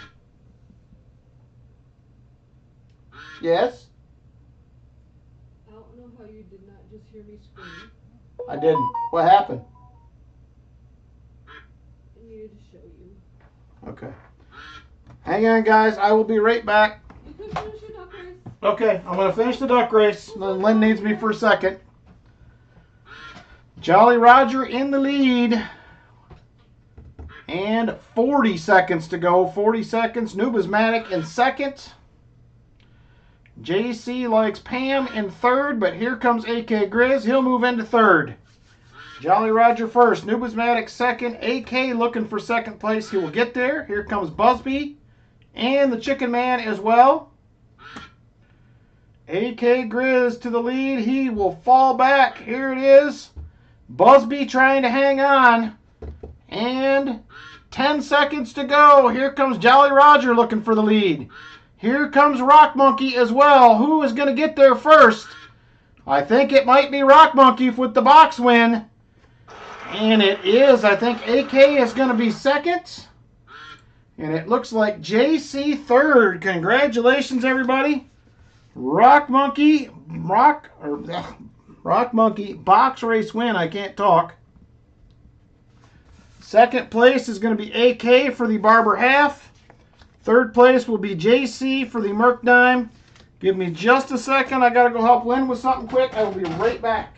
Yes? I don't know how you did not just hear me scream. I didn't. What happened? I needed to show you. Okay. Hang on, guys. I will be right back. You can finish your duck race. Okay, I'm going to finish the duck race. Then Lynn needs me for a second. Jolly Roger in the lead. And 40 seconds to go. 40 seconds. Numismatic in second. JC likes Pam in third, but here comes AK Grizz. He'll move into third. Jolly Roger first. Numismatic second. AK looking for second place. He will get there. Here comes Busby and the Chicken Man as well. AK Grizz to the lead. He will fall back. Here it is. Busby trying to hang on. And 10 seconds to go. Here comes Jolly Roger looking for the lead. Here comes Rock Monkey as well. Who is going to get there first? I think it might be Rock Monkey with the box win. And it is, I think AK is going to be second. And it looks like JC third. Congratulations, everybody. Rock Monkey box race win. I can't talk. Second place is going to be AK for the Barber half. Third place will be JC for the Merc Dime. Give me just a second. I got to go help Lynn with something quick. I will be right back.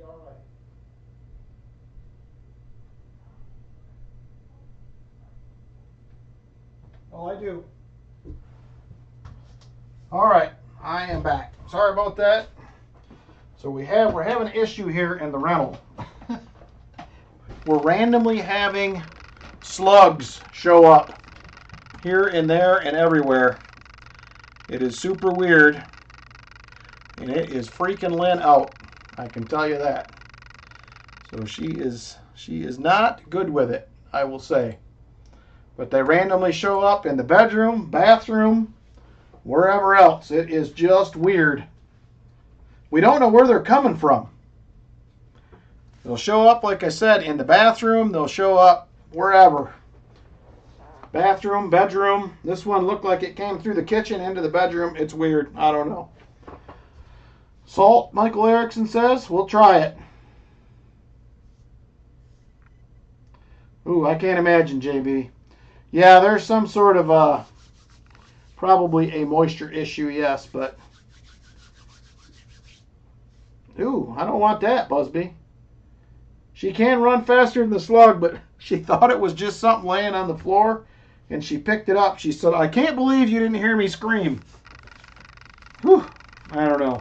all right. Oh, I do. All right, I am back. Sorry about that. So we're having an issue here in the rental. We're randomly having slugs show up here and there and everywhere. It is super weird, and it is freaking Lynn out. I can tell you that. So she is not good with it, I will say. But they randomly show up in the bedroom, bathroom, wherever else. It is just weird. We don't know where they're coming from. They'll show up, like I said, in the bathroom. They'll show up wherever. Bathroom, bedroom. This one looked like it came through the kitchen into the bedroom. It's weird. I don't know. Salt, Michael Erickson says. We'll try it. Ooh, I can't imagine, JB. Yeah, there's some sort of probably a moisture issue, yes, but ooh, I don't want that, Busby. She can run faster than the slug, but she thought it was just something laying on the floor, and she picked it up. She said, I can't believe you didn't hear me scream. Whew, I don't know.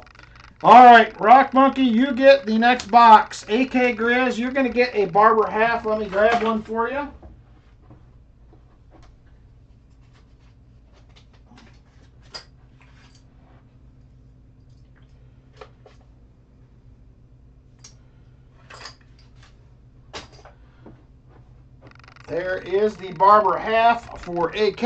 All right, Rock Monkey, you get the next box. AK Grizz, you're going to get a Barber half. Let me grab one for you. There is the Barber half for AK.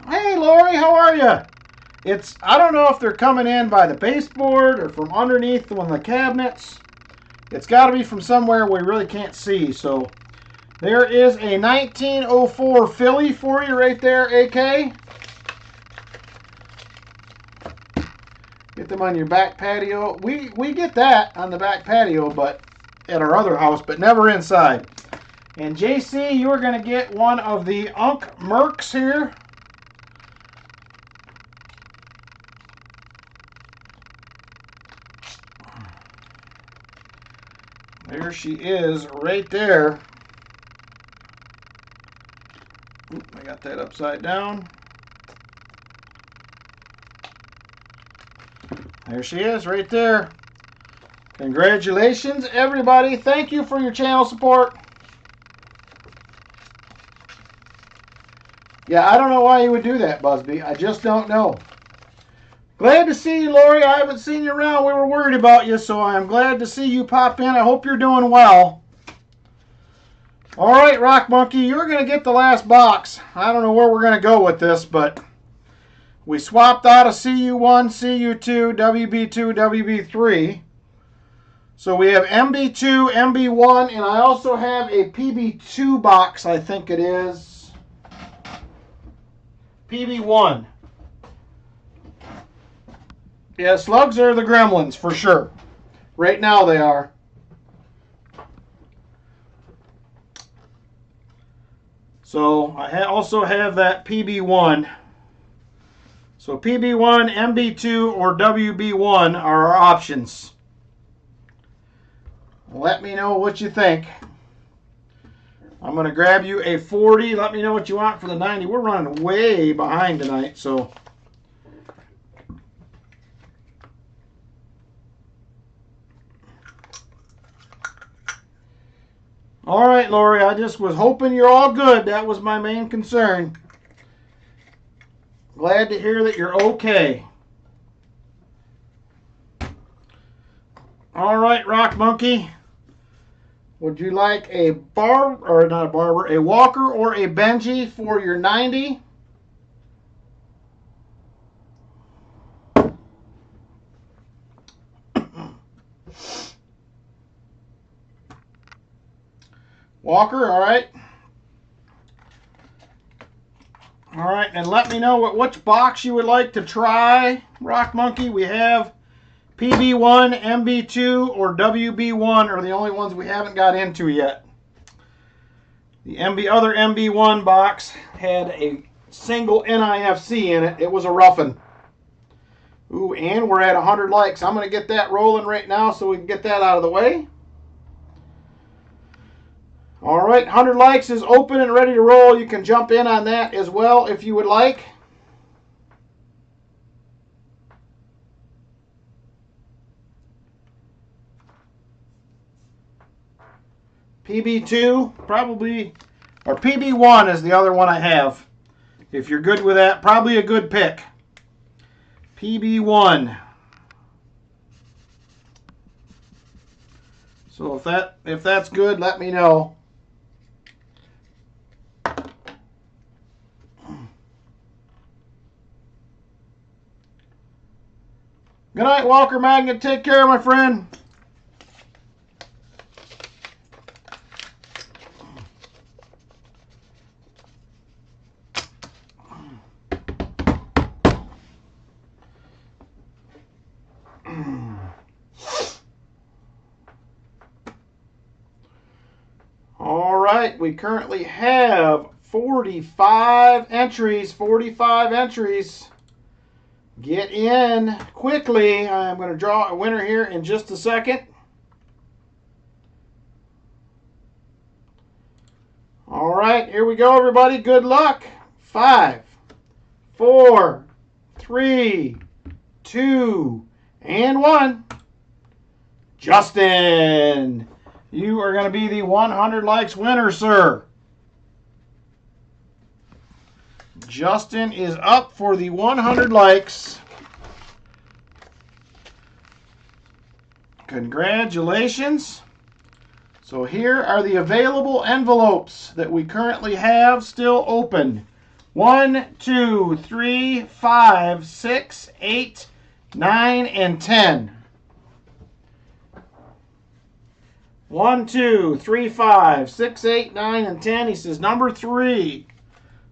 Hey, Lori, how are you? I don't know if they're coming in by the baseboard or from underneath one of the cabinets. It's got to be from somewhere we really can't see. So there is a 1904 Philly for you right there, AK. Get them on your back patio. We get that on the back patio, but at our other house, but never inside. And JC, you're going to get one of the Unk Mercs here. There she is, right there. Oop, I got that upside down. There she is, right there. Congratulations, everybody. Thank you for your channel support. Yeah, I don't know why you would do that, Busby. I just don't know. Glad to see you, Lori. I haven't seen you around. We were worried about you, so I'm glad to see you pop in. I hope you're doing well. All right, Rock Monkey, you're going to get the last box. I don't know where we're going to go with this, but we swapped out a CU1, CU2, WB2, WB3. So we have MB2, MB1, and I also have a PB2 box, I think it is. PB1. Yeah, slugs are the gremlins, for sure. Right now they are. So I also have that PB1. So PB1, MB2, or WB1 are our options. Let me know what you think. I'm going to grab you a 40. Let me know what you want for the 90. We're running way behind tonight, so. All right, Lori, I just was hoping you're all good. That was my main concern. Glad to hear that you're okay. All right, Rock Monkey. Would you like a a Walker or a Benji for your 90? Walker, all right. All right, and let me know which box you would like to try, Rock Monkey. We have PB1, MB2, or WB1 are the only ones we haven't got into yet. The other MB1 box had a single NIFC in it. It was a roughin'. Ooh, and we're at 100 likes. I'm going to get that rolling right now so we can get that out of the way. All right, 100 likes is open and ready to roll. You can jump in on that as well if you would like. PB2, probably, or PB1 is the other one I have. If you're good with that, probably a good pick. PB1. So if that's good, let me know. Good night, Walker Magnet. Take care, my friend. All right, we currently have 45 entries. 45 entries. Get in quickly. I'm going to draw a winner here in just a second. All right, here we go, everybody. Good luck. 5, 4, 3, 2, and 1. Justin, you are going to be the 100 likes winner, sir. Justin is up for the 100 likes. Congratulations. So here are the available envelopes that we currently have still open. 1, 2, 3, 5, 6, 8, 9, and 10. 1, 2, 3, 5, 6, 8, 9, and 10. He says number 3.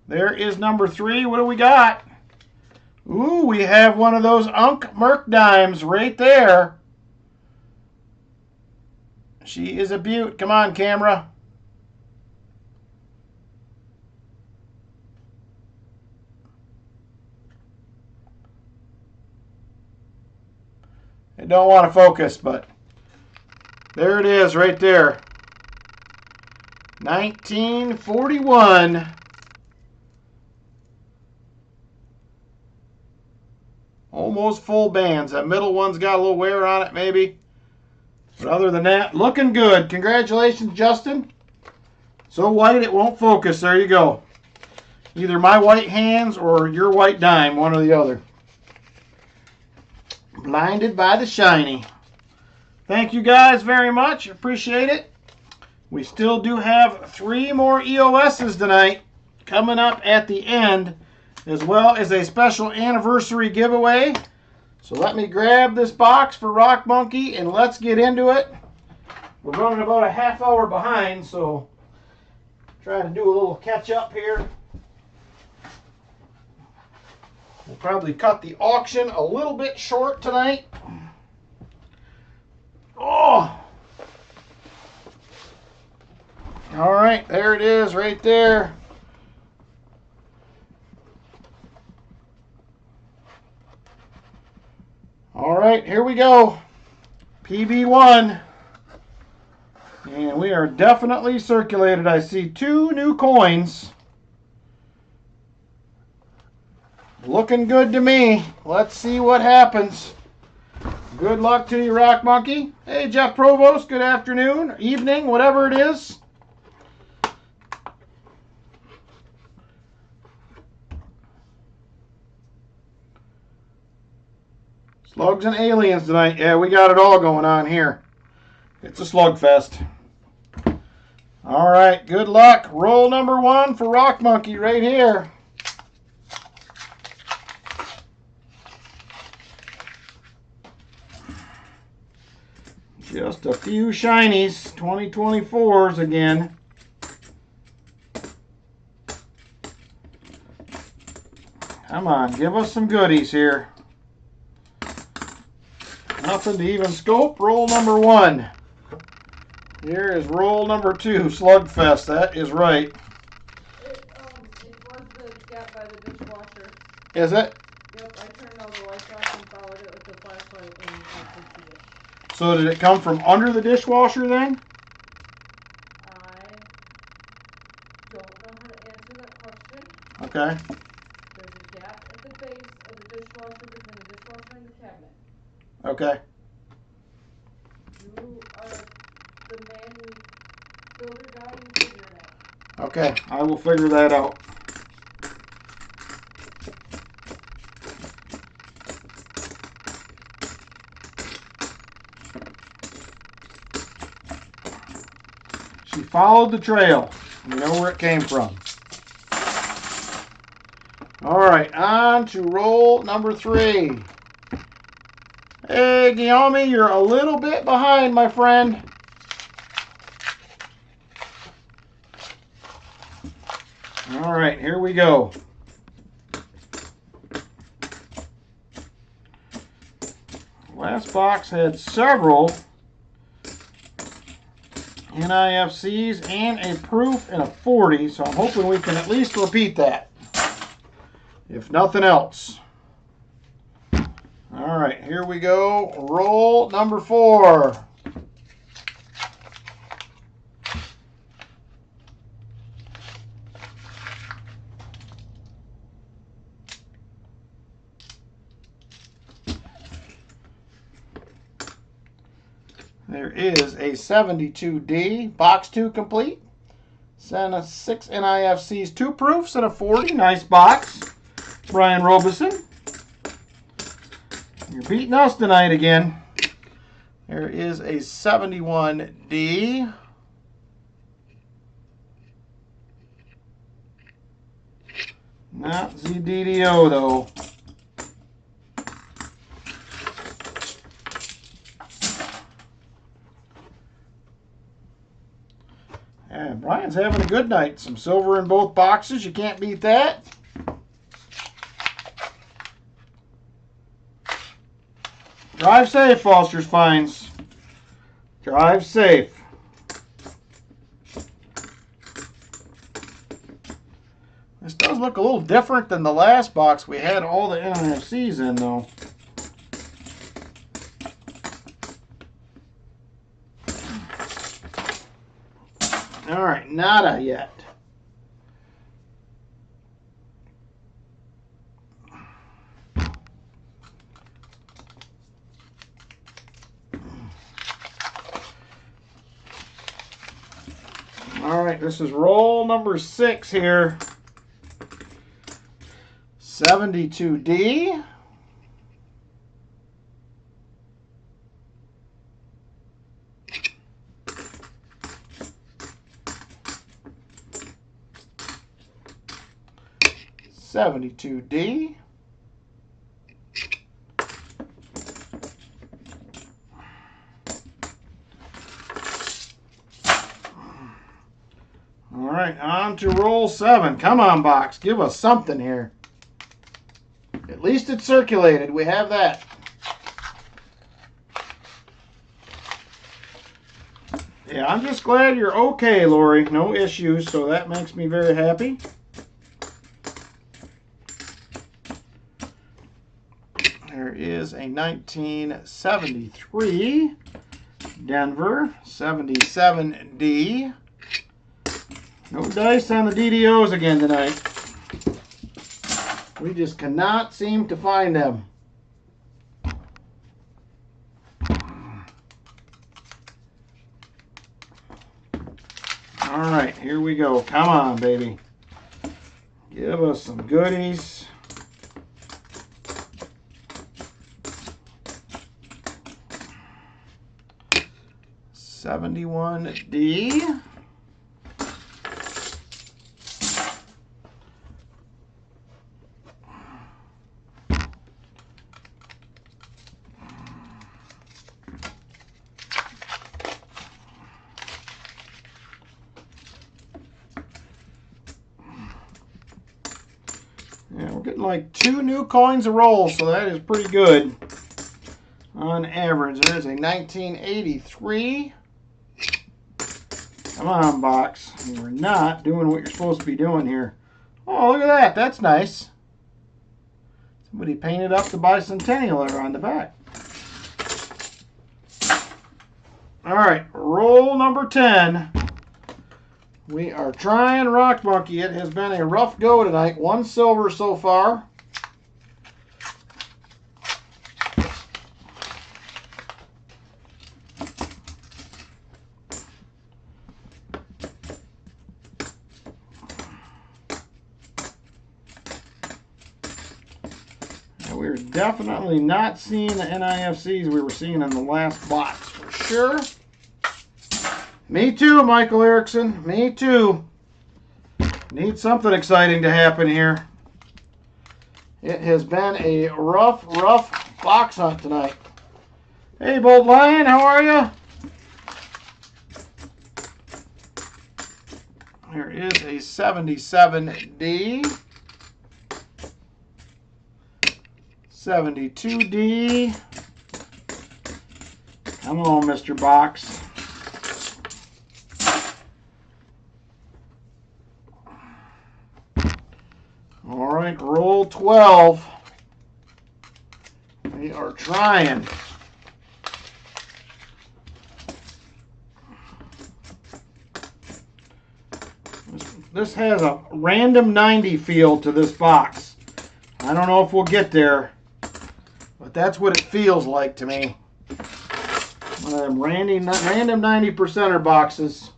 There is number 3. What do we got? Ooh, we have one of those Unk Merc dimes right there. She is a beaut. Come on, camera. I don't want to focus, but there it is right there. 1941. Almost full bands. That middle one's got a little wear on it maybe. But other than that, looking good. Congratulations, Justin. So white it won't focus. There you go. Either my white hands or your white dime, one or the other. Blinded by the shiny. Thank you guys very much. Appreciate it. We still do have 3 more EOSs tonight coming up at the end, as well as a special anniversary giveaway. So let me grab this box for Rock Monkey and let's get into it. We're running about a half hour behind, so try to do a little catch up here. We'll probably cut the auction a little bit short tonight. Oh! All right, there it is right there. All right, here we go. PB1. And we are definitely circulated. I see 2 new coins. Looking good to me. Let's see what happens. Good luck to you, Rock Monkey. Hey, Jeff Provost, good afternoon, evening, whatever it is. Slugs and aliens tonight. Yeah, we got it all going on here. It's a slugfest. All right, good luck. Roll number 1 for Rock Monkey right here. Just a few shinies, 2024s again. Come on, give us some goodies here. Nothing to even scope. Roll number 1. Here is roll number 2, Slugfest. That is right. It was the gap by the dishwasher. Is it? Yep, I turned all the lights off and followed So did it come from under the dishwasher then? I don't know how to answer that question. Okay. There's a gap at the base of the dishwasher between the dishwasher and the cabinet. Okay. You are the man, builder guy, you figure it out. Okay, I will figure that out. She followed the trail. You know where it came from. All right, on to roll number 3. Hey, Guillaume, you're a little bit behind, my friend. All right, here we go. Last box had several NIFCs and a proof and a 40, so I'm hoping we can at least repeat that, if nothing else. All right, here we go. Roll number 4. There is a 72D, box 2 complete. Send us 6 NIFCs, 2 proofs, and a 40. Nice box. Brian Robeson. You're beating us tonight again. There is a 71D. Not ZDDO though. And Brian's having a good night. Some silver in both boxes. You can't beat that. Drive safe, Foster's Finds. Drive safe. This does look a little different than the last box we had all the NIFCs in, though. All right, nada yet. All right, this is roll number 6 here. 72D. $72D. All right, on to roll 7. Come on, box. Give us something here. At least it's circulated. We have that. Yeah, I'm just glad you're okay, Lori. No issues, so that makes me very happy. There is a 1973 Denver 77D. No dice on the DDOs again tonight. We just cannot seem to find them. All right, here we go. Come on, baby. Give us some goodies. $71D. Yeah, we're getting like 2 new coins a roll, so that is pretty good on average. There's a 1983. Come on, box. You're not doing what you're supposed to be doing here. Oh, look at that. That's nice. Somebody painted up the bicentennial there on the back. All right, roll number 10. We are trying Rock Monkey. It has been a rough go tonight. 1 silver so far. And we're definitely not seeing the NIFCs we were seeing in the last box for sure. Me too, Michael Erickson. Me too. Need something exciting to happen here. It has been a rough box hunt tonight. Hey, Bold Lion, how are you? There is a 77D. 72D. Come on, Mr. Box. All right, roll 12. We are trying. This has a random 90 feel to this box. I don't know if we'll get there, but that's what it feels like to me. One of them random 90%er boxes.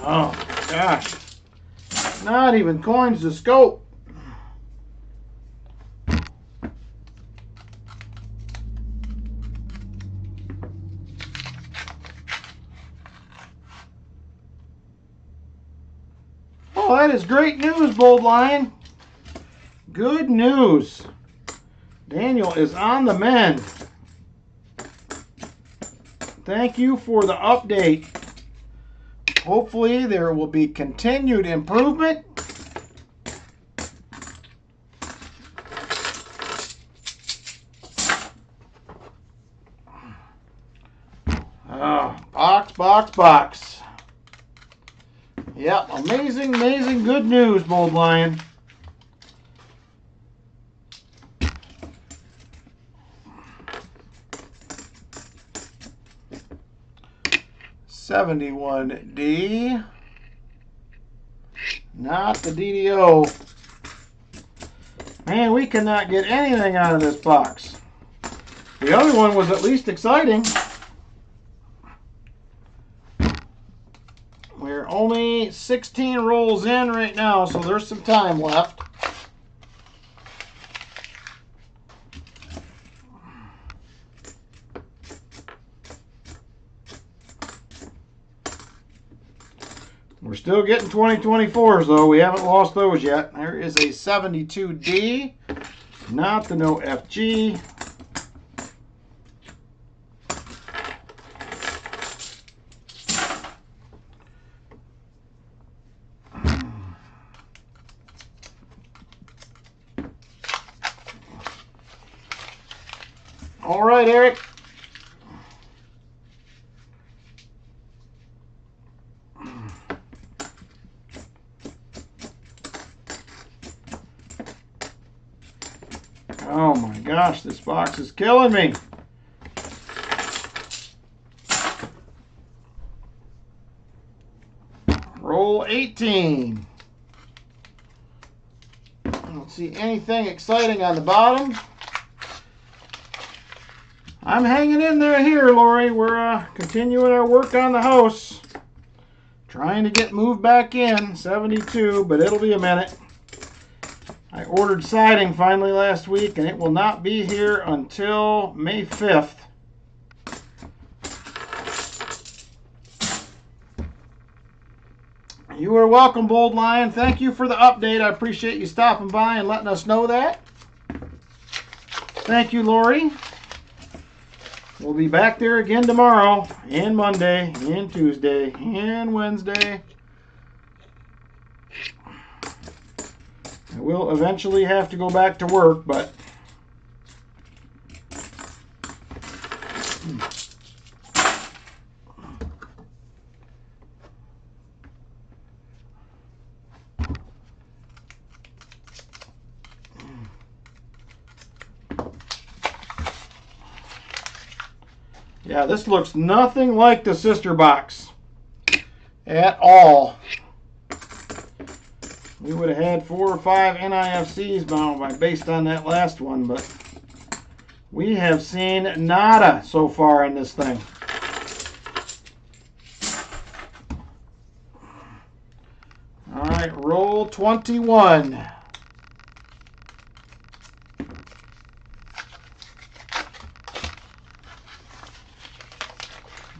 Oh, gosh. Not even coins to scope. Oh, that is great news, Bold Lion. Good news. Daniel is on the mend. Thank you for the update. Hopefully there will be continued improvement. Box. Yep, amazing good news, Bold Lion. $71D. Not the DDO. Man, we cannot get anything out of this box. The other one was at least exciting. We're only 16 rolls in right now, so there's some time left. We're still getting 2024s though. We haven't lost those yet. There is a 72D, not the no FG. All right, Eric. Oh my gosh, this box is killing me. Roll 18. I don't see anything exciting on the bottom. I'm hanging in there here, Lori. We're continuing our work on the house. Trying to get moved back in. 72, but it'll be a minute. I ordered siding finally last week, and it will not be here until May 5th. You are welcome, Bold Lion. Thank you for the update. I appreciate you stopping by and letting us know that. Thank you, Lori. We'll be back there again tomorrow, and Monday, and Tuesday, and Wednesday. I will eventually have to go back to work, but yeah, this looks nothing like the sister box at all. We would have had 4 or 5 NIFCs based on that last one, but we have seen nada so far in this thing. All right, roll 21.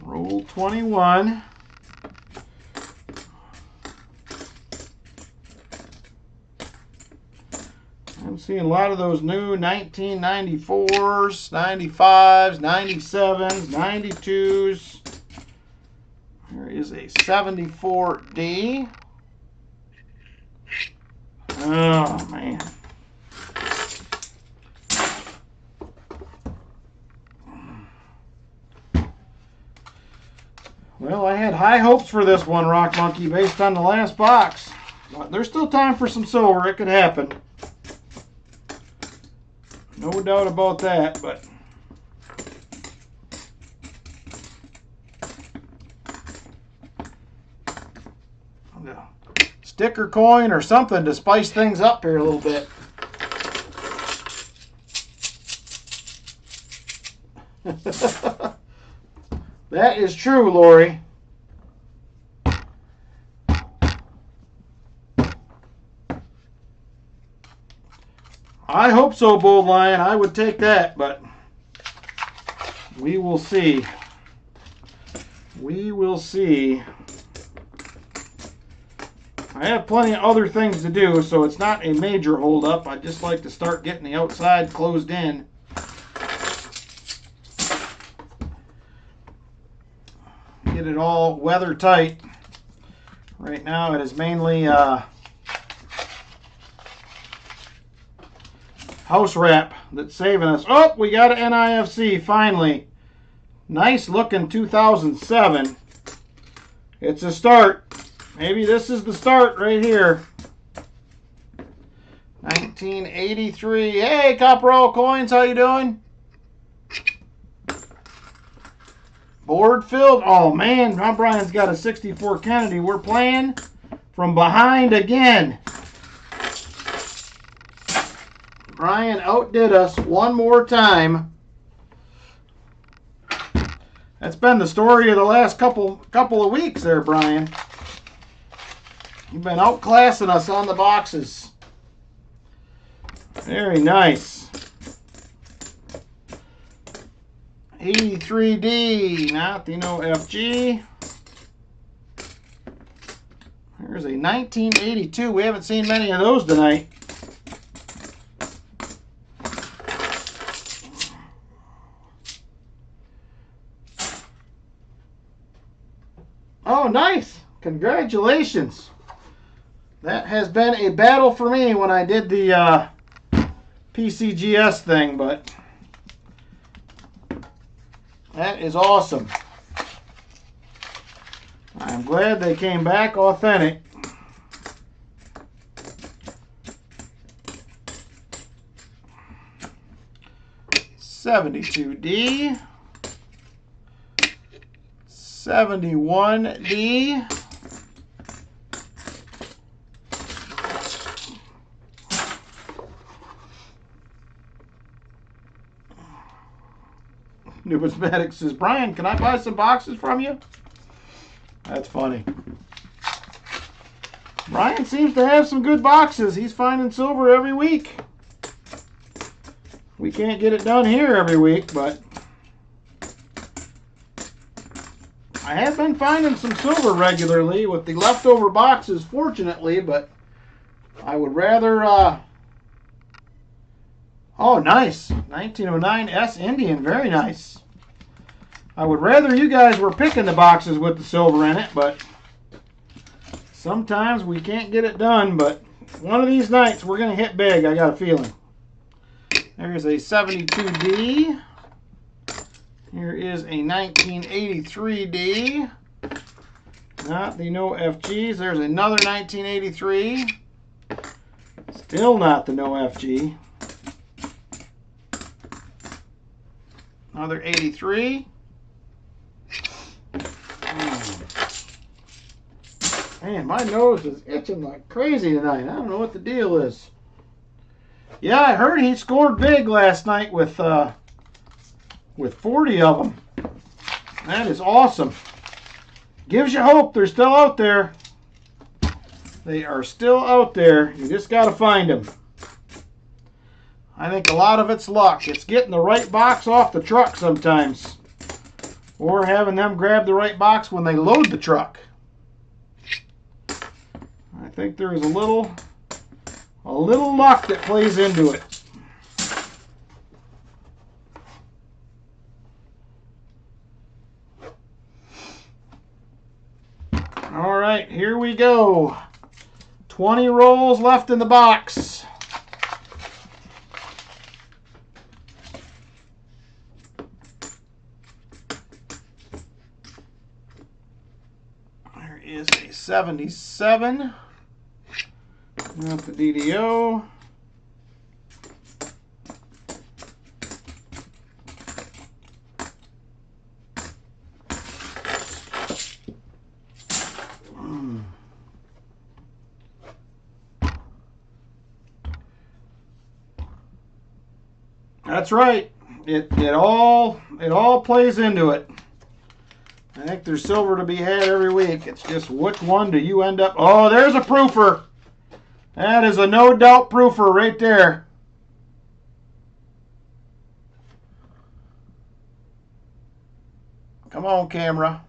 Roll 21. I'm seeing a lot of those new 1994s, 95s, 97s, 92s. There is a 74D. Oh, man. Well, I had high hopes for this one, Rock Monkey, based on the last box. But there's still time for some silver. It could happen. No doubt about that, but sticker coin or something to spice things up here a little bit. That is true, Lori. I hope so, Bold Lion. I would take that, but we will see. We will see. I have plenty of other things to do, so it's not a major holdup. I'd just like to start getting the outside closed in. Get it all weather tight. Right now it is mainly house wrap that's saving us. Oh, we got an NIFC finally. Nice looking 2007. It's a start. Maybe this is the start right here. 1983. Hey, Copper All Coins, how you doing? Board filled. Oh man, Rob Brian's got a 64 Kennedy. We're playing from behind again. Brian outdid us one more time. That's been the story of the last couple of weeks there, Brian. You've been outclassing us on the boxes. Very nice. 83D, not the no FG. There's a 1982. We haven't seen many of those tonight. Oh, nice. Congratulations. That has been a battle for me when I did the PCGS thing, but that is awesome. I'm glad they came back authentic. $72D. $71D. Numismatic says, Brian, can I buy some boxes from you? That's funny. Brian seems to have some good boxes. He's finding silver every week. We can't get it done here every week, but I have been finding some silver regularly with the leftover boxes, fortunately, but I would rather... Oh, nice. 1909 S Indian. Very nice. I would rather you guys were picking the boxes with the silver in it, but sometimes we can't get it done. But One of these nights we're going to hit big, I got a feeling. There's a 72D. Here is a 1983D. Not the no FGs. There's another 1983. Still not the no FG. Another 83. Man, my nose is itching like crazy tonight. I don't know what the deal is. Yeah, I heard he scored big last night with 40 of them. That is awesome. Gives you hope they're still out there. They are still out there. You just got to find them. I think a lot of it's luck. It's getting the right box off the truck sometimes. Or having them grab the right box when they load the truck. I think there is a little luck that plays into it. All right, here we go. 20 rolls left in the box. There is a 77. Not the DDO. That's right. It all plays into it. I think there's silver to be had every week. It's just which one do you end up... Oh, there's a proofer. That is a no doubt proofer right there. Come on, camera.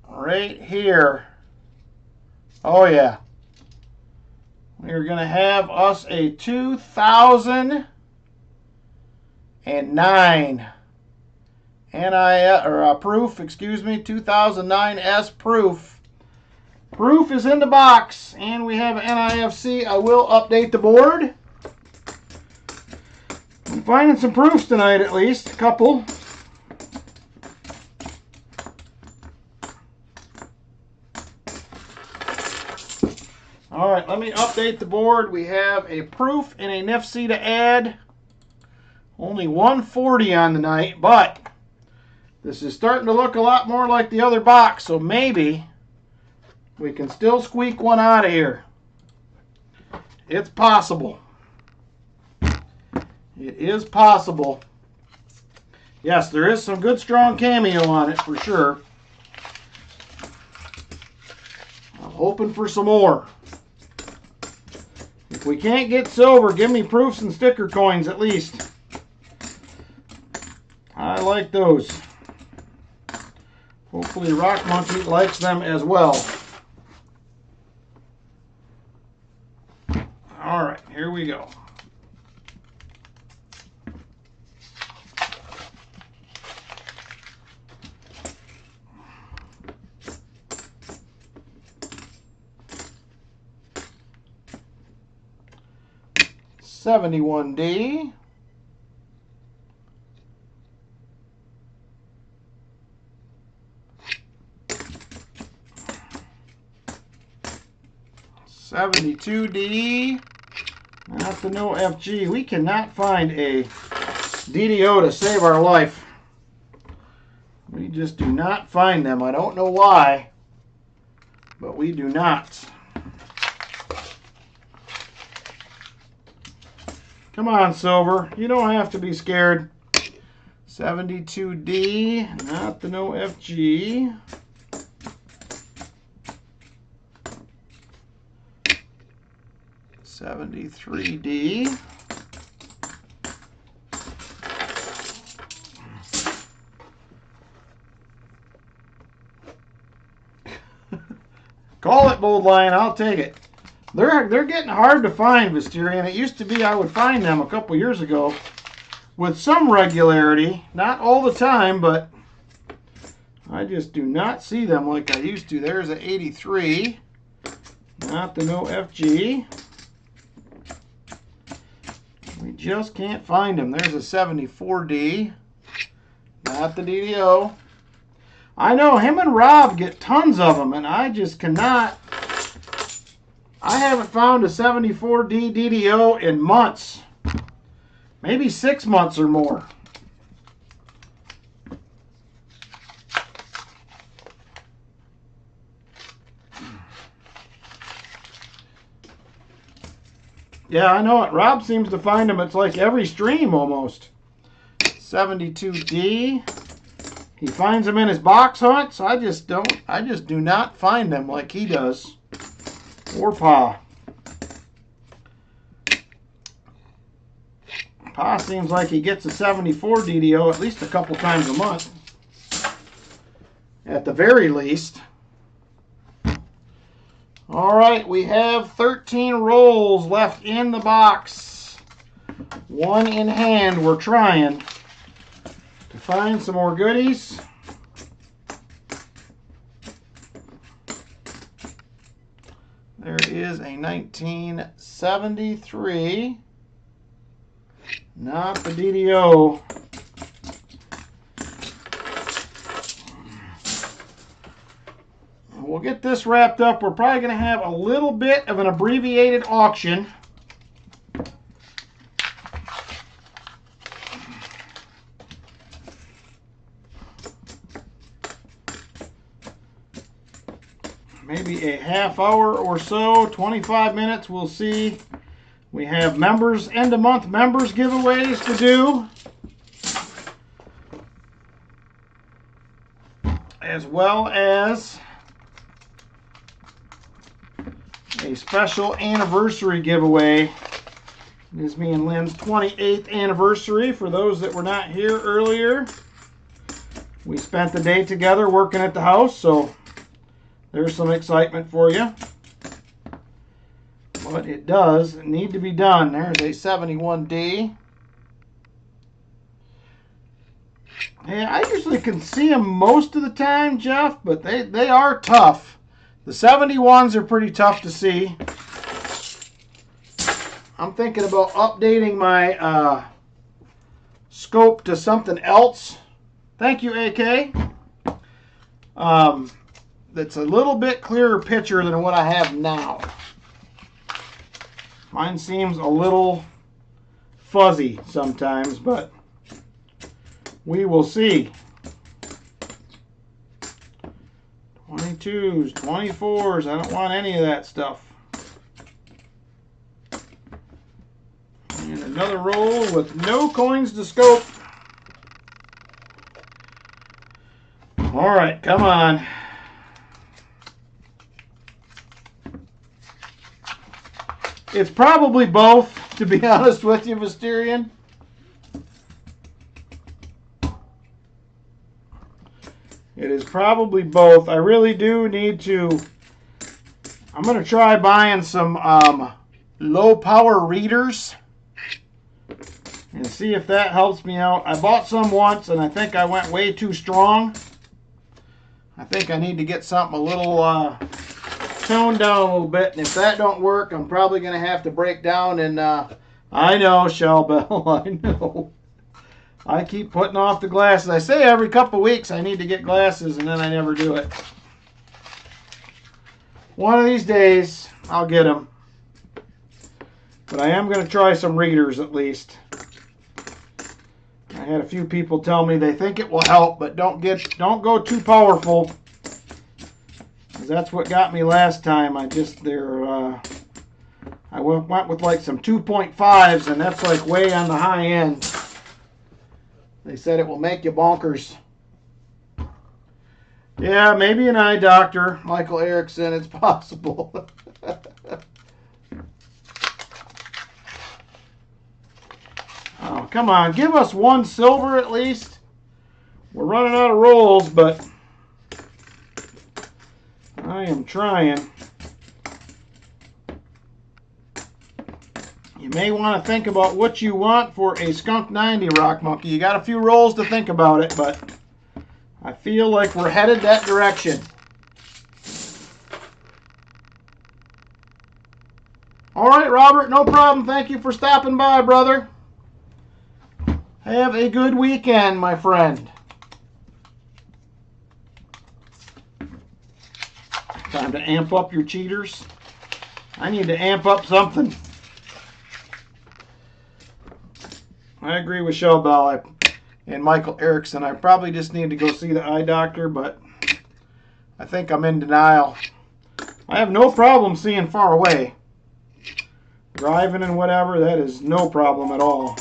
Right here. Oh, yeah. We're going to have us a 2009 proof, excuse me, 2009 S proof. Proof is in the box, and we have an NIFC. I will update the board. I'm finding some proofs tonight, at least a couple. All right, let me update the board. We have a proof and a NIFC to add. Only 140 on the night, but this is starting to look a lot more like the other box, so maybe we can still squeak one out of here. It's possible. It is possible. Yes, there is some good strong cameo on it for sure. I'm hoping for some more. If we can't get silver, give me proofs and sticker coins at least. I like those. Hopefully Rock Monkey likes them as well. All right, here we go. $71D. $72D. Not the no FG. We cannot find a DDO to save our life. We just do not find them. I don't know why, but we do not. Come on, silver. You don't have to be scared. 72D. Not the no FG. $73D. Call it, Bold Lion. I'll take it. They're getting hard to find, Visterian. It used to be I would find them a couple years ago with some regularity. Not all the time, but I just do not see them like I used to. There's an 83. Not the no FG. We just can't find them. There's a 74D. Not the DDO. I know him and Rob get tons of them, and I just cannot. I haven't found a 74D DDO in months. Maybe 6 months or more. Yeah, I know it. Rob seems to find them. It's like every stream almost. 72D. He finds them in his box hunts. I just do not find them like he does. Or Pa. Pa seems like he gets a 74 DDO at least a couple times a month. At the very least. All right, we have 13 rolls left in the box. 1 in hand. We're trying to find some more goodies. There is a 1973. Not the DDO. We'll get this wrapped up. We're probably going to have a little bit of an abbreviated auction. Maybe a half hour or so, 25 minutes, we'll see. We have members, end of month members giveaways to do. As well as a special anniversary giveaway. It is me and Lynn's 28th anniversary. For those that were not here earlier, we spent the day together working at the house, so there's some excitement for you. But it does need to be done. There's a 71D. Yeah, I usually can see them most of the time, Jeff, but they are tough. The 71s are pretty tough to see. I'm thinking about updating my scope to something else. Thank you, AK. That's a little bit clearer picture than what I have now. Mine seems a little fuzzy sometimes, but we will see. 22s, 24s, I don't want any of that stuff. And another roll with no coins to scope. All right, come on. It's probably both, to be honest with you, Mysterian. It is probably both. I really do need to. I'm going to try buying some low power readers and see if that helps me out. I bought some once and I think I went way too strong. I think I need to get something a little toned down a little bit, and if that don't work, I'm probably going to have to break down and I know, Shell Bell, I know. I keep putting off the glasses. I say every couple weeks I need to get glasses, and then I never do it. One of these days, I'll get them. But I am going to try some readers at least. I had a few people tell me they think it will help, but don't go too powerful. Because that's what got me last time. I went with like some 2.5s, and that's like way on the high end. They said it will make you bonkers. Yeah, maybe an eye doctor, Michael Erickson, it's possible. Oh, come on, give us one silver at least. We're running out of rolls, but I am trying. You may want to think about what you want for a Skunk 90, Rock Monkey. You got a few rolls to think about it, but I feel like we're headed that direction. All right, Robert, no problem. Thank you for stopping by, brother. Have a good weekend, my friend. Time to amp up your cheaters. I need to amp up something. I agree with Showbell and Michael Erickson. I probably just need to go see the eye doctor, but I think I'm in denial. I have no problem seeing far away. Driving and whatever, that is no problem at all.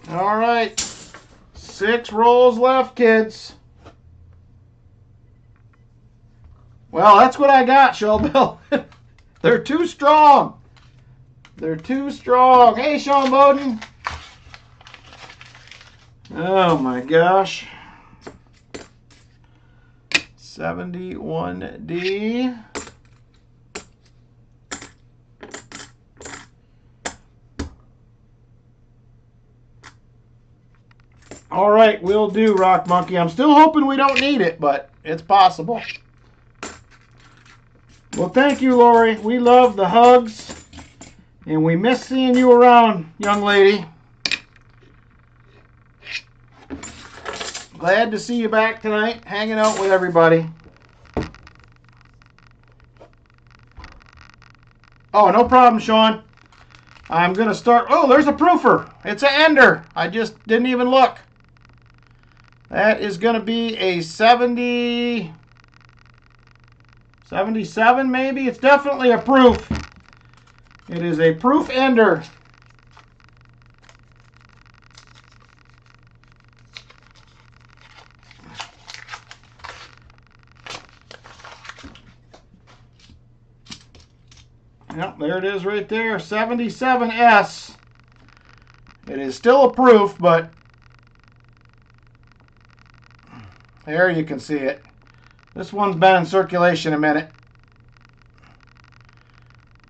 All right, 6 rolls left, kids. Well, that's what I got, Showbill. They're too strong. They're too strong. Hey, Sean Bowden. Oh, my gosh. 71D. All right, will do, Rock Monkey. I'm still hoping we don't need it, but it's possible. Well, thank you, Lori. We love the hugs, and we miss seeing you around, young lady. Glad to see you back tonight, hanging out with everybody. Oh, no problem, Sean. I'm going to start. Oh, there's a proofer. It's an ender. I just didn't even look. That is going to be a 70, 77 maybe. It's definitely a proof. It is a proof ender. Yep, there it is right there, 77S. It is still a proof, but there you can see it. This one's been in circulation a minute.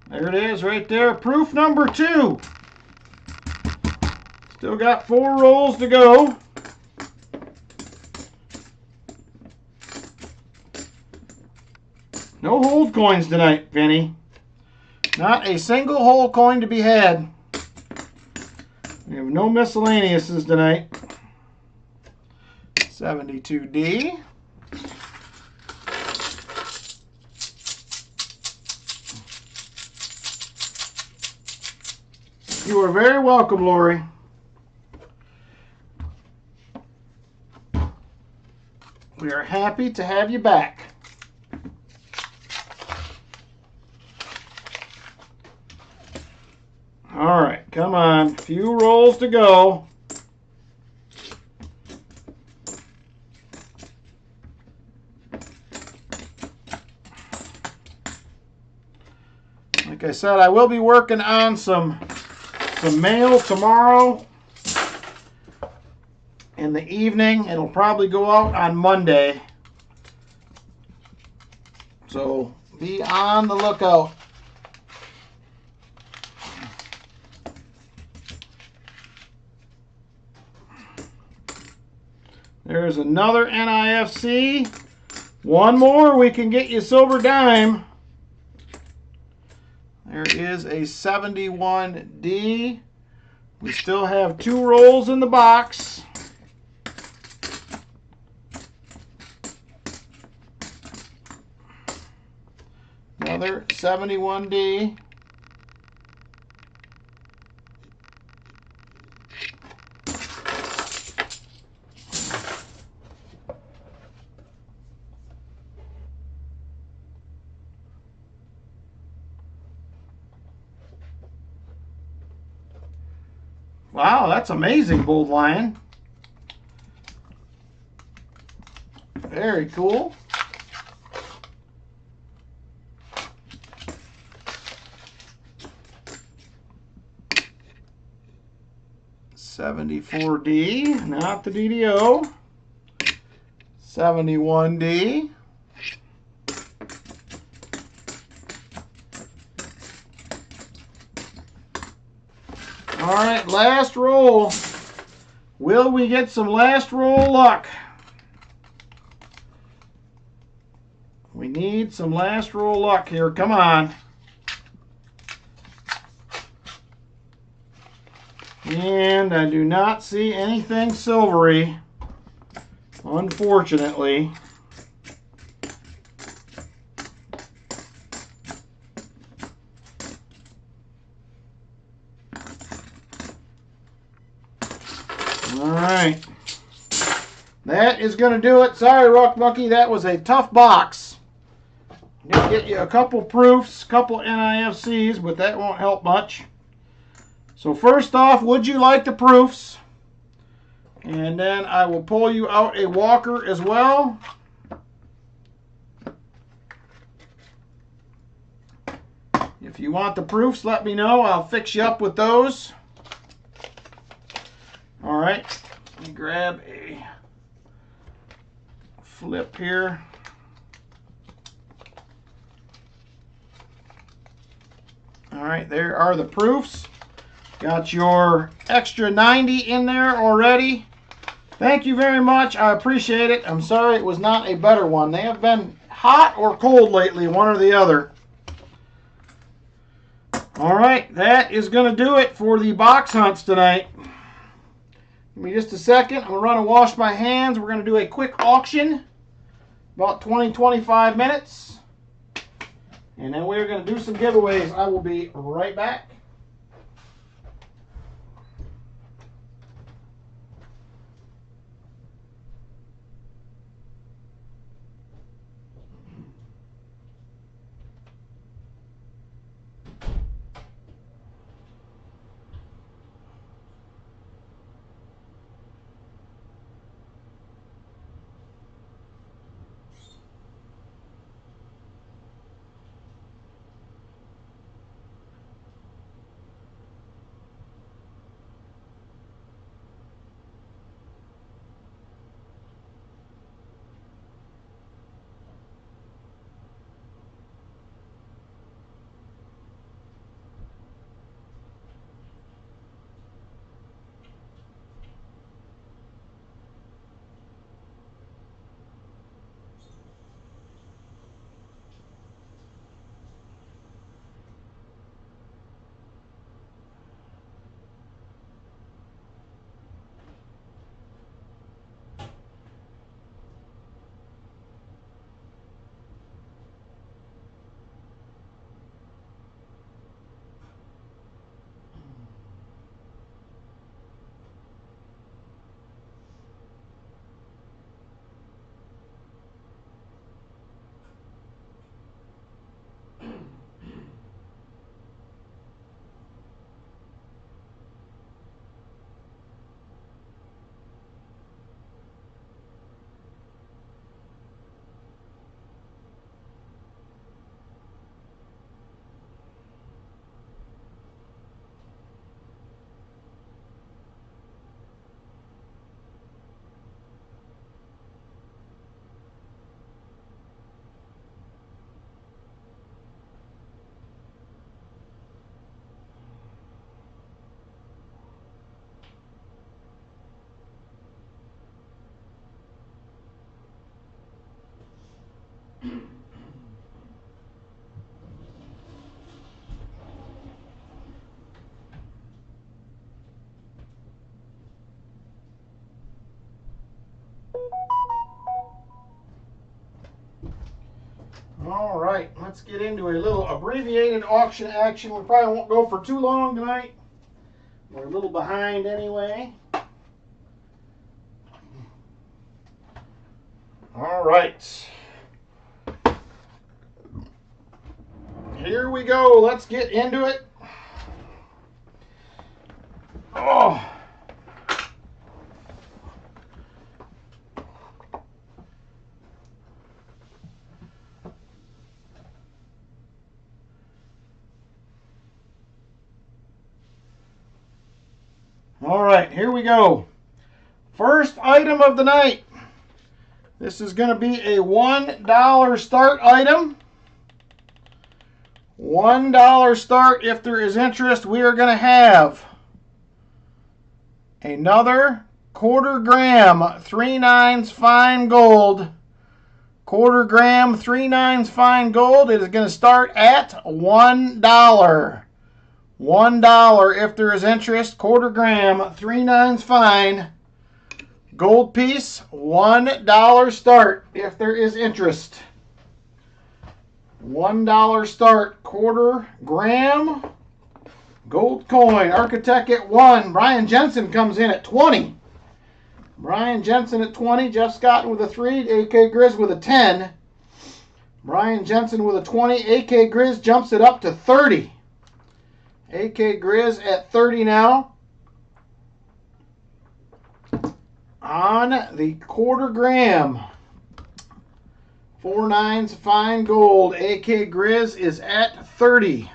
There it is right there, proof number 2. Still got 4 rolls to go. No hold coins tonight, Vinny. Not a single whole coin to be had. We have no miscellaneouses tonight. 72D. You are very welcome, Lori. We are happy to have you back. All right, come on. Few rolls to go. Like I said, I will be working on some mail tomorrow in the evening. It'll probably go out on Monday. So be on the lookout. There's another NIFC. One more, we can get you silver dime. There is a 71D. We still have 2 rolls in the box. Another 71D. Wow, that's amazing, Bold Lion. Very cool. $74D, not the DDO. $71D. All right, last roll. Will we get some last roll luck? We need some last roll luck here. Come on. And I do not see anything silvery, unfortunately. All right. That is going to do it. Sorry, Rock Monkey, that was a tough box. Did get you a couple proofs, a couple NIFCs, but that won't help much. So first off, would you like the proofs? And then I will pull you out a walker as well. If you want the proofs, let me know. I'll fix you up with those. All right, let me grab a flip here. All right, there are the proofs. Got your extra 90 in there already. Thank you very much. I appreciate it. I'm sorry it was not a better one. They have been hot or cold lately, one or the other. All right, that is going to do it for the box hunts tonight. Give me just a second. I'm going to run and wash my hands. We're going to do a quick auction, about 20-25 minutes. And then we're going to do some giveaways. I will be right back. All right, let's get into a little abbreviated auction action. We probably won't go for too long tonight. We're a little behind anyway. All right. Here we go. Let's get into it. Oh. All right, here we go. First item of the night. This is going to be a $1 start item. $1 start. If there is interest, we are going to have Another quarter gram 3/9 fine gold. Quarter gram 3/9 fine gold. It is going to start at $1. $1 if there is interest. Quarter gram 3/9 fine gold piece. $1 start if there is interest. $1 start. Quarter gram gold coin. Architect at 1. Brian Jensen comes in at 20. Brian Jensen at 20. Jeff Scott with a 3. AK Grizz with a 10. Brian Jensen with a 20. AK Grizz jumps it up to 30. AK Grizz at 30 now. On the quarter gram 4/9 fine gold, AK Grizz is at 30.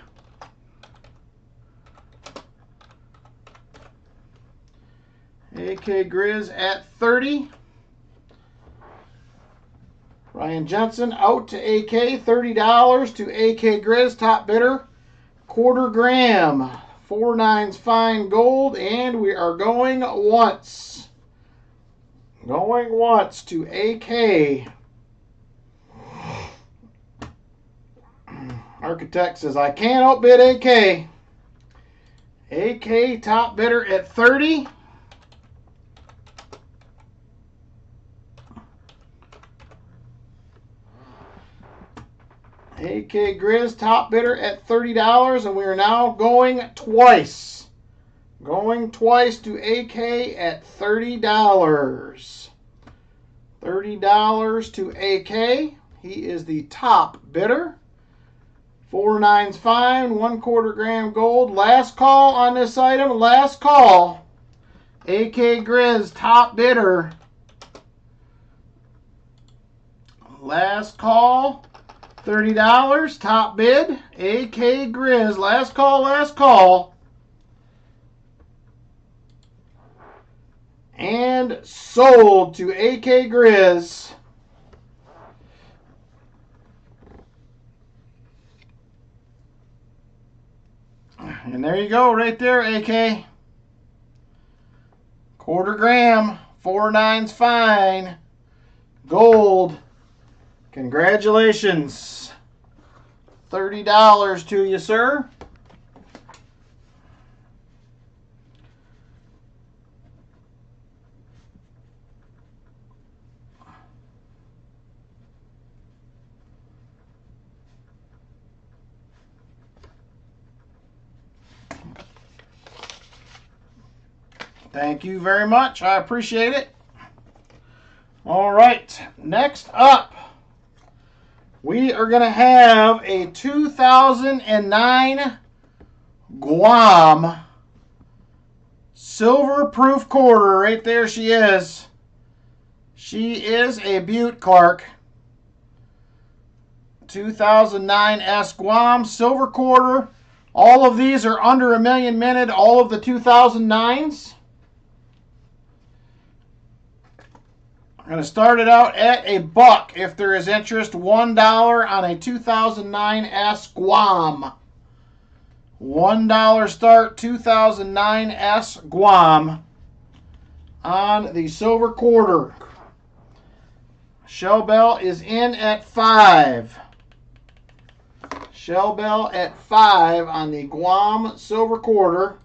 AK Grizz at 30. Ryan Jensen out to AK, $30 to AK Grizz, top bidder. Quarter gram, 4/9 fine gold, and we are going once. Going once to AK. Architect says, I can't outbid AK. AK top bidder at 30. AK Grizz top bidder at $30, and we are now going twice. Going twice to AK at $30. $30 to AK. He is the top bidder. 4/9 fine, 1/4 gram gold. Last call on this item. Last call. AK Grizz top bidder. Last call. $30, top bid, AK Grizz, last call, last call. And sold to AK Grizz. And there you go, right there, AK. Quarter gram, 4/9 fine, gold. Congratulations. $30 to you, sir. Thank you very much. I appreciate it. All right, next up, we are going to have a 2009 Guam silver proof quarter. Right there she is. She is a Butte, Clark. 2009 S Guam silver quarter. All of these are under a million minted. All of the 2009s. I'm going to start it out at $1 if there is interest. $1 on a 2009 S Guam. $1 start, 2009 S Guam on the silver quarter. Shell bell is in at 5. Shell bell at 5 on the Guam silver quarter.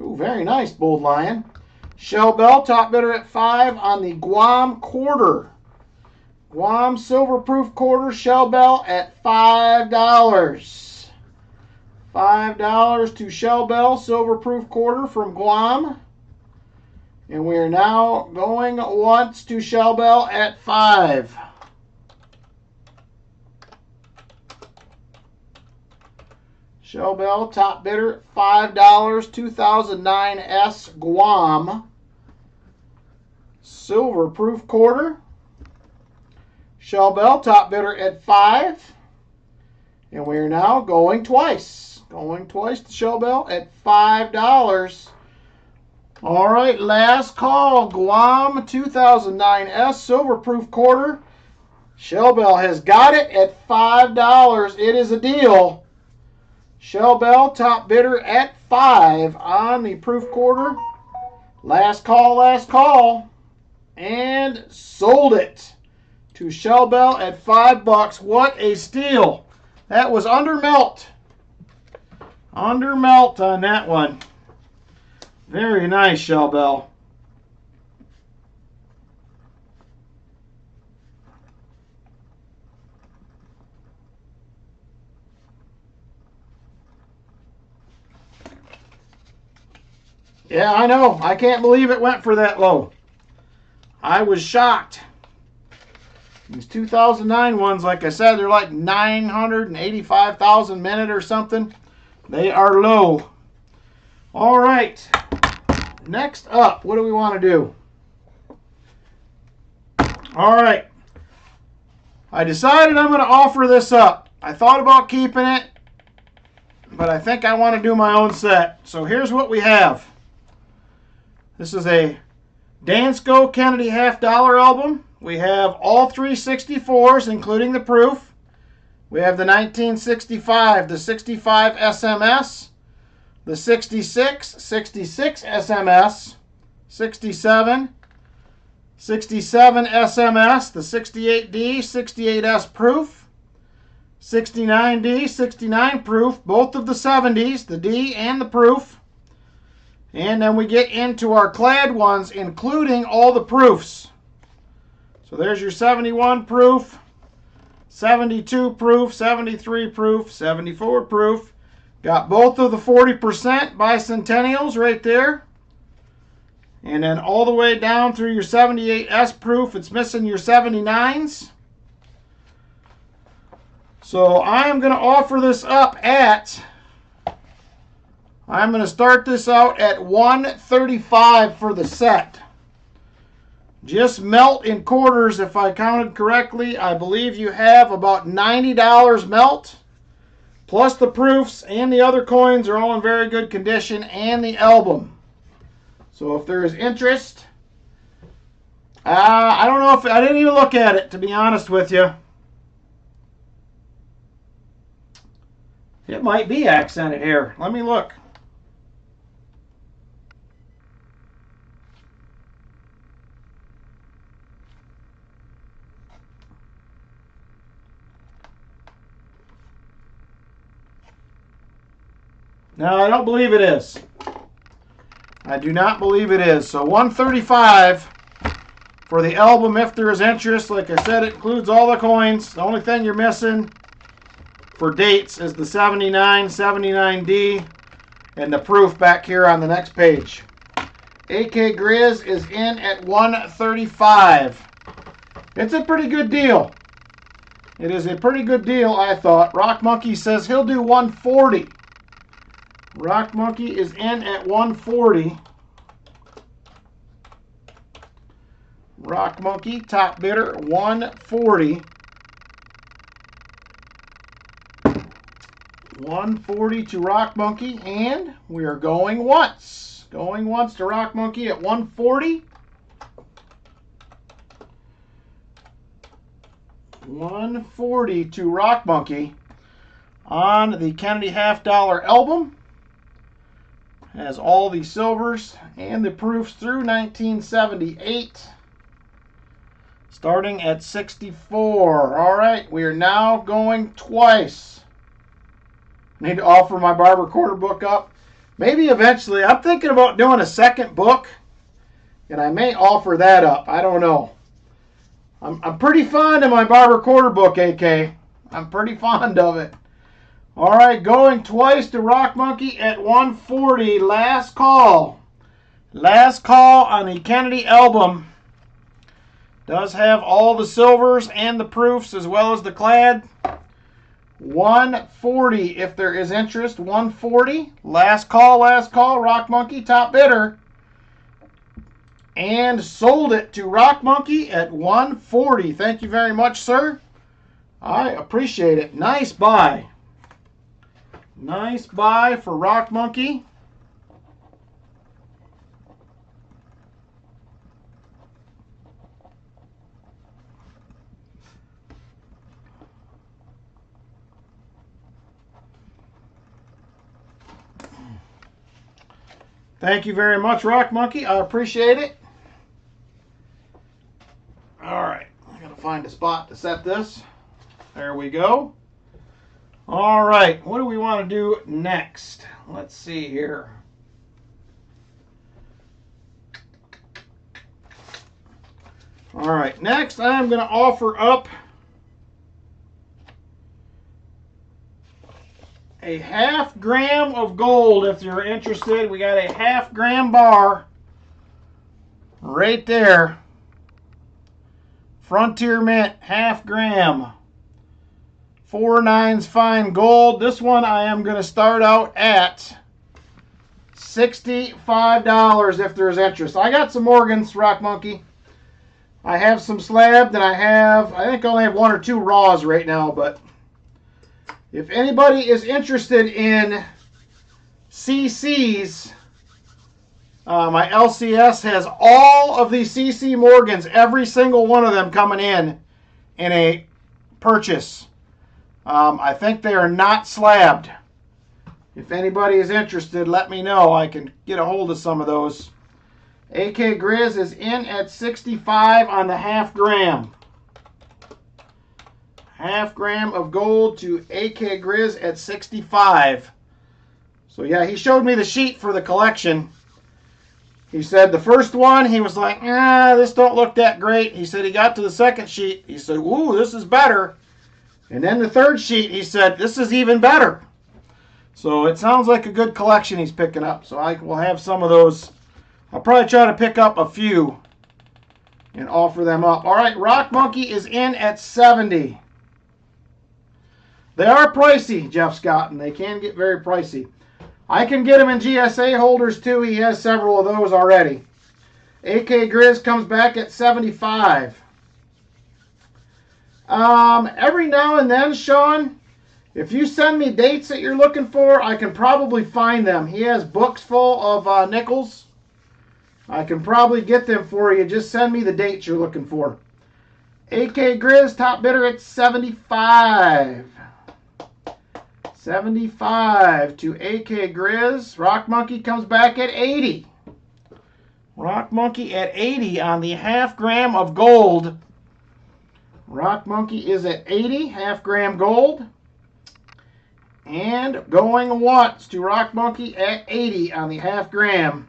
Ooh, very nice, Bold Lion. Shell bell, top bidder at 5 on the Guam quarter. Guam silver proof quarter, shell bell at $5. $5 to shell bell, silver proof quarter from Guam. And we are now going once to shell bell at 5. Shell bell, top bidder, $5, 2009 S Guam. Silver proof quarter. Shell bell, top bidder at 5. And we are now going twice. Going twice to shell bell at $5. All right, last call. Guam 2009S Silverproof quarter. Shell Bell has got it at $5. It is a deal. Shell Bell, top bidder at $5 on the proof quarter. Last call, last call. And sold it to Shell Bell at $5. What a steal. That was under melt. Under melt on that one. Very nice, Shell Bell. Yeah, I know. I can't believe it went for that low. I was shocked. These 2009 ones, like I said, they're like 985,000 minute or something. They are low. All right. Next up, what do we want to do? All right. I decided I'm going to offer this up. I thought about keeping it, but I think I want to do my own set. So here's what we have. This is a Dansko Kennedy $half album. We have all 3 64s, including the proof. We have the 1965, the 65 SMS, the 66, 66 SMS, 67, 67 SMS, the 68D, 68S proof, 69D, 69 proof, both of the 70s, the D and the proof. And then we get into our clad ones, including all the proofs. So there's your 71 proof, 72 proof, 73 proof, 74 proof. Got both of the 40% bicentennials right there. And then all the way down through your 78S proof, it's missing your 79s. So I'm going to offer this up at... I'm going to start this out at $135 for the set. Just melt in quarters, if I counted correctly. I believe you have about $90 melt. Plus the proofs and the other coins are all in very good condition, and the album. So if there is interest, I don't know if I didn't even look at it, to be honest with you. It might be accented here. Let me look. No, I don't believe it is. I do not believe it is. So $135 for the album if there is interest. Like I said, it includes all the coins. The only thing you're missing for dates is the 79, 79D, and the proof back here on the next page. AK Grizz is in at $135. It's a pretty good deal. It is a pretty good deal, I thought. Rock Monkey says he'll do $140. Rock Monkey is in at $140. Rock Monkey, top bidder, $140. $140 to Rock Monkey, and we are going once. Going once to Rock Monkey at $140. $140 to Rock Monkey on the Kennedy $half album. Has all the silvers and the proofs through 1978. Starting at 64. All right, we are now going twice. Need to offer my barber quarter book up. Maybe eventually. I'm thinking about doing a second book, and I may offer that up. I don't know. I'm pretty fond of my barber quarter book, AK. I'm pretty fond of it. All right, going twice to Rock Monkey at $140. Last call. Last call on the Kennedy album. Does have all the silvers and the proofs as well as the clad. $140 if there is interest. $140. Last call, Rock Monkey, top bidder. And sold it to Rock Monkey at $140. Thank you very much, sir. I appreciate it. Nice buy. Nice buy for Rock Monkey. Thank you very much, Rock Monkey. I appreciate it. All right, I gotta find a spot to set this. There we go. All right, what do we want to do next? Let's see here. All right, next I'm going to offer up a ½ gram of gold if you're interested. We got a ½ gram bar right there. Frontier Mint, ½ gram. 4/9 fine gold. This one I am going to start out at $65 if there's interest. I got some Morgans, Rock Monkey. I have some slabbed, and I think I only have 1 or 2 raws right now, but if anybody is interested in CCs, my LCS has all of these CC Morgans, every single one of them coming in a purchase. I think they are not slabbed. If anybody is interested, let me know. I can get a hold of some of those. AK Grizz is in at 65 on the ½ gram. ½ gram of gold to AK Grizz at 65. So yeah, he showed me the sheet for the collection. He said the first one, he was like, this don't look that great. He said he got to the second sheet. He said, ooh, this is better. And then the third sheet, he said, this is even better. So it sounds like a good collection he's picking up. So I will have some of those. I'll probably try to pick up a few and offer them up. All right, Rock Monkey is in at 70. They are pricey, Jeff Scott, and they can get very pricey. I can get them in GSA holders too. He has several of those already. AK Grizz comes back at 75. Every now and then, Sean, if you send me dates that you're looking for, I can probably find them. He has books full of nickels. I can probably get them for you. Just send me the dates you're looking for. AK Grizz, top bidder at 75. 75 to AK Grizz. Rock Monkey comes back at 80. Rock Monkey at 80 on the ½ gram of gold. Rock Monkey is at 80, ½ gram gold. And going once to Rock Monkey at 80 on the ½ gram.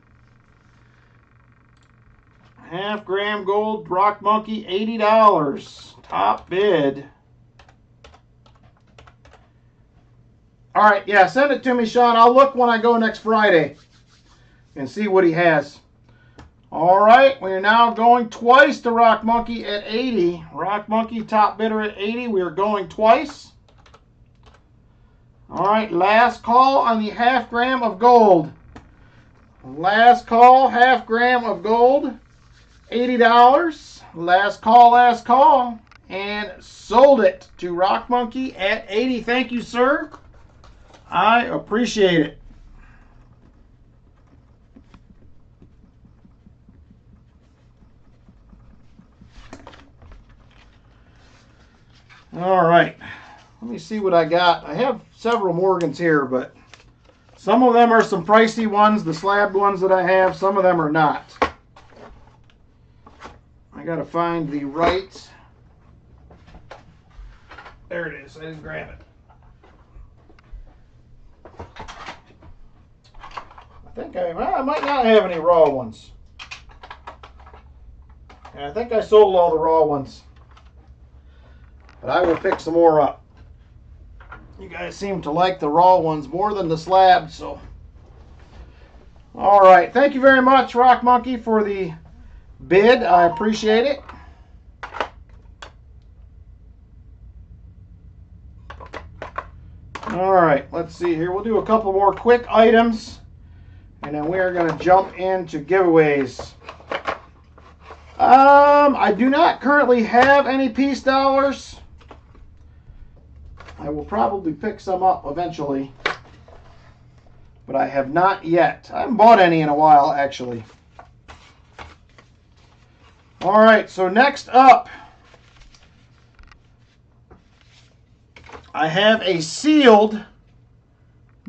½ gram gold, Rock Monkey, $80. Top bid. All right, yeah, send it to me, Sean. I'll look when I go next Friday and see what he has. All right, we are now going twice to Rock Monkey at 80. Rock Monkey, top bidder at 80. We are going twice. All right, last call on the ½ gram of gold. Last call, ½ gram of gold. $80. Last call, and sold it to Rock Monkey at 80. Thank you, sir. I appreciate it. All right. Let me see what I got. I have several Morgans here, but some of them are some pricey ones, the slabbed ones that I have. Some of them are not. I got to find the right. There it is. I didn't grab it. I might not have any raw ones. And I think I sold all the raw ones. But I will pick some more up. You guys seem to like the raw ones more than the slabs, so. All right. Thank you very much, Rock Monkey, for the bid. I appreciate it. All right. Let's see here. We'll do a couple more quick items, and then we are going to jump into giveaways. I do not currently have any peace dollars. I will probably pick some up eventually, but I have not yet. I haven't bought any in a while, actually. All right, so next up, I have a sealed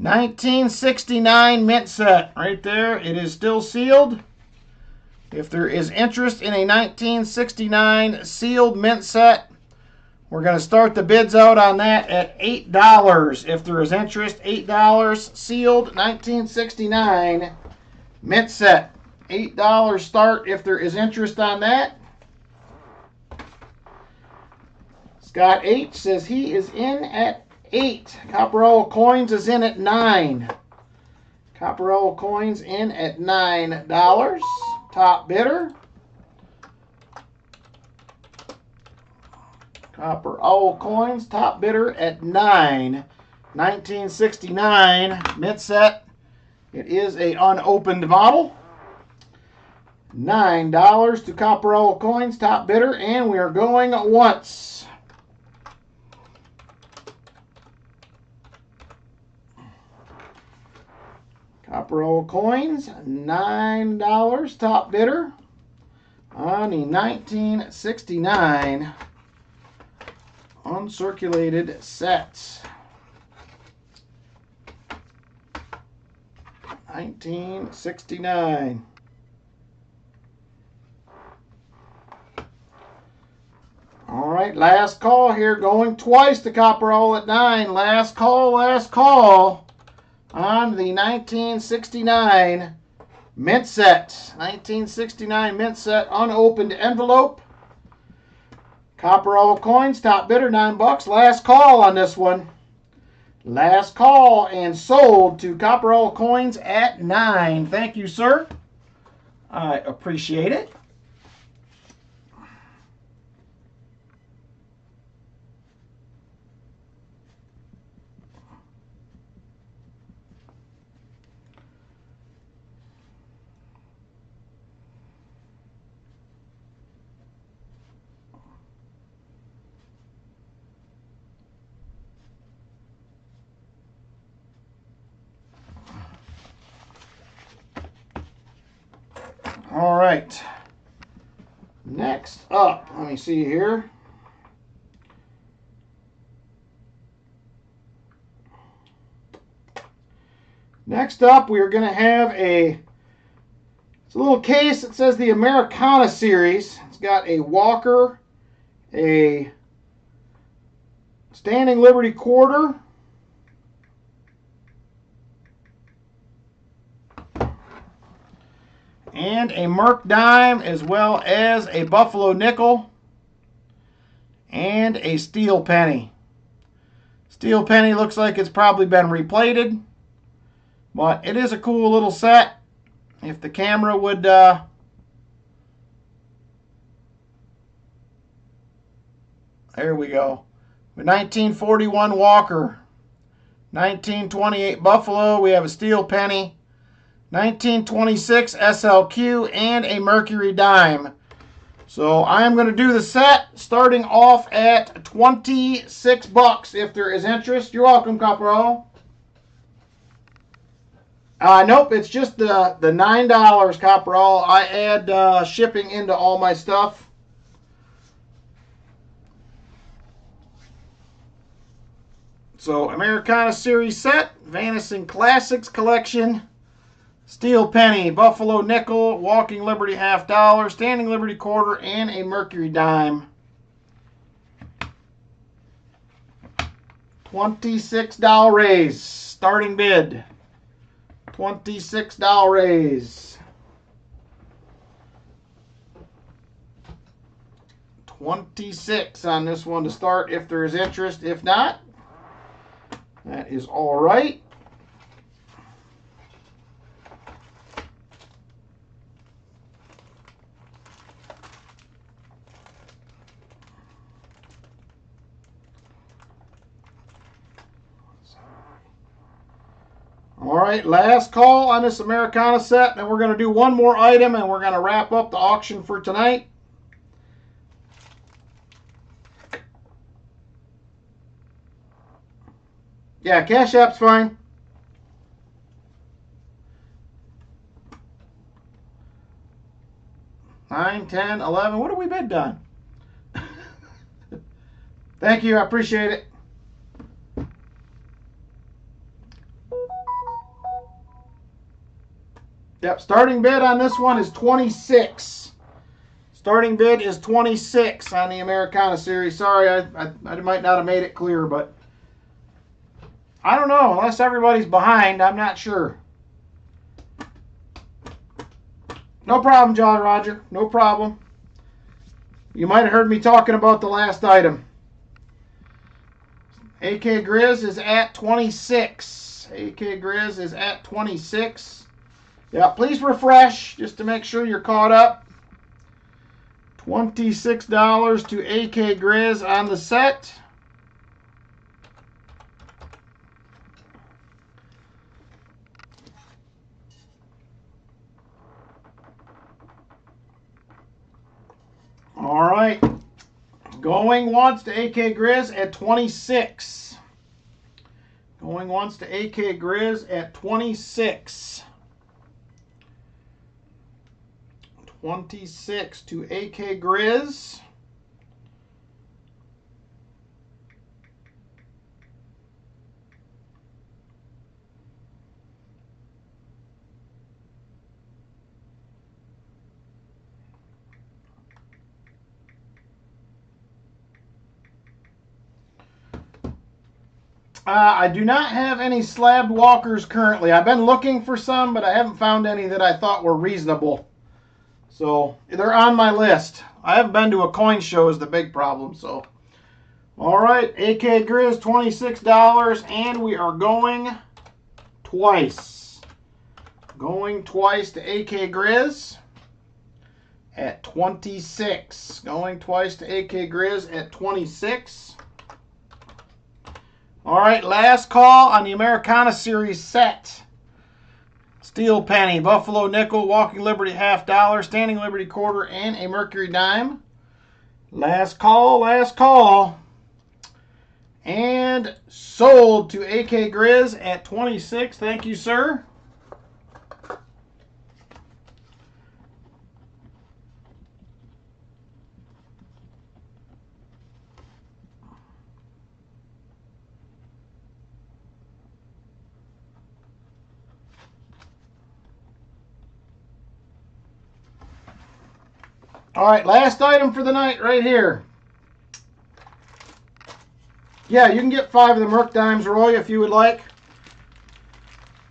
1969 mint set right there. It is still sealed. If there is interest in a 1969 sealed mint set, we're going to start the bids out on that at $8. If there is interest, $8 sealed 1969 mint set. $8 start if there is interest on that. Scott H says he is in at 8. Copperell Coins is in at 9. Copperell Coins in at $9. Top bidder. Copperell Coins, top bidder at 9. 1969 mint set. It is a unopened model. $9 to Copperell Coins, top bidder, and we are going once. Copperell Coins, $9, top bidder on the 1969 uncirculated sets. 1969. All right, last call here, going twice to Copperell at 9. Last call on the 1969 mint set. 1969 mint set, unopened envelope. Copperell Coins, top bidder, $9. Last call on this one. Last call and sold to Copperell Coins at 9. Thank you, sir. I appreciate it. All right. Next up, let me see here. Next up, we are going to have it's a little case that says the Americana series. It's got a Walker, a Standing Liberty quarter, and a Merc dime, as well as a Buffalo nickel and a steel penny. Steel penny looks like it's probably been replated, but it is a cool little set. If the camera would there we go. 1941 Walker, 1928 Buffalo, we have a steel penny, 1926 SLQ, and a Mercury dime. So I am going to do the set starting off at $26 if there is interest. You're welcome, Copperell. Nope, it's just the $9, Copperell. I add shipping into all my stuff. So Americana series set, Vanison Classics collection. Steel penny, Buffalo nickel, Walking Liberty $50, Standing Liberty quarter, and a Mercury dime. $26 raise. Starting bid. $26 raise. 26 on this one to start if there is interest. If not, that is all right. All right, last call on this Americana set, and we're going to do one more item, and we're going to wrap up the auction for tonight. Yeah, Cash App's fine. $9, $10, $11. What have we bid done? Thank you. I appreciate it. Yep, starting bid on this one is 26. Starting bid is 26 on the Americana series. Sorry, I might not have made it clear, but I don't know. Unless everybody's behind, I'm not sure. No problem, Jolly Roger. No problem. You might have heard me talking about the last item. AK Grizz is at 26. AK Grizz is at 26. Yeah, please refresh just to make sure you're caught up. $26 to AK Grizz on the set. All right. Going once to AK Grizz at 26. Going once to AK Grizz at 26. 26 to AK Grizz. I do not have any slabbed walkers currently. I've been looking for some, but I haven't found any that I thought were reasonable. So they're on my list. I haven't been to a coin show is the big problem. So, all right, AK Grizz $26, and we are going twice. Going twice to AK Grizz at 26. Going twice to AK Grizz at 26. All right, last call on the Americana Series set. Steel penny, Buffalo nickel, Walking Liberty $50, Standing Liberty quarter, and a Mercury dime. Last call, last call. And sold to AK Grizz at 26. Thank you, sir. All right, last item for the night right here. Yeah, you can get 5 of the Merc dimes, Roy, if you would like.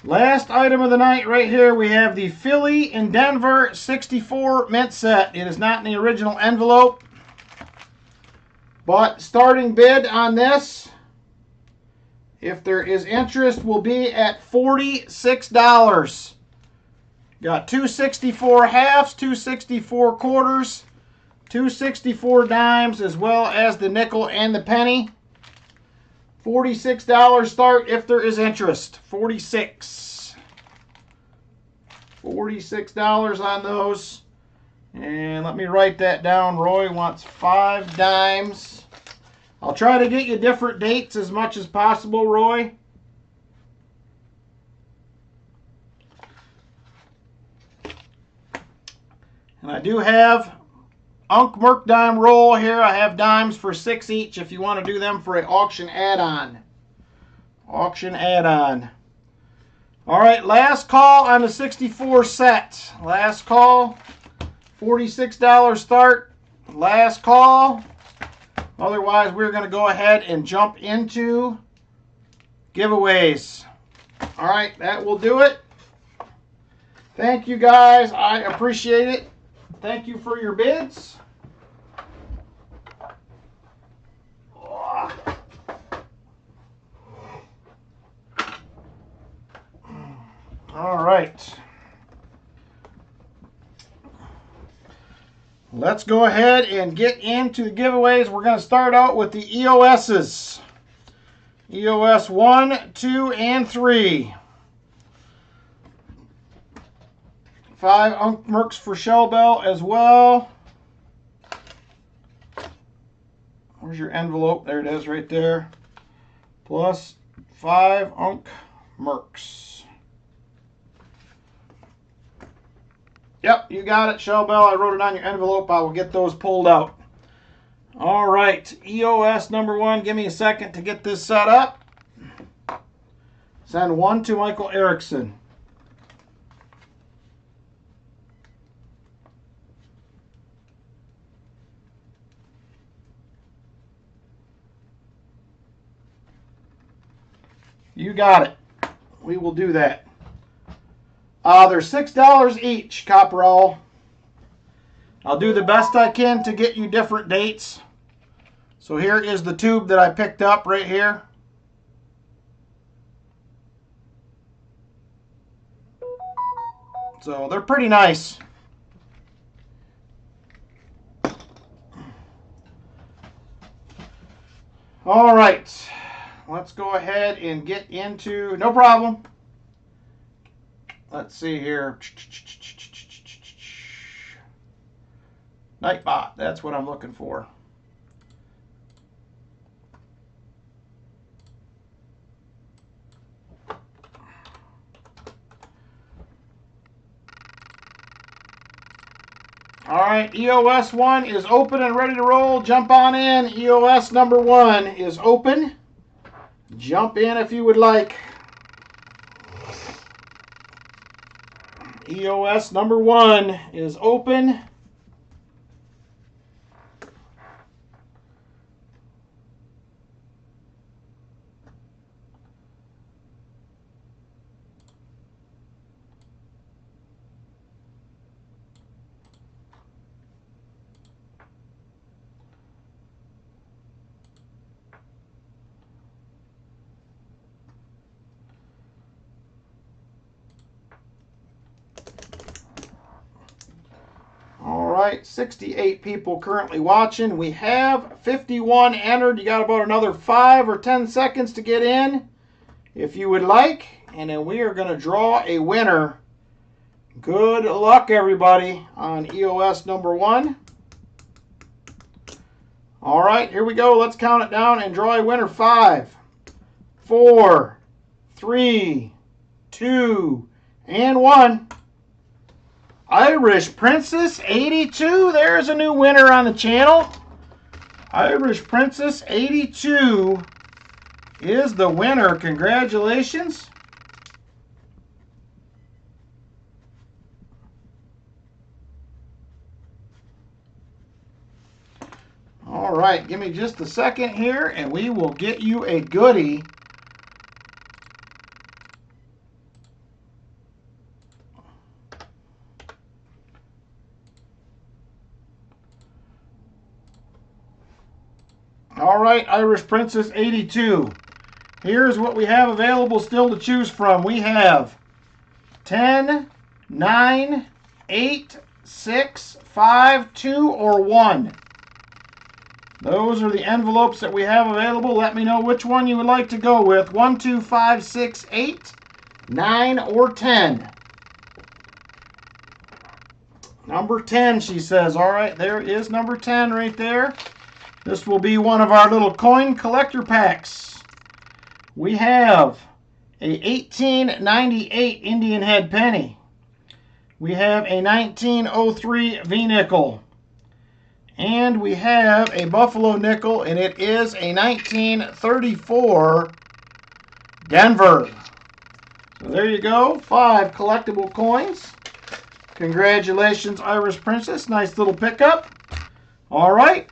Last item of the night right here, we have the Philly and Denver 64 mint set. It is not in the original envelope, but starting bid on this, if there is interest, will be at $46. Got 264 halves, 264 quarters, 264 dimes, as well as the nickel and the penny. $46 start if there is interest. $46 on those. And let me write that down. Roy wants 5 dimes. I'll try to get you different dates as much as possible, Roy. And I do have Unk Merc dime roll here. I have dimes for 6 each if you want to do them for an auction add-on. Auction add-on. All right, last call on the 64 set. Last call. $46 start. Last call. Otherwise, we're going to go ahead and jump into giveaways. All right, that will do it. Thank you, guys. I appreciate it. Thank you for your bids. All right. Let's go ahead and get into the giveaways. We're going to start out with the EOSs. EOS 1, 2, and 3. 5 Unk Mercs for Shell Bell as well. Where's your envelope? There it is right there. Plus 5 Unk Mercs. Yep, you got it, Shell Bell. I wrote it on your envelope. I will get those pulled out. All right, EOS number 1. Give me a second to get this set up. Send 1 to Michael Erickson. You got it. We will do that. They're $6 each, Copperall. I'll do the best I can to get you different dates. So here is the tube that I picked up right here. So they're pretty nice. All right. Let's go ahead and get into, no problem. Let's see here. Nightbot, that's what I'm looking for. All right, EOS 1 is open and ready to roll. Jump on in. EOS number 1 is open. Jump in if you would like. EOS number 1 is open. All right, 68 people currently watching. We have 51 entered. You got about another 5 or 10 seconds to get in if you would like. And then we are going to draw a winner. Good luck, everybody, on EOS number 1. All right, here we go. Let's count it down and draw a winner. 5, 4, 3, 2, and 1. Irish Princess 82. There's a new winner on the channel. Irish Princess 82 is the winner. Congratulations. All right, give me just a second here and we will get you a goodie. All right, Irish Princess 82. Here's what we have available still to choose from. We have 10, 9, 8, 6, 5, 2, or 1. Those are the envelopes that we have available. Let me know which one you would like to go with. 1, 2, 5, 6, 8, 9, or 10. Number 10, she says. All right, there is number 10 right there. This will be one of our little coin collector packs. We have a 1898 Indian head penny. We have a 1903 V-nickel. And we have a Buffalo nickel, and it is a 1934 Denver. So there you go, 5 collectible coins. Congratulations, Irish Princess. Nice little pickup. All right,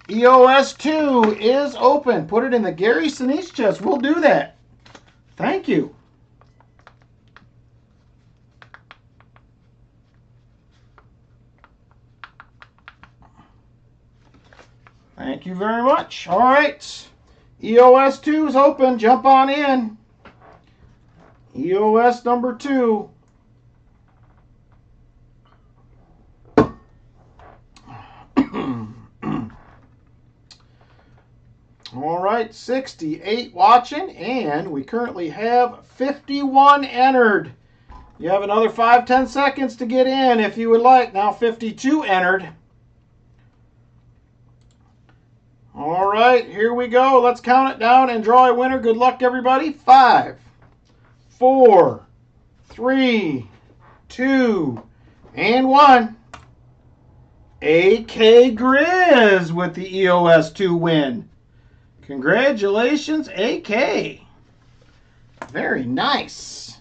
EOS 2 is open. Put it in the Gary Sinise chest. We'll do that. Thank you. Thank you very much. All right. EOS 2 is open. Jump on in. EOS number 2. All right. 68 watching. And we currently have 51 entered. You have another 5-10 seconds to get in if you would like. Now 52 entered. All right, here we go. Let's count it down and draw a winner. Good luck, everybody. 5, 4, 3, 2, and 1. AK Grizz with the EOS 2 win. Congratulations, AK. Very nice.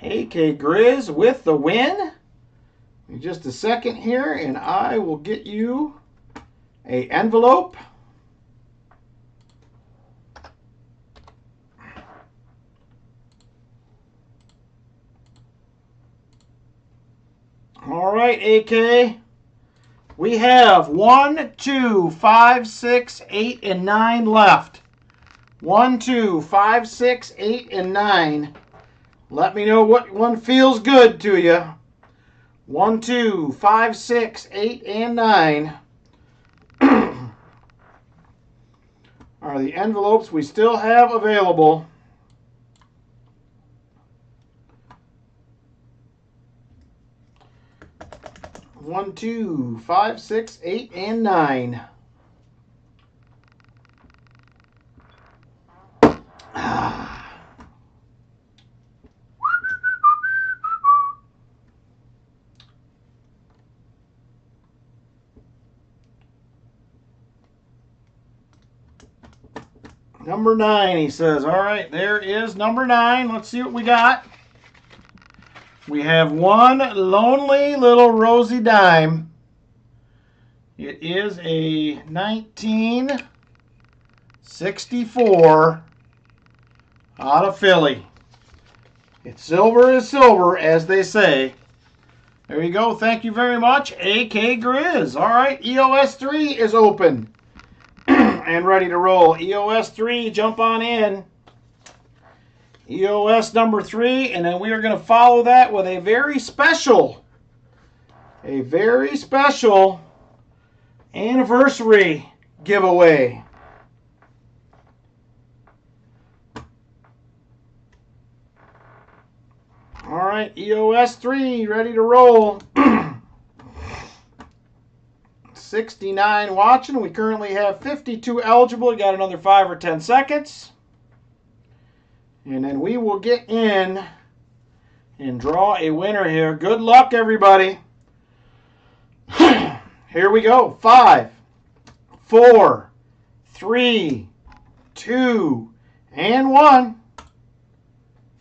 AK Grizz with the win. In just a second here, and I will get you an envelope. right, AK. We have 1, 2, 5, 6, 8, and 9 left. 1, 2, 5, 6, 8, and 9. Let me know what one feels good to you. 1, 2, 5, 6, 8, and 9 are the envelopes we still have available. One, 2, 5, 6, 8, and 9. Number 9, he says. All right, there is number 9. Let's see what we got. We have one lonely little rosy dime. It is a 1964 out of Philly. It's silver is silver, as they say. There you go. Thank you very much, AK Grizz. All right, EOS 3 is open and ready to roll. EOS 3, jump on in. EOS number 3, and then we are going to follow that with a very special anniversary giveaway. All right, EOS 3, ready to roll. 69 watching. We currently have 52 eligible. We got another 5 or 10 seconds. And then we will get in and draw a winner here. Good luck, everybody. Here we go. 5, 4, 3, 2, and 1.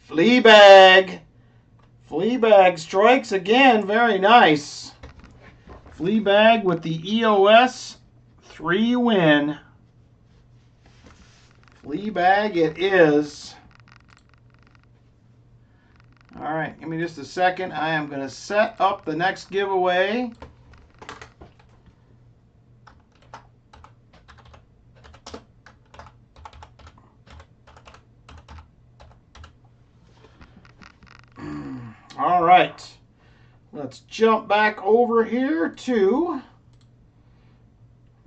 Fleabag. Fleabag strikes again. Very nice. Fleabag with the EOS 3 win. Fleabag it is. All right, give me just a second. I am going to set up the next giveaway. All right, let's jump back over here to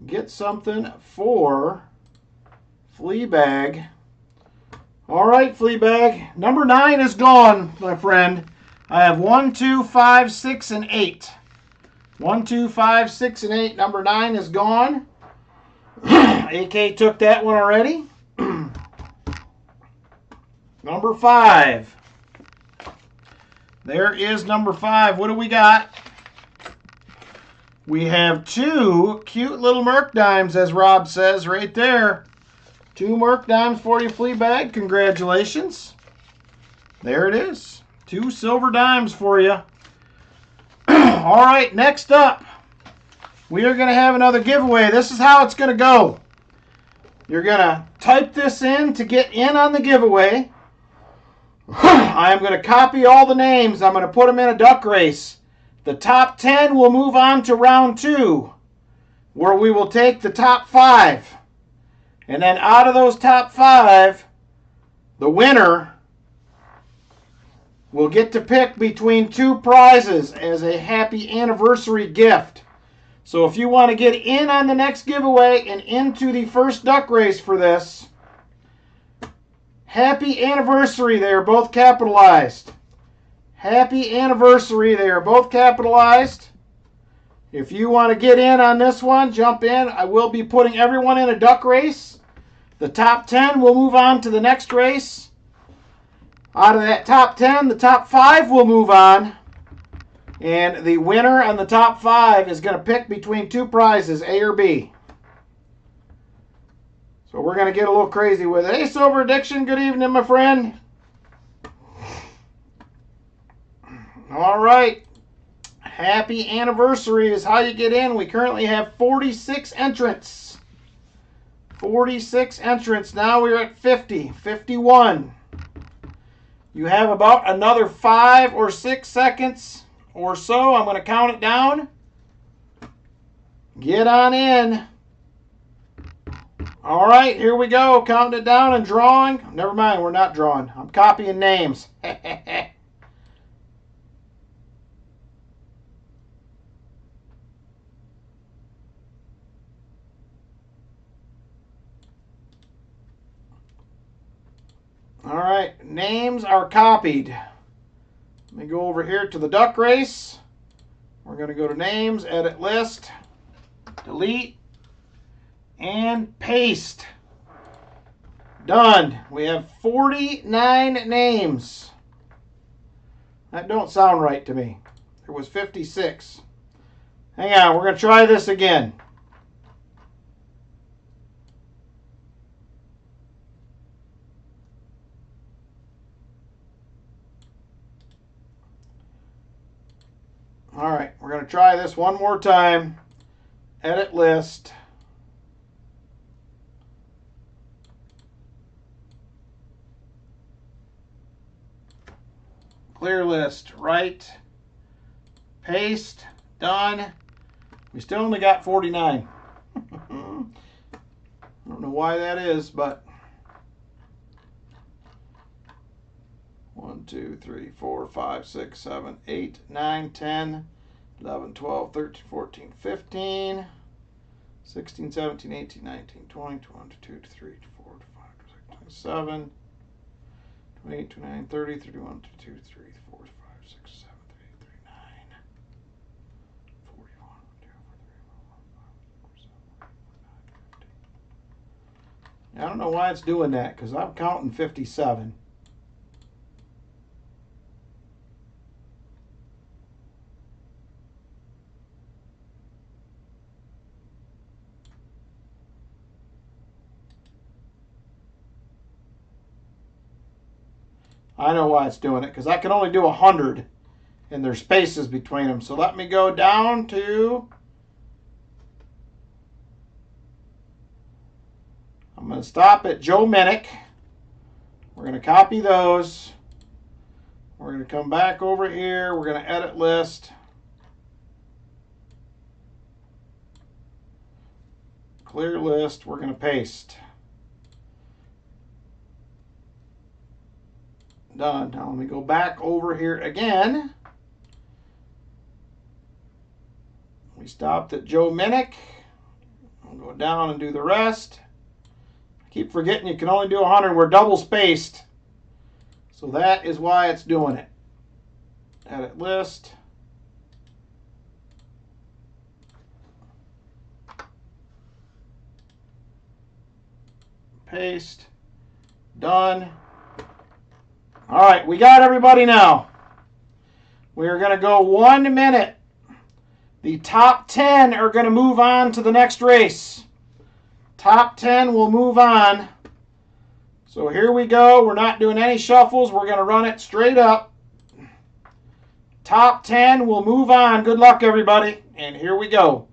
get something for Fleabag. All right, Fleabag. Number 9 is gone, my friend. I have 1, 2, 5, 6, and 8. 1, 2, 5, 6, and 8. Number 9 is gone. AK took that one already. Number 5. There is number 5. What do we got? We have 2 cute little Merc dimes, as Rob says right there. 2 Merc dimes for you, Fleabag. Congratulations. There it is. 2 silver dimes for you. All right, next up, we are going to have another giveaway. This is how it's going to go. You're going to type this in to get in on the giveaway. I am going to copy all the names. I'm going to put them in a duck race. The top 10 will move on to round 2, where we will take the top 5. And then out of those top 5, the winner will get to pick between 2 prizes as a happy anniversary gift. So if you want to get in on the next giveaway and into the first duck race for this, happy anniversary, they are both capitalized. Happy anniversary, they are both capitalized. If you want to get in on this one, jump in. I will be putting everyone in a duck race. The top 10 will move on to the next race. Out of that top 10, the top 5 will move on. And the winner on the top 5 is going to pick between 2 prizes, A or B. So we're going to get a little crazy with it. Hey, Silver Addiction, good evening, my friend. All right. Happy anniversary is how you get in. We currently have 46 entrants. 46 entrants. Now we're at 50, 51. You have about another 5 or 6 seconds or so. I'm going to count it down. Get on in. All right, here we go. Counting it down and drawing. Never mind, we're not drawing. I'm copying names. All right, names are copied. Let me go over here to the duck race. We're going to go to names, edit list, delete, and paste. Done. We have 49 names. That don't sound right to me. There was 56. Hang on, we're going to try this again. All right, we're going to try this one more time. Edit list. Clear list, right. Paste, done. We still only got 49. I don't know why that is, but 1, 2, 3, 4, 5, 6, 7, 8, 9, 10, 11, 12, 13, 14, 15, 16, 17, 18, 19, 20, 21, 22, 23, 24, 25, 26, 27, 28, 29, 30, 31, 32, 33, 34, 35, 6, 7, 38, 39, 41, 42, 43, 44, 45, 46, 47, 48, 49, 50. I don't know why it's doing that, because I'm counting 57. I know why it's doing it, because I can only do 100, and there's spaces between them. So let me go down to, I'm going to stop at Joe Minnick. We're going to copy those. We're going to come back over here. We're going to edit list. Clear list. We're going to paste. Done. Now let me go back over here again. We stopped at Joe Minnick. I'll go down and do the rest. I keep forgetting you can only do 100. We're double spaced. So that is why it's doing it. Edit list. Paste. Done. All right, we got everybody now. We are going to go 1 minute. The top 10 are going to move on to the next race. Top 10 will move on. So here we go. We're not doing any shuffles. We're going to run it straight up. Top 10 will move on. Good luck, everybody. And here we go.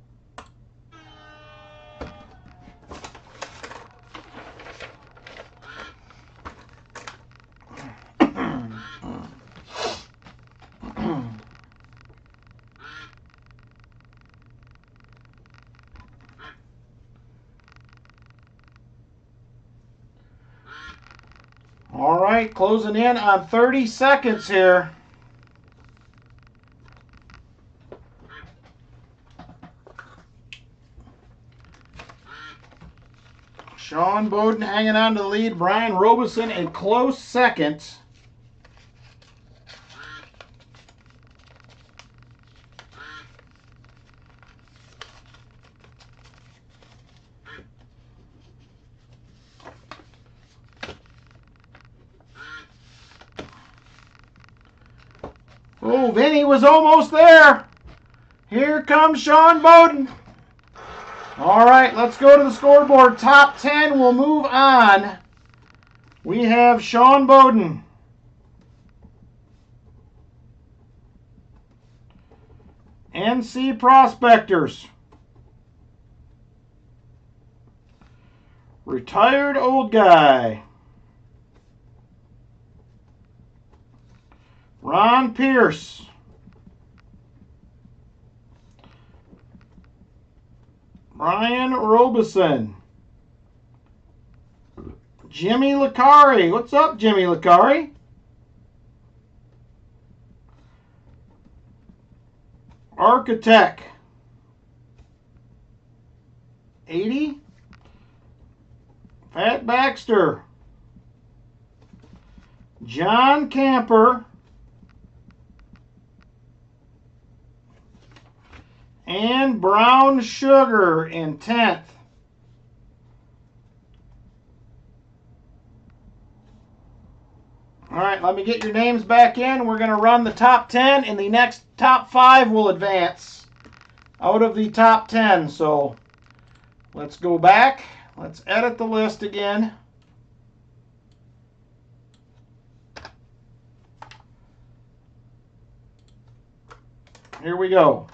All right, closing in on 30 seconds here. Sean Bowden hanging on to the lead. Brian Robeson a close second. Oh, Vinny was almost there. Here comes Sean Bowden. All right, let's go to the scoreboard. Top 10 will move on. We have Sean Bowden. NC Prospectors. Retired Old Guy. Ron Pierce. Brian Robeson. Jimmy Licari. What's up, Jimmy Licari? Architect. 80. Pat Baxter. John Camper. And Brown Sugar in 10th. All right, let me get your names back in. We're going to run the top 10, and the next top 5 will advance out of the top 10. So let's go back. Let's edit the list again. Here we go.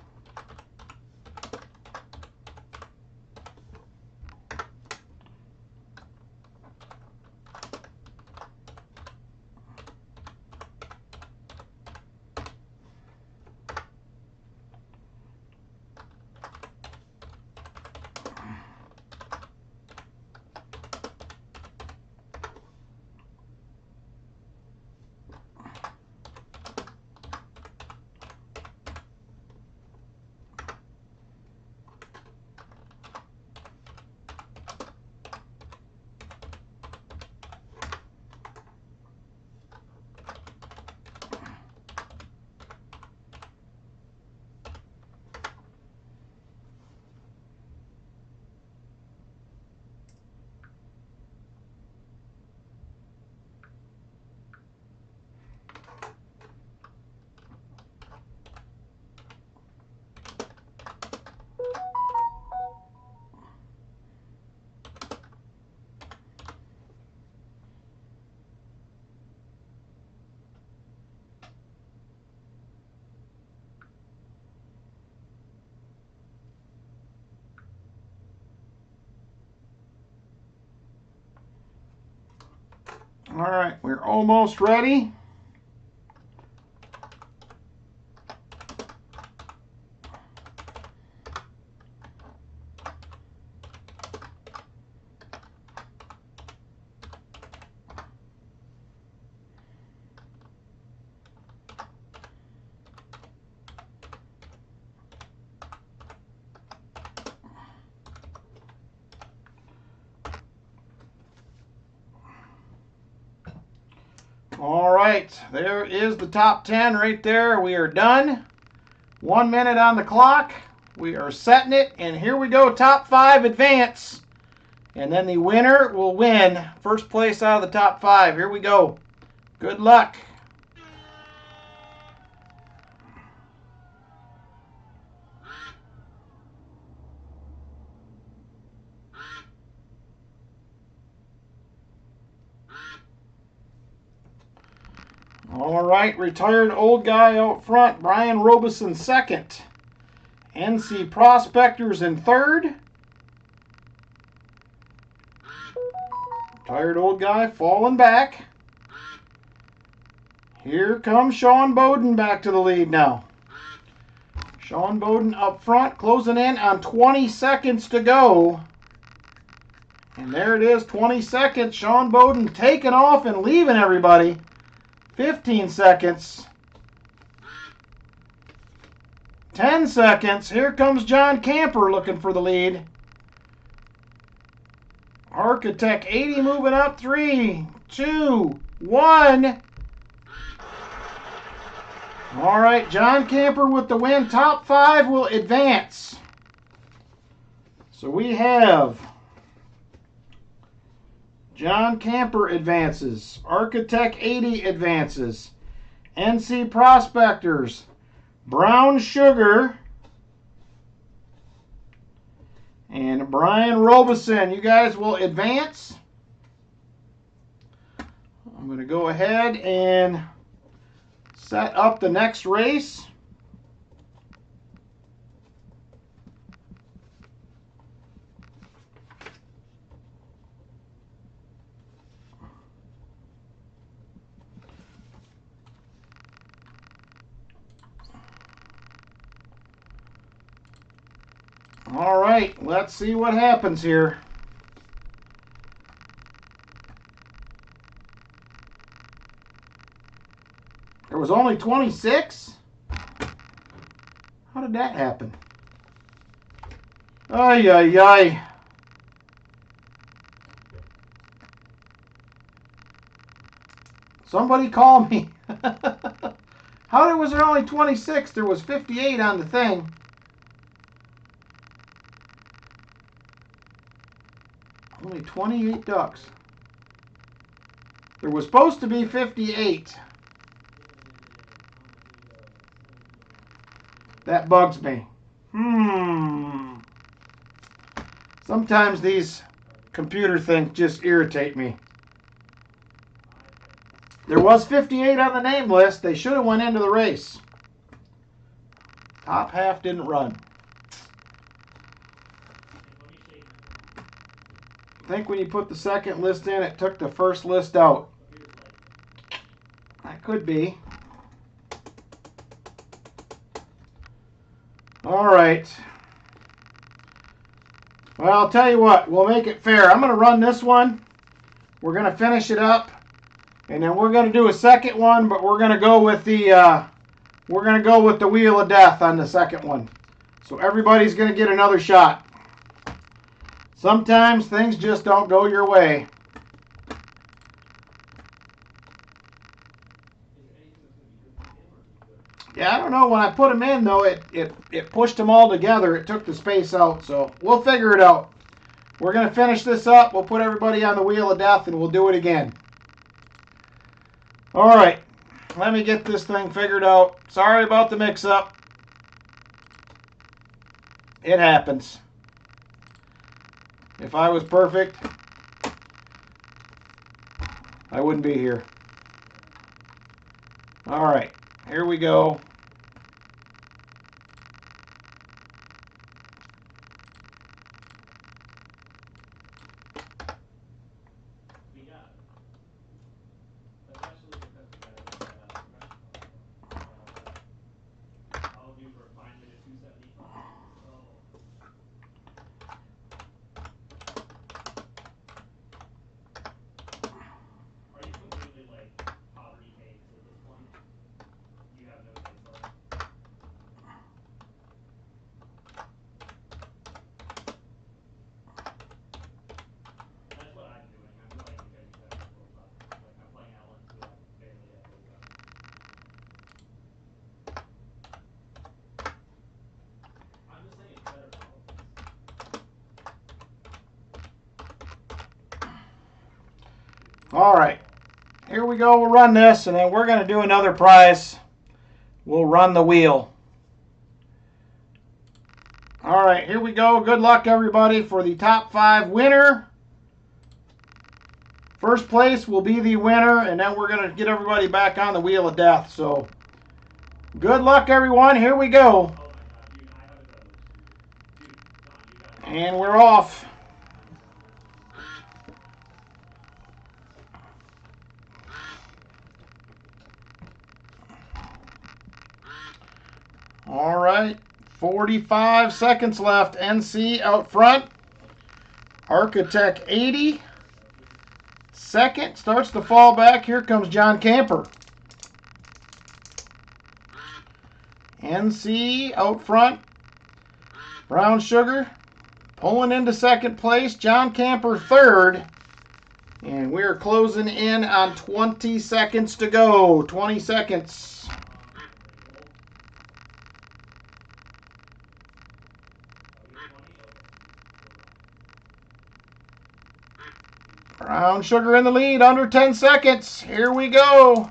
All right, we're almost ready. All right, there is the top 10 right there. We are done. 1 minute on the clock. We are setting it, and here we go. Top 5 advance, and then the winner will win first place out of the top 5. Here we go. Good luck. All right, retired old guy out front, Brian Robeson second. NC Prospectors in third. Retired old guy falling back. Here comes Sean Bowden back to the lead now. Sean Bowden up front, closing in on 20 seconds to go. And there it is, 20 seconds. Sean Bowden taking off and leaving everybody. 15 seconds. 10 seconds. Here comes John Camper looking for the lead. Architect 80 moving up. 3, 2, 1. All right, John Camper with the win. Top 5 will advance. So we have John Camper advances. Architect 80 advances. NC Prospectors. Brown Sugar. And Brian Robeson. You guys will advance. I'm going to go ahead and set up the next race. All right, let's see what happens here. There was only 26? How did that happen? Ay, ay, ay. Somebody call me. How was there only 26? There was 58 on the thing. Only 28 ducks. There was supposed to be 58. That bugs me. Sometimes these computer things just irritate me. There was 58 on the name list. They should have went into the race. Top half didn't run. I think when you put the second list in, it took the first list out. That could be. All right. Well, I'll tell you what. We'll make it fair. I'm going to run this one. We're going to finish it up. And then we're going to do a second one, but we're going to go with the Wheel of Death on the second one. So everybody's going to get another shot. Sometimes things just don't go your way. Yeah, I don't know. When I put them in, though, it pushed them all together. It took the space out, so we'll figure it out. We're going to finish this up. We'll put everybody on the Wheel of Death, and we'll do it again. All right, let me get this thing figured out. Sorry about the mix-up. It happens. If I was perfect, I wouldn't be here. All right, here we go. All right, here we go. We'll run this, and then we're going to do another prize. We'll run the wheel. All right, here we go. Good luck, everybody, for the top 5 winner. First place will be the winner, and then we're going to get everybody back on the Wheel of Death. So, good luck, everyone. Here we go. And we're off. All right, 45 seconds left. NC out front. Architect 80. Second, starts to fall back. Here comes John Camper. NC out front. Brown Sugar pulling into second place. John Camper third. And we're closing in on 20 seconds to go. 20 seconds. Brown Sugar in the lead, under 10 seconds. Here we go.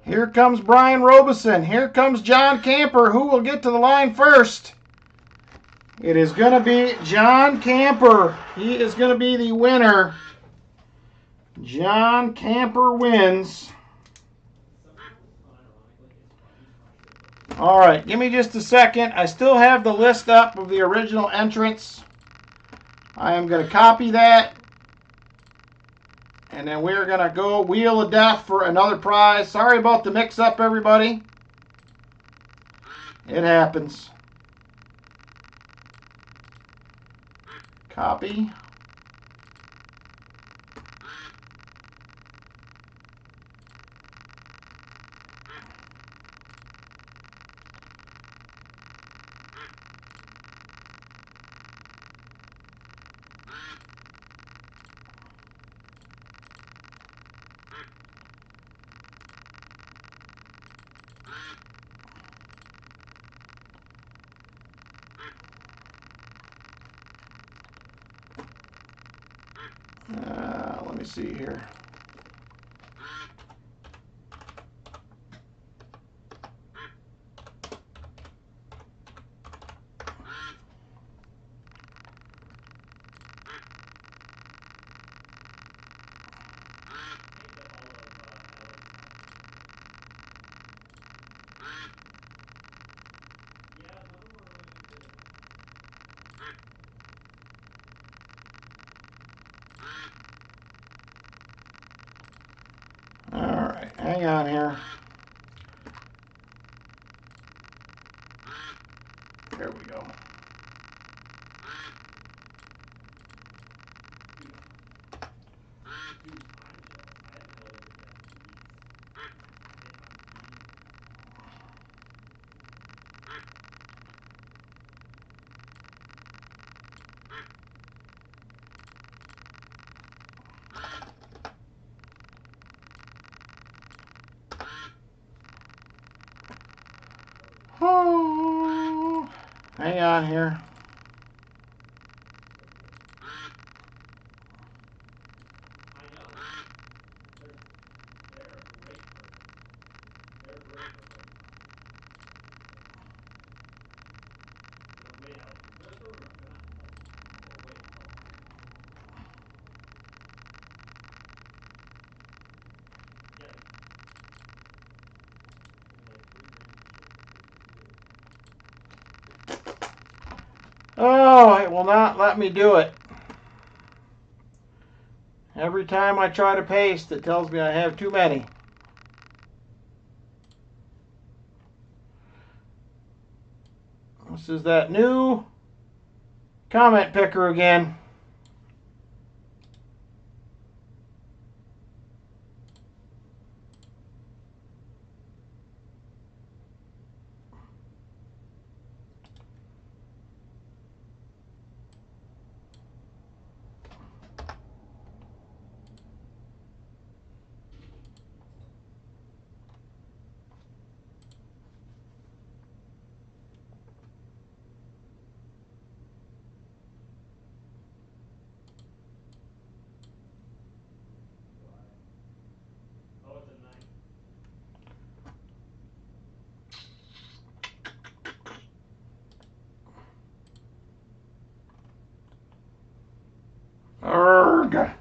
Here comes Brian Robeson. Here comes John Camper. Who will get to the line first? It is going to be John Camper. He is going to be the winner. John Camper wins. All right, give me just a second. I still have the list up of the original entrants. I am going to copy that. And then we're going to go Wheel of Death for another prize. Sorry about the mix-up, everybody. It happens. Copy. Let me see here. All right, hang on here. There we go. Oh, hang on here. Oh, it will not let me do it. Every time I try to paste, it tells me I have too many. This is that new comment picker again. Urgh.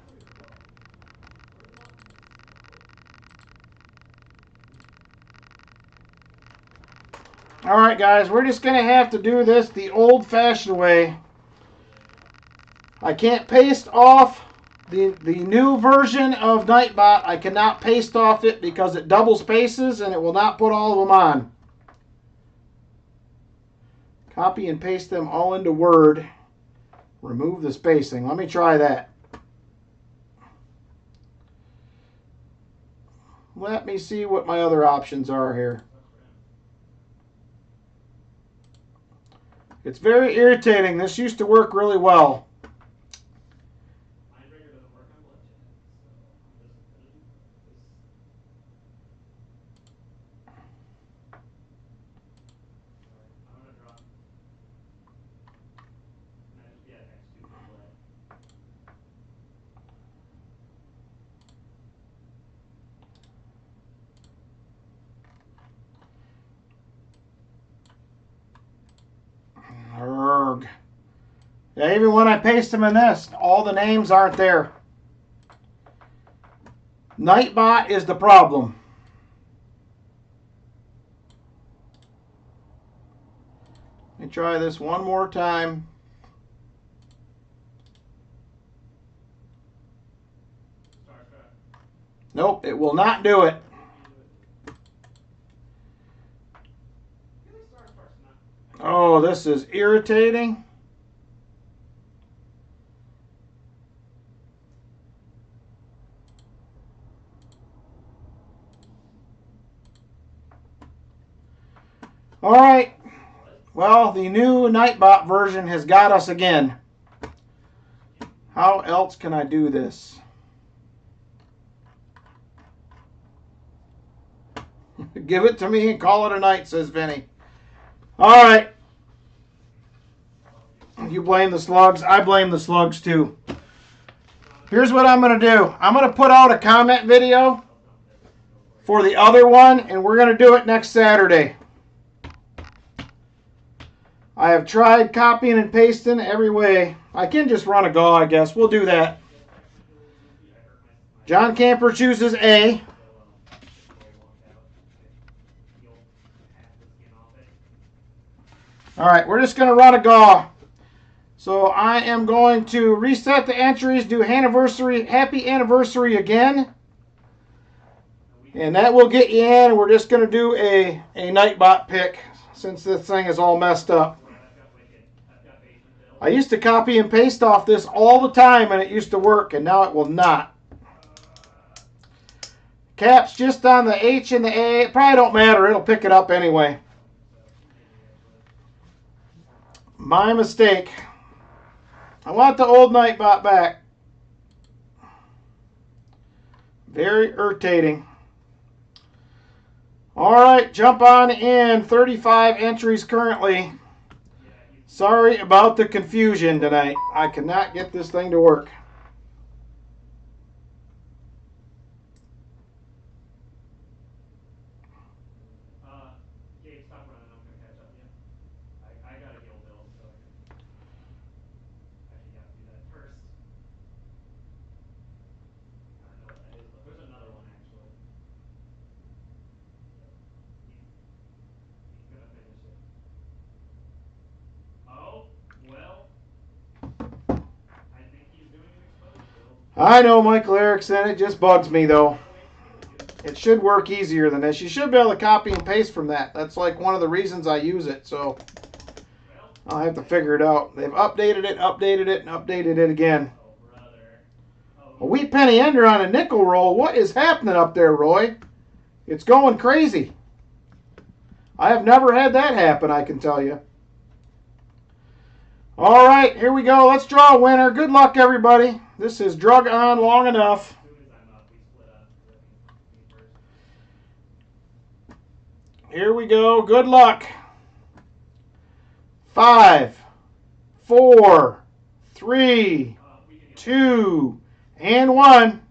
All right, guys, we're just going to have to do this the old-fashioned way. I can't paste off the new version of Nightbot. I cannot paste off it because it double spaces and it will not put all of them on. Copy and paste them all into Word. Remove the spacing. Let me try that. Let me see what my other options are here. It's very irritating. This used to work really well. Urgh. Yeah, even when I paste them in this, all the names aren't there. Nightbot is the problem. Let me try this one more time. Nope, it will not do it. Oh, this is irritating. All right. Well, the new Nightbot version has got us again. How else can I do this? Give it to me and call it a night, says Vinny. All right. You blame the slugs. I blame the slugs too. Here's what I'm going to do. I'm going to put out a comment video for the other one, and we're going to do it next Saturday. I have tried copying and pasting every way. I can just run a GAW, I guess. We'll do that. John Camper chooses A. All right, we're just going to run a GAW. So I am going to reset the entries, do anniversary, happy anniversary again. And that will get you in. We're just going to do a Nightbot pick since this thing is all messed up. I used to copy and paste off this all the time and it used to work, and now it will not. Caps just on the H and the A. It probably don't matter. It'll pick it up anyway. My mistake. I want the old Nightbot back. Very irritating. All right, jump on in. 35 entries currently. Sorry about the confusion tonight. I cannot get this thing to work. I know, Michael Erickson. It just bugs me, though. It should work easier than this. You should be able to copy and paste from that. That's like one of the reasons I use it, so I'll have to figure it out. They've updated it, and updated it again. A wheat penny ender on a nickel roll. What is happening up there, Roy? It's going crazy. I have never had that happen, I can tell you. All right, here we go. Let's draw a winner. Good luck, everybody. This is drug on long enough. Here we go. Good luck. 5, 4, 3, 2, and 1.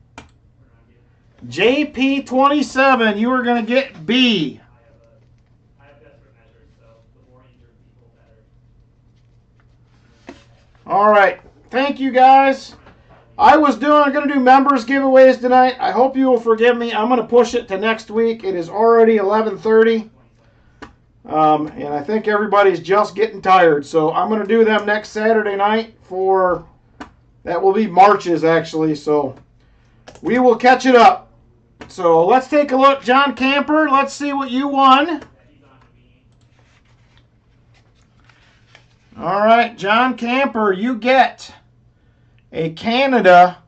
JP27, you are going to get B. All right. Thank you, guys. I'm going to do members giveaways tonight. I hope you will forgive me. I'm going to push it to next week. It is already 11:30. And I think everybody's just getting tired. So I'm going to do them next Saturday night for, that will be March's actually. So we will catch it up. So let's take a look. John Camper, let's see what you won. All right, John Camper, you get a Canada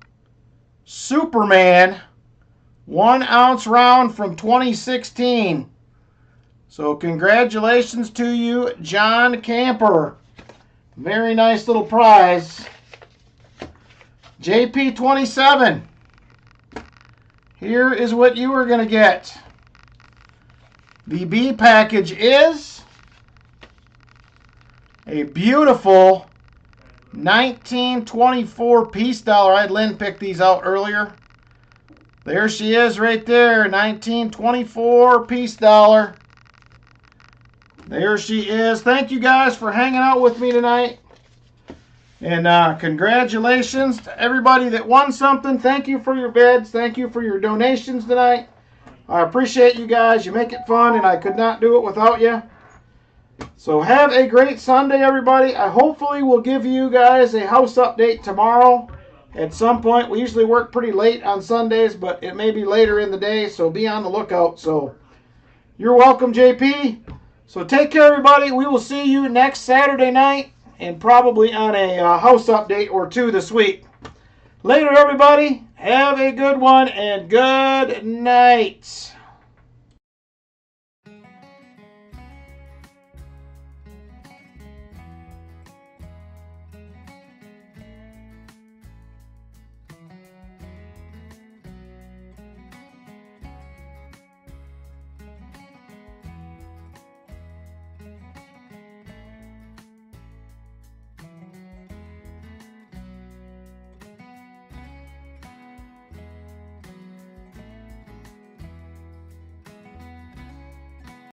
Superman 1 ounce round from 2016. So congratulations to you, John Camper. Very nice little prize. JP27. Here is what you are going to get. The B package is a beautiful 1924 piece dollar. I had Lynn pick these out earlier. There she is right there, 1924 piece dollar. There she is. Thank you guys for hanging out with me tonight. And congratulations to everybody that won something. Thank you for your bids. Thank you for your donations tonight. I appreciate you guys. You make it fun, and I could not do it without you. So have a great Sunday, everybody. I hopefully will give you guys a house update tomorrow at some point. We usually work pretty late on Sundays, but it may be later in the day, so be on the lookout. So you're welcome, JP. So take care, everybody. We will see you next Saturday night and probably on a house update or two this week. Later, everybody. Have a good one and good night.